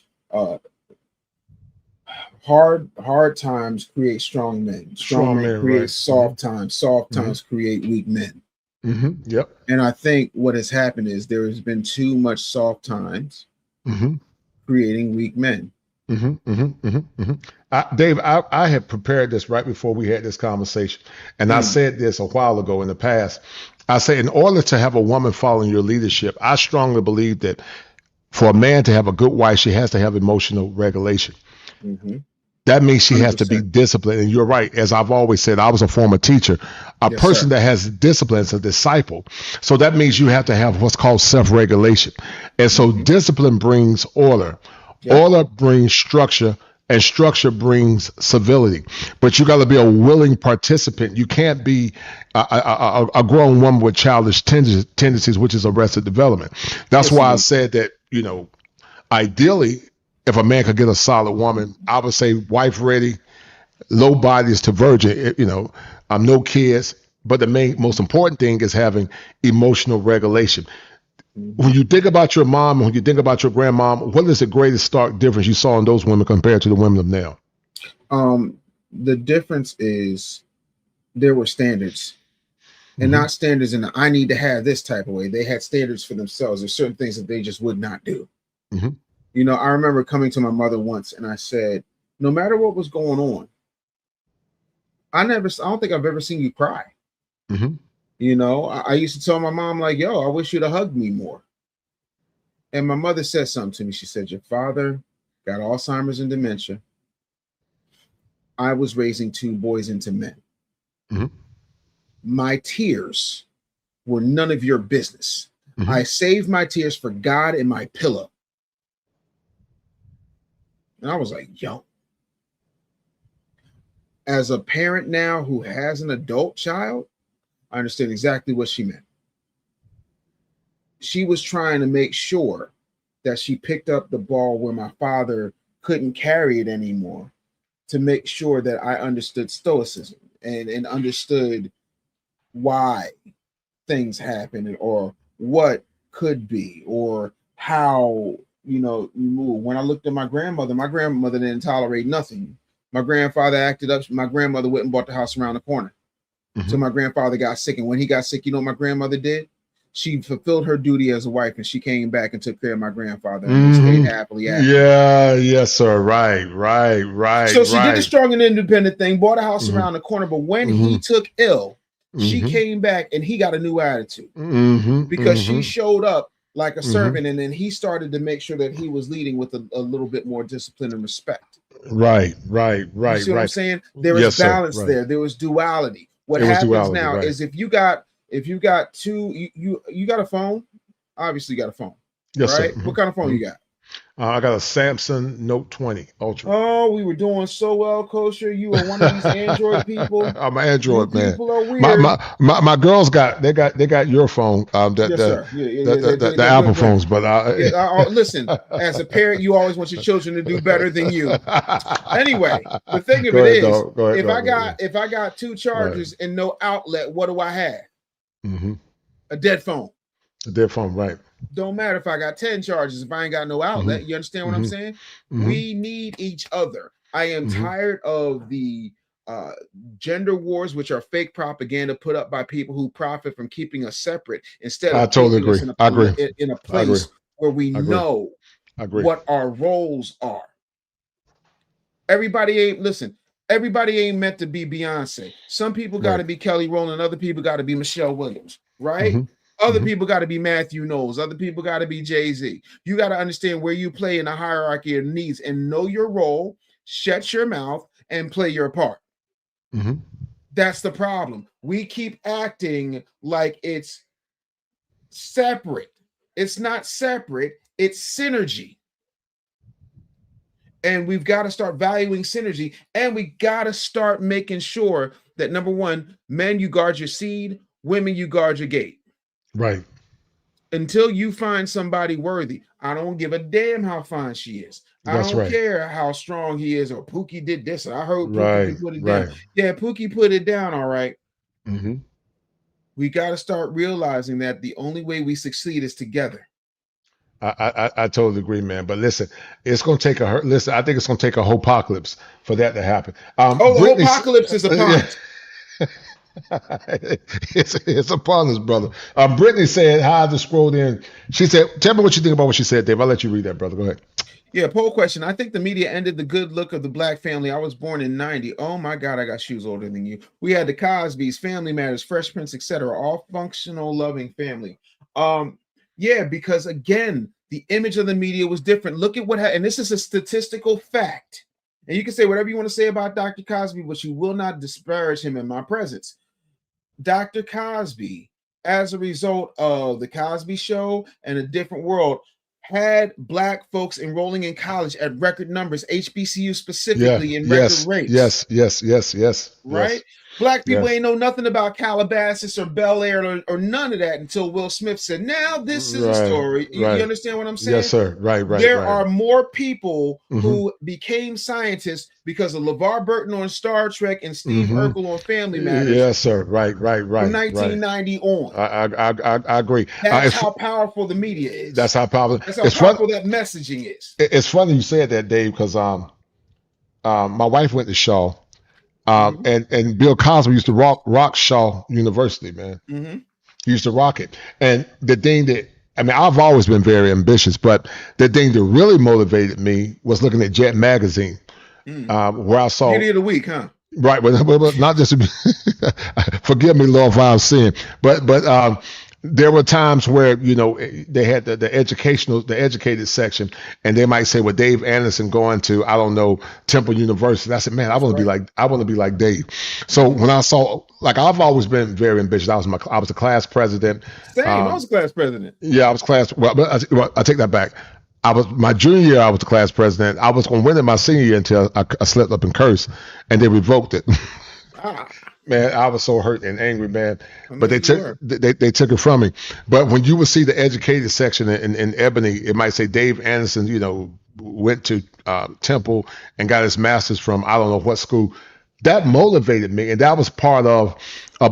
hard times create strong men. Strong men create soft times. Soft times create weak men. Yep. And I think what has happened is there has been too much soft times creating weak men. Dave, I had prepared this right before we had this conversation. And I said this a while ago in the past. I say, in order to have a woman following your leadership, I strongly believe that for a man to have a good wife, she has to have emotional regulation. That means she 100%. Has to be disciplined. And you're right. As I've always said, I was a former teacher. A person that has discipline is a disciple. So that means you have to have what's called self-regulation. And so discipline brings order. Order brings structure, and structure brings civility. But you got to be a willing participant. You can't be a grown woman with childish tendencies, which is arrested development. That's why I said that, ideally, if a man could get a solid woman, I would say wife ready, low bodies to virgin, no kids. But the most important thing is having emotional regulation. When you think about your mom, when you think about your grandmom, what is the greatest stark difference you saw in those women compared to the women of now? The difference is there were standards, and not standards in the I need to have this type of way. They had standards for themselves. There's certain things that they just would not do. I remember coming to my mother once and I said, no matter what was going on, I don't think I've ever seen you cry. I used to tell my mom, like, yo, I wish you'd have hugged me more. And my mother said something to me. She said, your father got Alzheimer's and dementia. I was raising 2 boys into men. My tears were none of your business. I saved my tears for God and my pillow. And I was like, yo. As a parent now who has an adult child, I understand exactly what she meant. She was trying to make sure that she picked up the ball where my father couldn't carry it anymore, to make sure that I understood stoicism and understood why things happen, or what could be, or how, you move. When I looked at my grandmother didn't tolerate nothing. My grandfather acted up. My grandmother went and bought the house around the corner. So my grandfather got sick. And when he got sick, you know what my grandmother did? She fulfilled her duty as a wife, and she came back and took care of my grandfather, and they stayed happily after. Yeah, yes, sir. Right. So she did the strong and independent thing, bought a house around the corner. But when he took ill, she came back and he got a new attitude because she showed up like a servant, and then he started to make sure that he was leading with a little bit more discipline and respect. Right. You see what I'm saying? There is balance there. There was duality. What happens now is if you got two, you got a phone, obviously you got a phone. Yes, right? sir. What kind of phone you got? I got a Samsung Note 20 Ultra. Oh, we were doing so well, Kosher. You are one of these Android people. I'm an Android man. People are weird. My girls got your phone. Yes, sir. The Apple phones, but listen. As a parent, you always want your children to do better than you. Anyway, the thing of it is, if I got two chargers and no outlet, what do I have? A dead phone. A dead phone, right? Don't matter if I got 10 charges if I ain't got no outlet. You understand what I'm saying? We need each other. I am tired of the gender wars, which are fake propaganda put up by people who profit from keeping us separate instead of I totally agree. In a place where we know what our roles are. Everybody ain't meant to be Beyonce. Some people got to be Kelly Rowland. Other people got to be Michelle Williams, right? Other people got to be Matthew Knowles. Other people got to be Jay-Z. You got to understand where you play in the hierarchy of needs and know your role, shut your mouth, and play your part. That's the problem. We keep acting like it's separate. It's not separate. It's synergy. And we've got to start valuing synergy. And we got to start making sure that, number one, men, you guard your seed. Women, you guard your gate. Right. Until you find somebody worthy. I don't give a damn how fine she is. I don't care how strong he is, or Pookie did this. I heard Pookie put it down. Yeah, Pookie put it down. All right. We got to start realizing that the only way we succeed is together. I totally agree, man. But listen, it's going to take I think it's going to take a whole apocalypse for that to happen. The whole apocalypse is upon us. It's upon us, brother. Brittany said, hi, I just scrolled in. She said, tell me what you think about what she said, Dave. I'll let you read that, brother. Go ahead. Yeah, poll question. I think the media ended the good look of the black family. I was born in 90. Oh my God, I got shoes older than you. We had the Cosbys, Family Matters, Fresh Prince, etc. All functional, loving family. Yeah, because again, the image of the media was different. Look at what happened. And this is a statistical fact. And you can say whatever you want to say about Dr. Cosby, but you will not disparage him in my presence. Dr. Cosby, as a result of the Cosby Show and A Different World, had black folks enrolling in college at record numbers, HBCU specifically in record rates. Yes. Right? Black people ain't know nothing about Calabasas or Bel Air or none of that until Will Smith said, now this is a story. You understand what I'm saying? Yes, sir. Right. There are more people who became scientists because of LeVar Burton on Star Trek and Steve Urkel on Family Matters. Yes, sir. Right. From 1990 on. I agree. That's how powerful the media is. That's how powerful. That's how powerful that messaging is. It's funny you said that, Dave, because my wife went to Shaw. And Bill Cosby used to rock Shaw University, man. He used to rock it. And the thing that, I've always been very ambitious, but the thing that really motivated me was looking at Jet Magazine, where I saw Beauty of the Week, huh? Right, but not just forgive me, Lord, if I'm sin, but there were times where they had the educated section, and they might say, "Well, Dave Anderson going to Temple University." And I said, "Man, I want to be like Dave." So when I saw, I've always been very ambitious. I was a class president. Same, I was a class president. Yeah, I was class. Well, I take that back. I was my junior year. I was the class president. I was going to win it my senior year until I slipped up and cursed, and they revoked it. Man, I was so hurt and angry, man. But they took they took it from me. But when you would see the educated section in Ebony, it might say Dave Anderson, went to Temple and got his master's from I don't know what school. That motivated me, and that was part of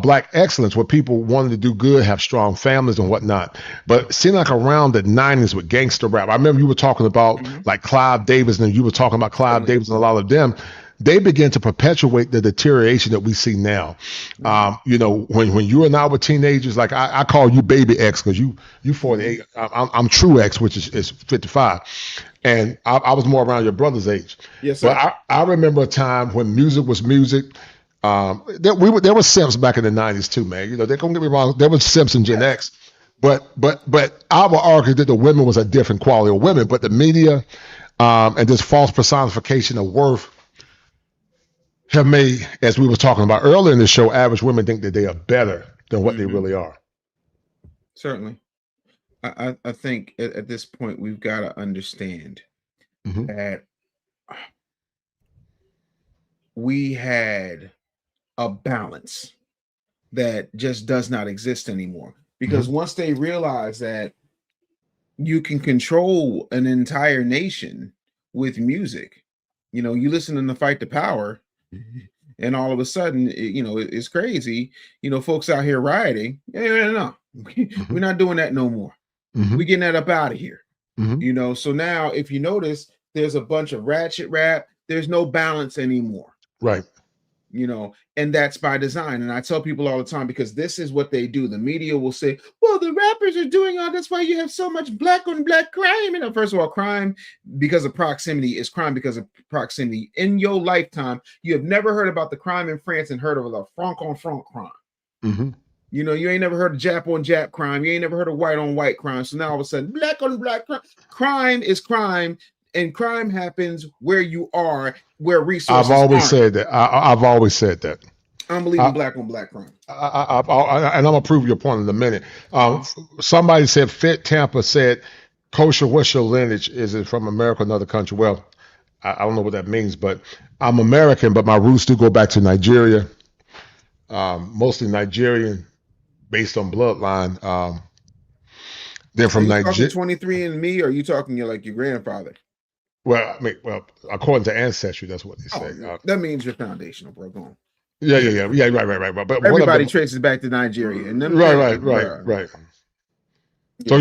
Black excellence, where people wanted to do good, have strong families and whatnot. But it seemed like around the 90s with gangster rap, I remember you were talking about like Clive Davis, and you were talking about Clive Davis and a lot of them. They began to perpetuate the deterioration that we see now. When you and I were teenagers, like I call you baby X because you 48. I'm true X, which is 55. And I was more around your brother's age. Yes, sir. But I remember a time when music was music. There were simps back in the 90s too, man. They don't get me wrong. There was simps in Gen X. But I would argue that the women was a different quality of women. But the media and this false personification of worth have made, as we were talking about earlier in the show, average women think that they are better than what they really are. Certainly. I think at this point we've got to understand that we had a balance that just does not exist anymore. Because once they realize that you can control an entire nation with music, you listen to the Fight the Power, and all of a sudden, it's crazy. Folks out here rioting. No. We're not doing that no more. We're getting that up out of here. So now if you notice, there's a bunch of ratchet rap. There's no balance anymore. Right. And that's by design. And I tell people all the time, because this is what they do. The media will say, well, the rappers are doing all that's why you have so much black on black crime. First of all, crime because of proximity is crime because of proximity. In your lifetime, you have never heard about the crime in France and heard of the franc on franc crime. You ain't never heard of Jap on Jap crime. You ain't never heard of white on white crime. So now all of a sudden, black on black crime. Crime is crime. And crime happens where you are, where resources I've always aren't. said that. I've always said that. I'm believing black on black crime. And I'm gonna prove your point in a minute. Somebody said, Fit Tampa said, "Kosher, what's your lineage? Is it from America or another country?" Well, I don't know what that means, but I'm American, but my roots do go back to Nigeria. Mostly Nigerian, based on bloodline. They're from Nigeria. 23 and me, or are you talking like your grandfather? Well, according to ancestry, that's what they say. That means you're foundational, bro. Go on. Yeah, right. But everybody traces back to Nigeria, and them right. So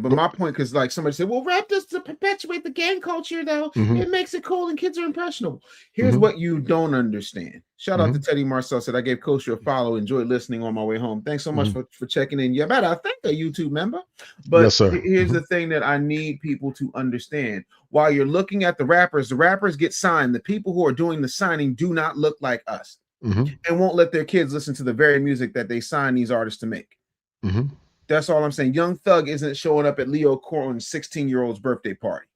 my point, because like somebody said, well, rap does to perpetuate the gang culture, though. It makes it cool and kids are impressionable. Here's what you don't understand. Shout out to Teddy Marcel, said I gave Kosher a follow. Enjoyed listening on my way home. Thanks so much for checking in. Yeah, I think a YouTube member. But yes, sir. Here's the thing that I need people to understand. While you're looking at the rappers get signed. The people who are doing the signing do not look like us, and won't let their kids listen to the very music that they sign these artists to make. That's all I'm saying. Young Thug isn't showing up at Leo Corn's 16-year-old's birthday party.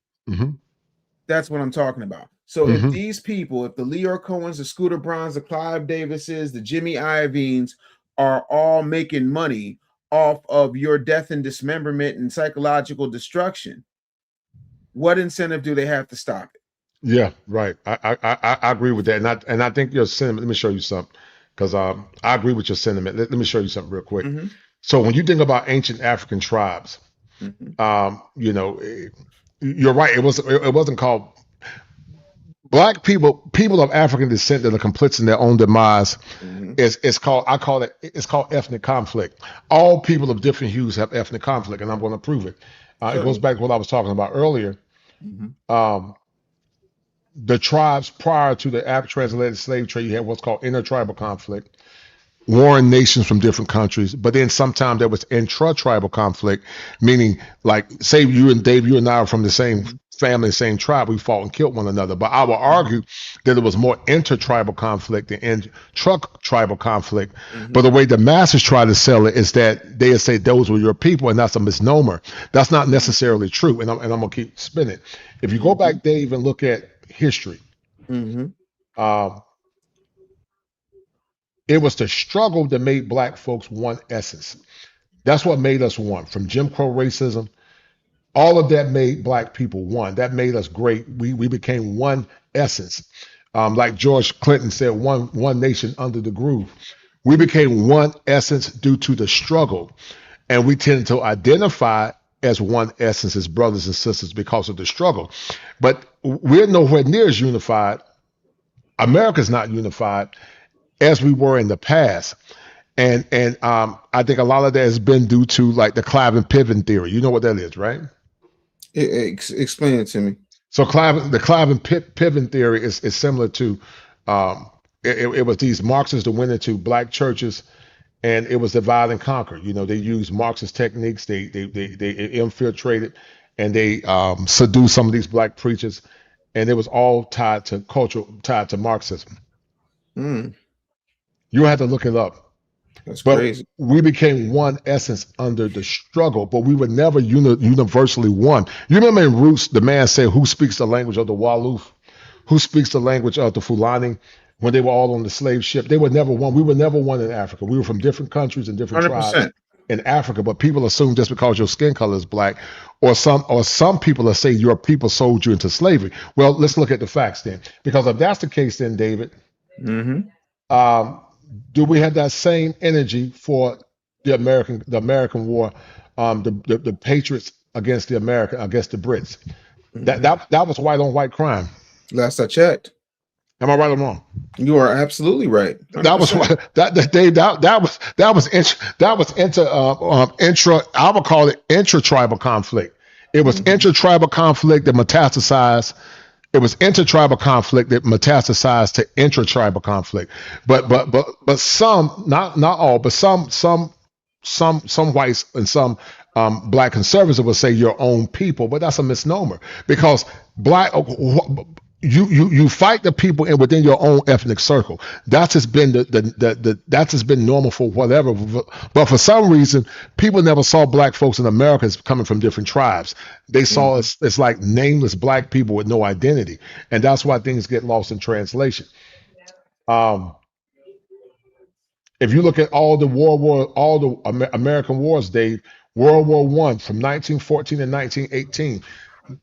That's what I'm talking about. So if these people, if the Leo Cohens, the Scooter Browns, the Clive Davises, the Jimmy Iovines are all making money off of your death and dismemberment and psychological destruction, what incentive do they have to stop it? Yeah, right. I agree with that. And I think your sentiment, let me show you something, because I agree with your sentiment. Let me show you something real quick. So when you think about ancient African tribes, you're right. It wasn't called black people of African descent that are complicit in their own demise. It's called ethnic conflict. All people of different hues have ethnic conflict, and I'm going to prove it. It goes back to what I was talking about earlier. The tribes prior to the transatlantic slave trade, you had what's called intertribal conflict, warring nations from different countries. But then sometimes there was intra-tribal conflict, meaning like, say you and Dave, you and I are from the same family, same tribe, we fought and killed one another. But I will argue that there was more intertribal conflict than intra-tribal conflict. But the way the masses try to sell it is that they say those were your people, and that's a misnomer. That's not necessarily true. And I'm gonna keep spinning. If you go back, Dave, and look at history, it was the struggle that made black folks one essence. That's what made us one. From Jim Crow racism All of that made black people one. That made us great. We became one essence. Like George Clinton said, one nation under the groove. We became one essence due to the struggle, and we tend to identify as one essence as brothers and sisters because of the struggle. But we're nowhere near as unified. America's not unified as we were in the past. And I think a lot of that has been due to like the Clive and Piven theory. You know what that is, right? Explain it to me. So the Clive and Piven theory is similar to it was these Marxists that went into black churches, and it was divide and conquer. You know, they used Marxist techniques. They infiltrated, and they seduced some of these black preachers, and it was all tied to culture, tied to Marxism. You had to look it up. That's but crazy. We became one essence under the struggle, but we were never universally one. You remember in Roots, the man said, "Who speaks the language of the Wolof? Who speaks the language of the Fulani?" When they were all on the slave ship, they were never one. We were never one in Africa. We were from different countries and different 100%. tribes in Africa, but people assume just because your skin color is black, or some people are saying your people sold you into slavery. Well, let's look at the facts then, because if that's the case, then David, do we have that same energy for the American War, the Patriots against the Brits? That was white on white crime. Last I checked. Am I right or wrong? You are absolutely right. 100%. That was intra. I would call it intra-tribal conflict. It was intra-tribal conflict that metastasized. It was intertribal conflict that metastasized to intra-tribal conflict. But some, not all, but some whites and some black conservatives would say your own people, but that's a misnomer, because you fight the people within your own ethnic circle. That's just been that's just been normal for whatever. But for some reason, people never saw black folks in America as coming from different tribes. They saw us as like nameless black people with no identity, and that's why things get lost in translation. If you look at all the American wars, Dave, World War I from 1914 to 1918,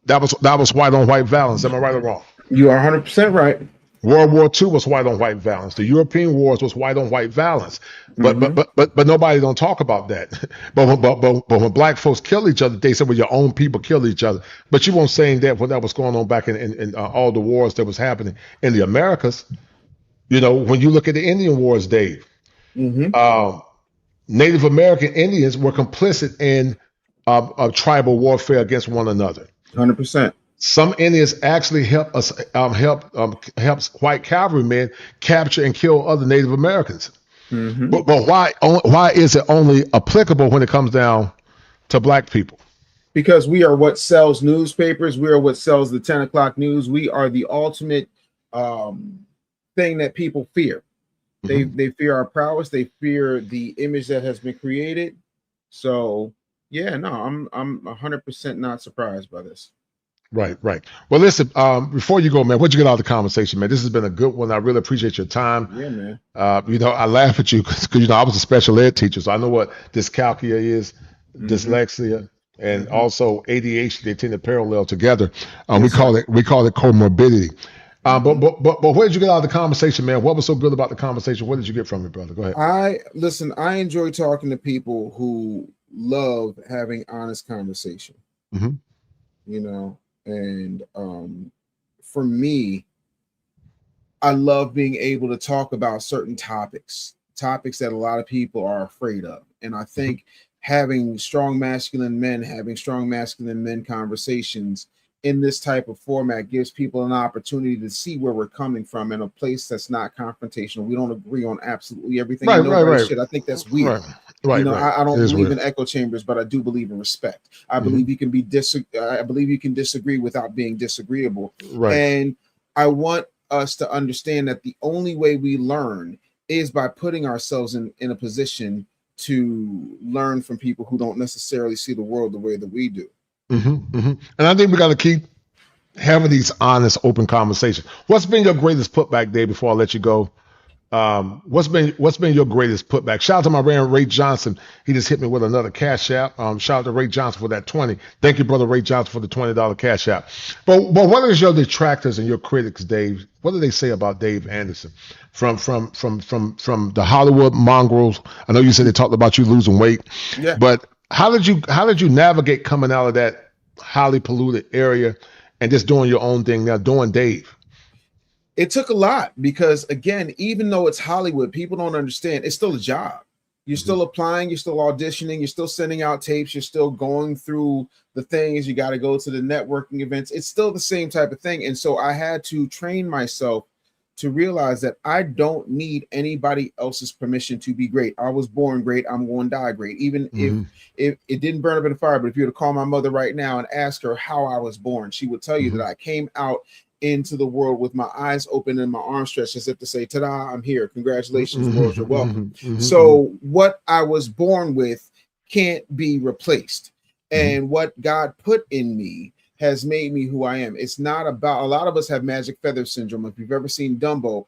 that was white on white violence. Am I right or wrong? You are 100% right. World War II was white on white violence. The European wars was white on white violence. But nobody don't talk about that. but when black folks kill each other, they say, well, your own people kill each other. But you won't say that when that was going on back in all the wars that was happening in the Americas. You know, when you look at the Indian Wars, Dave, Native American Indians were complicit in tribal warfare against one another. 100%. Some Indians actually helped white cavalrymen capture and kill other Native Americans. But why is it only applicable when it comes down to black people? Because we are what sells newspapers. We are what sells the 10 o'clock news. We are the ultimate thing that people fear. They fear our prowess. They fear the image that has been created. So yeah, no, I'm 100% not surprised by this. Right. Well, listen, before you go, man, what'd you get out of the conversation, man? This has been a good one. I really appreciate your time. Yeah, man. You know, I laugh at you because you know, I was a special ed teacher, so I know what dyscalculia is, dyslexia, and also ADHD. They tend to parallel together. We call it comorbidity. But where did you get out of the conversation, man? What was so good about the conversation? What did you get from it, brother? Go ahead. I enjoy talking to people who love having honest conversation. You know, and for me, I love being able to talk about certain topics that a lot of people are afraid of. And I think having strong masculine men conversations in this type of format gives people an opportunity to see where we're coming from in a place that's not confrontational. We don't agree on absolutely everything. Right. Shit. I think that's weird. I don't believe in echo chambers, but I do believe in respect. I believe you can I believe you can disagree without being disagreeable. Right. And I want us to understand that the only way we learn is by putting ourselves in a position to learn from people who don't necessarily see the world the way that we do. And I think we got to keep having these honest, open conversations. What's been your greatest putback, Dave, before I let you go? What's been your greatest putback? Shout out to my man Ray Johnson. He just hit me with another cash app. Shout out to Ray Johnson for that 20. Thank you, brother Ray Johnson, for the $20 cash app. But what is your detractors and your critics, Dave? What do they say about Dave Anderson from the Hollywood mongrels? I know you said they talked about you losing weight, Yeah. but how did you navigate coming out of that highly polluted area and just doing your own thing now, doing Dave? It took a lot because, again, even though it's Hollywood, people don't understand it's still a job. You're still applying, you're still auditioning, you're still sending out tapes, you're still going through the things. You got to go to the networking events. It's still the same type of thing. And so I had to train myself to realize that I don't need anybody else's permission to be great. I was born great. I'm going to die great. Even if it didn't burn up in the fire, but if you were to call my mother right now and ask her how I was born, she would tell you that I came out into the world with my eyes open and my arms stretched as if to say, ta-da, I'm here. Congratulations, world, you're welcome. So what I was born with can't be replaced. And what God put in me has made me who I am. It's not about, a lot of us have magic feather syndrome. If you've ever seen Dumbo,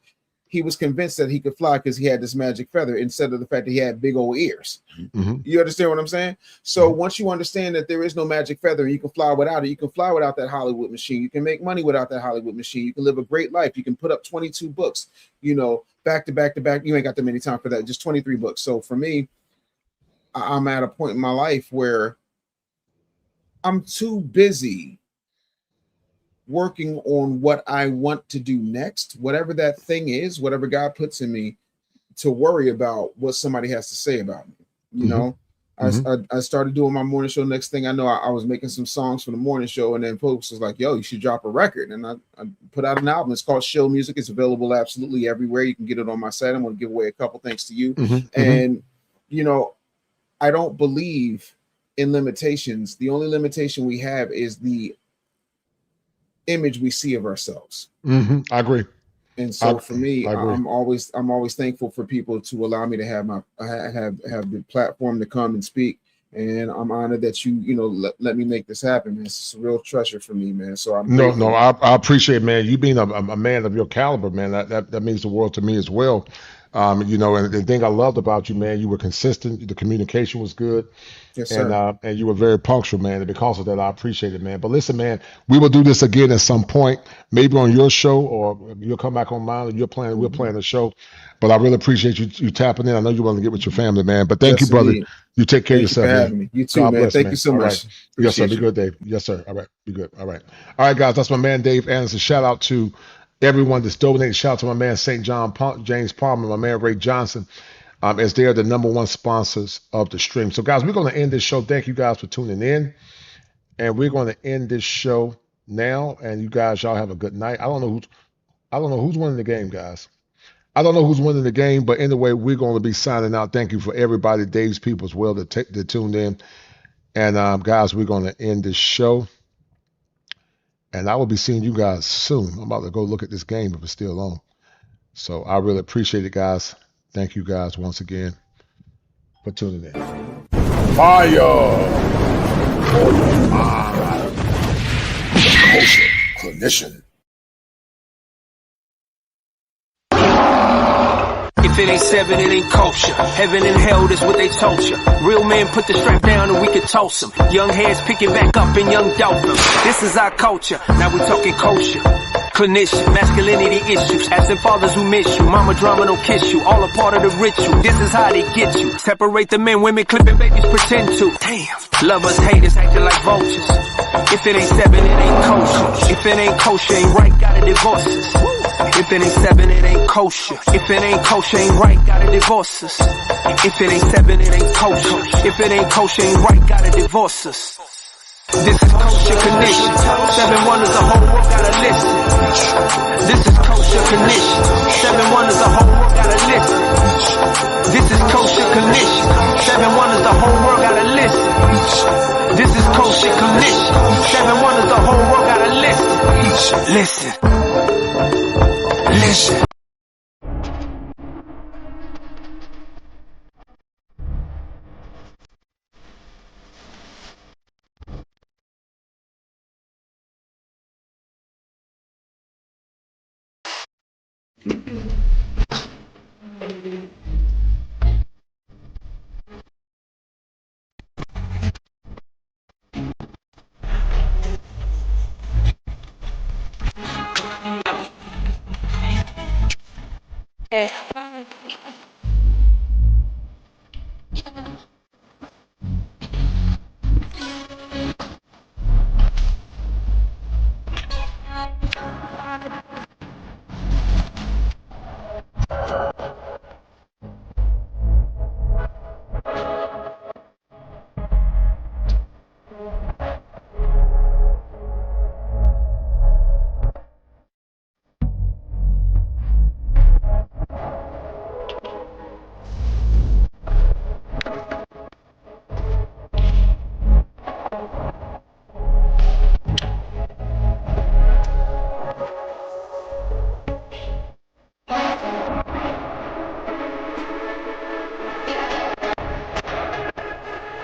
he was convinced that he could fly because he had this magic feather instead of the fact that he had big old ears. You understand what I'm saying? So once you understand that there is no magic feather and you can fly without it, you can fly without that Hollywood machine. You can make money without that Hollywood machine. You can live a great life. You can put up 22 books, you know, back to back to back. You ain't got that many time for that. Just 23 books. So for me, I'm at a point in my life where I'm too busy working on what I want to do next, whatever that thing is, whatever God puts in me, to worry about what somebody has to say about me. You know, I started doing my morning show. Next thing I know, I was making some songs for the morning show, and then folks was like, yo, you should drop a record. And I put out an album. It's called Shill Music. It's available absolutely everywhere. You can get it on my site. I'm going to give away a couple things to you. And, you know, I don't believe in limitations. The only limitation we have is the image we see of ourselves. I agree. And so for me, I'm always thankful for people to allow me to have have the platform to come and speak. And I'm honored that you let me make this happen, man. It's a real treasure for me, man. So I'm grateful. I appreciate, man. You being a man of your caliber, man. That means the world to me as well. You know, and the thing I loved about you, man, you were consistent. The communication was good. Yes, sir. And you were very punctual, man. And because of that, I appreciate it, man. But listen, man, we will do this again at some point, maybe on your show, or you'll come back on mine, and we're playing a show. But I really appreciate you tapping in. I know you want to get with your family, man. But thank you, brother. Indeed. You take care of yourself, for man. having me. You too, God man. bless, Thank man. you so All much. right. Yes, sir. Appreciate Be good, Dave. Yes, sir. All right. Be good. All right. All right, guys. That's my man, Dave Anderson. Shout out to everyone that's donated. Shout out to my man, St. John James Palmer, my man, Ray Johnson, as they are the #1 sponsors of the stream. So, guys, we're going to end this show. Thank you guys for tuning in. And we're going to end this show now. And you guys, y'all have a good night. I don't know who's winning the game, guys. I don't know who's winning the game, but anyway, we're going to be signing out. Thank you for everybody, Dave's people as well, that tuned in. And guys, we're going to end this show. And I will be seeing you guys soon. I'm about to go look at this game if it's still on. So I really appreciate it, guys. Thank you guys once again for tuning in. Fire for your mind. The Kosher Clinician. If it ain't 7, it ain't kosher. Heaven and hell, that's what they told you. Real men put the strap down and we can toss them. Young heads picking back up and young dolphins. This is our culture. Now we talking kosher. Clinician, masculinity issues, absent fathers who miss you, mama drama don't kiss you, all a part of the ritual, this is how they get you, separate the men, women clipping babies pretend to, damn, lovers, haters acting like vultures, if it ain't 7, it ain't kosher, if it ain't kosher, ain't right, gotta divorce us, if it ain't 7, it ain't kosher, if it ain't kosher, ain't right, gotta divorce us, if it ain't 7, it ain't kosher, if it ain't kosher, ain't right, gotta divorce us. This is kosher condition. 7 wonders, the whole world gotta listen. This is kosher condition. 7 wonders, the whole world gotta listen. This is kosher condition. 7 wonders, the whole world gotta listen. This is kosher condition. 7 wonders, the whole world gotta listen. Listen. Okay.